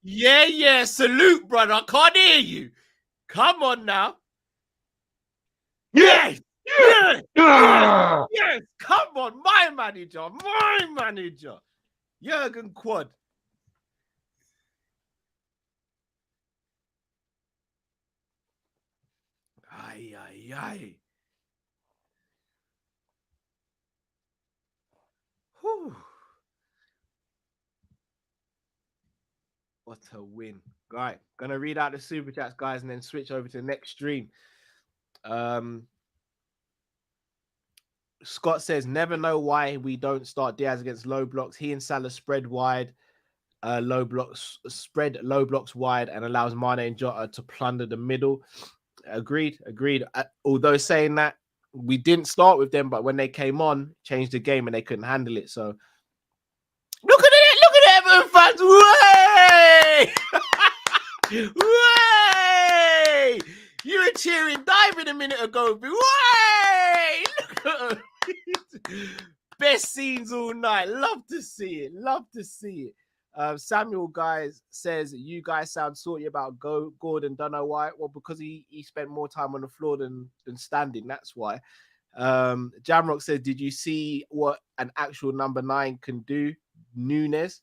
Yeah. Salute, brother. I can't hear you. Come on now. Yeah. Yes. Come on, my manager. Jurgen Quad. Aye. Whew. What a win. Right. Gonna read out the super chats, guys, and then switch over to the next stream. Scott says, never know why we don't start Diaz against low blocks. He and Salah spread wide, low blocks wide, and allows Mane and Jota to plunder the middle. Agreed. Although saying that, we didn't start with them, but when they came on, changed the game and they couldn't handle it. So look at Everton fans. Way! Way! You were cheering diving a minute ago. Way! Look at them. Best scenes all night. Love to see it. Samuel guys says you guys sound salty about Gordon. Don't know why. Well, because he spent more time on the floor than standing. That's why. Jamrock says, did you see what an actual number 9 can do? Nunes.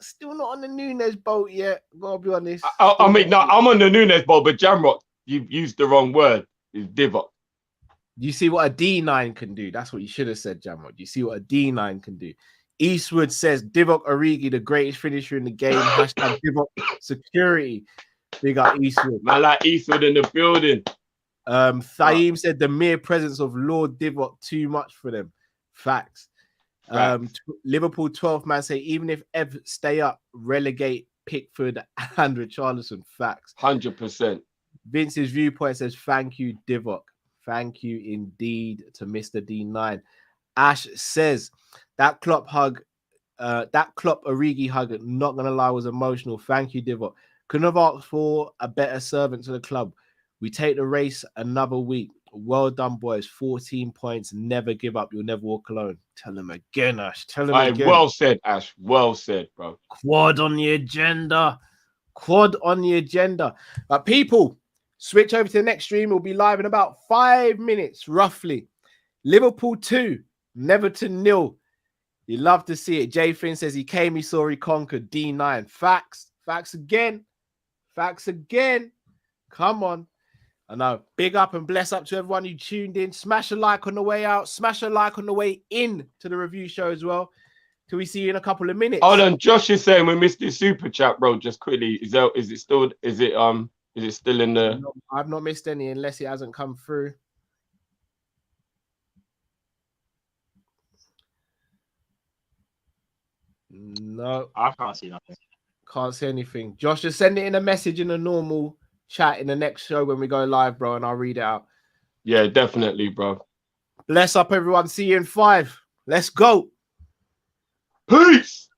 Still not on the Nunes boat yet. Gotta be honest. I mean, no, I'm on the Nunes boat, but Jamrock, you've used the wrong word. It's Divock. You see what a D9 can do? That's what you should have said, Jamrock. You see what a D9 can do? Eastwood says Divock Origi, the greatest finisher in the game. Hashtag Divock security. Big up Eastwood. I like Eastwood in the building. Thaim said the mere presence of Lord Divock too much for them. Facts. Liverpool 12th man say even if Ev stay up, relegate Pickford and Richarlison. Facts. 100%. Vince's viewpoint says thank you, Divock. Thank you indeed to Mr. D9. Ash says that Klopp Origi hug, not gonna lie, was emotional. Thank you, Divock. Couldn't have asked for a better servant to the club. We take the race another week. Well done, boys. 14 points. Never give up. You'll never walk alone. Tell him again, Ash. Tell him again. Well said, Ash. Well said, bro. Quad on the agenda. But people, switch over to the next stream. We'll be live in about 5 minutes, roughly. Liverpool 2, Everton 0. You love to see it. Jay Finn says he came, he saw, he conquered. D9. Facts again. Come on. I know. Big up and bless up to everyone who tuned in. Smash a like on the way out. Smash a like on the way in to the review show as well. Till we see you in a couple of minutes. Hold on, Josh is saying we missed his super chat, bro. Just quickly, is it still in the? I've not missed any unless it hasn't come through. No, I can't see nothing. Can't see anything. Josh, just send it in a message in a normal chat in the next show when we go live, bro, and I'll read it out. Yeah, definitely, bro. Bless up, everyone. See you in 5. Let's go. Peace.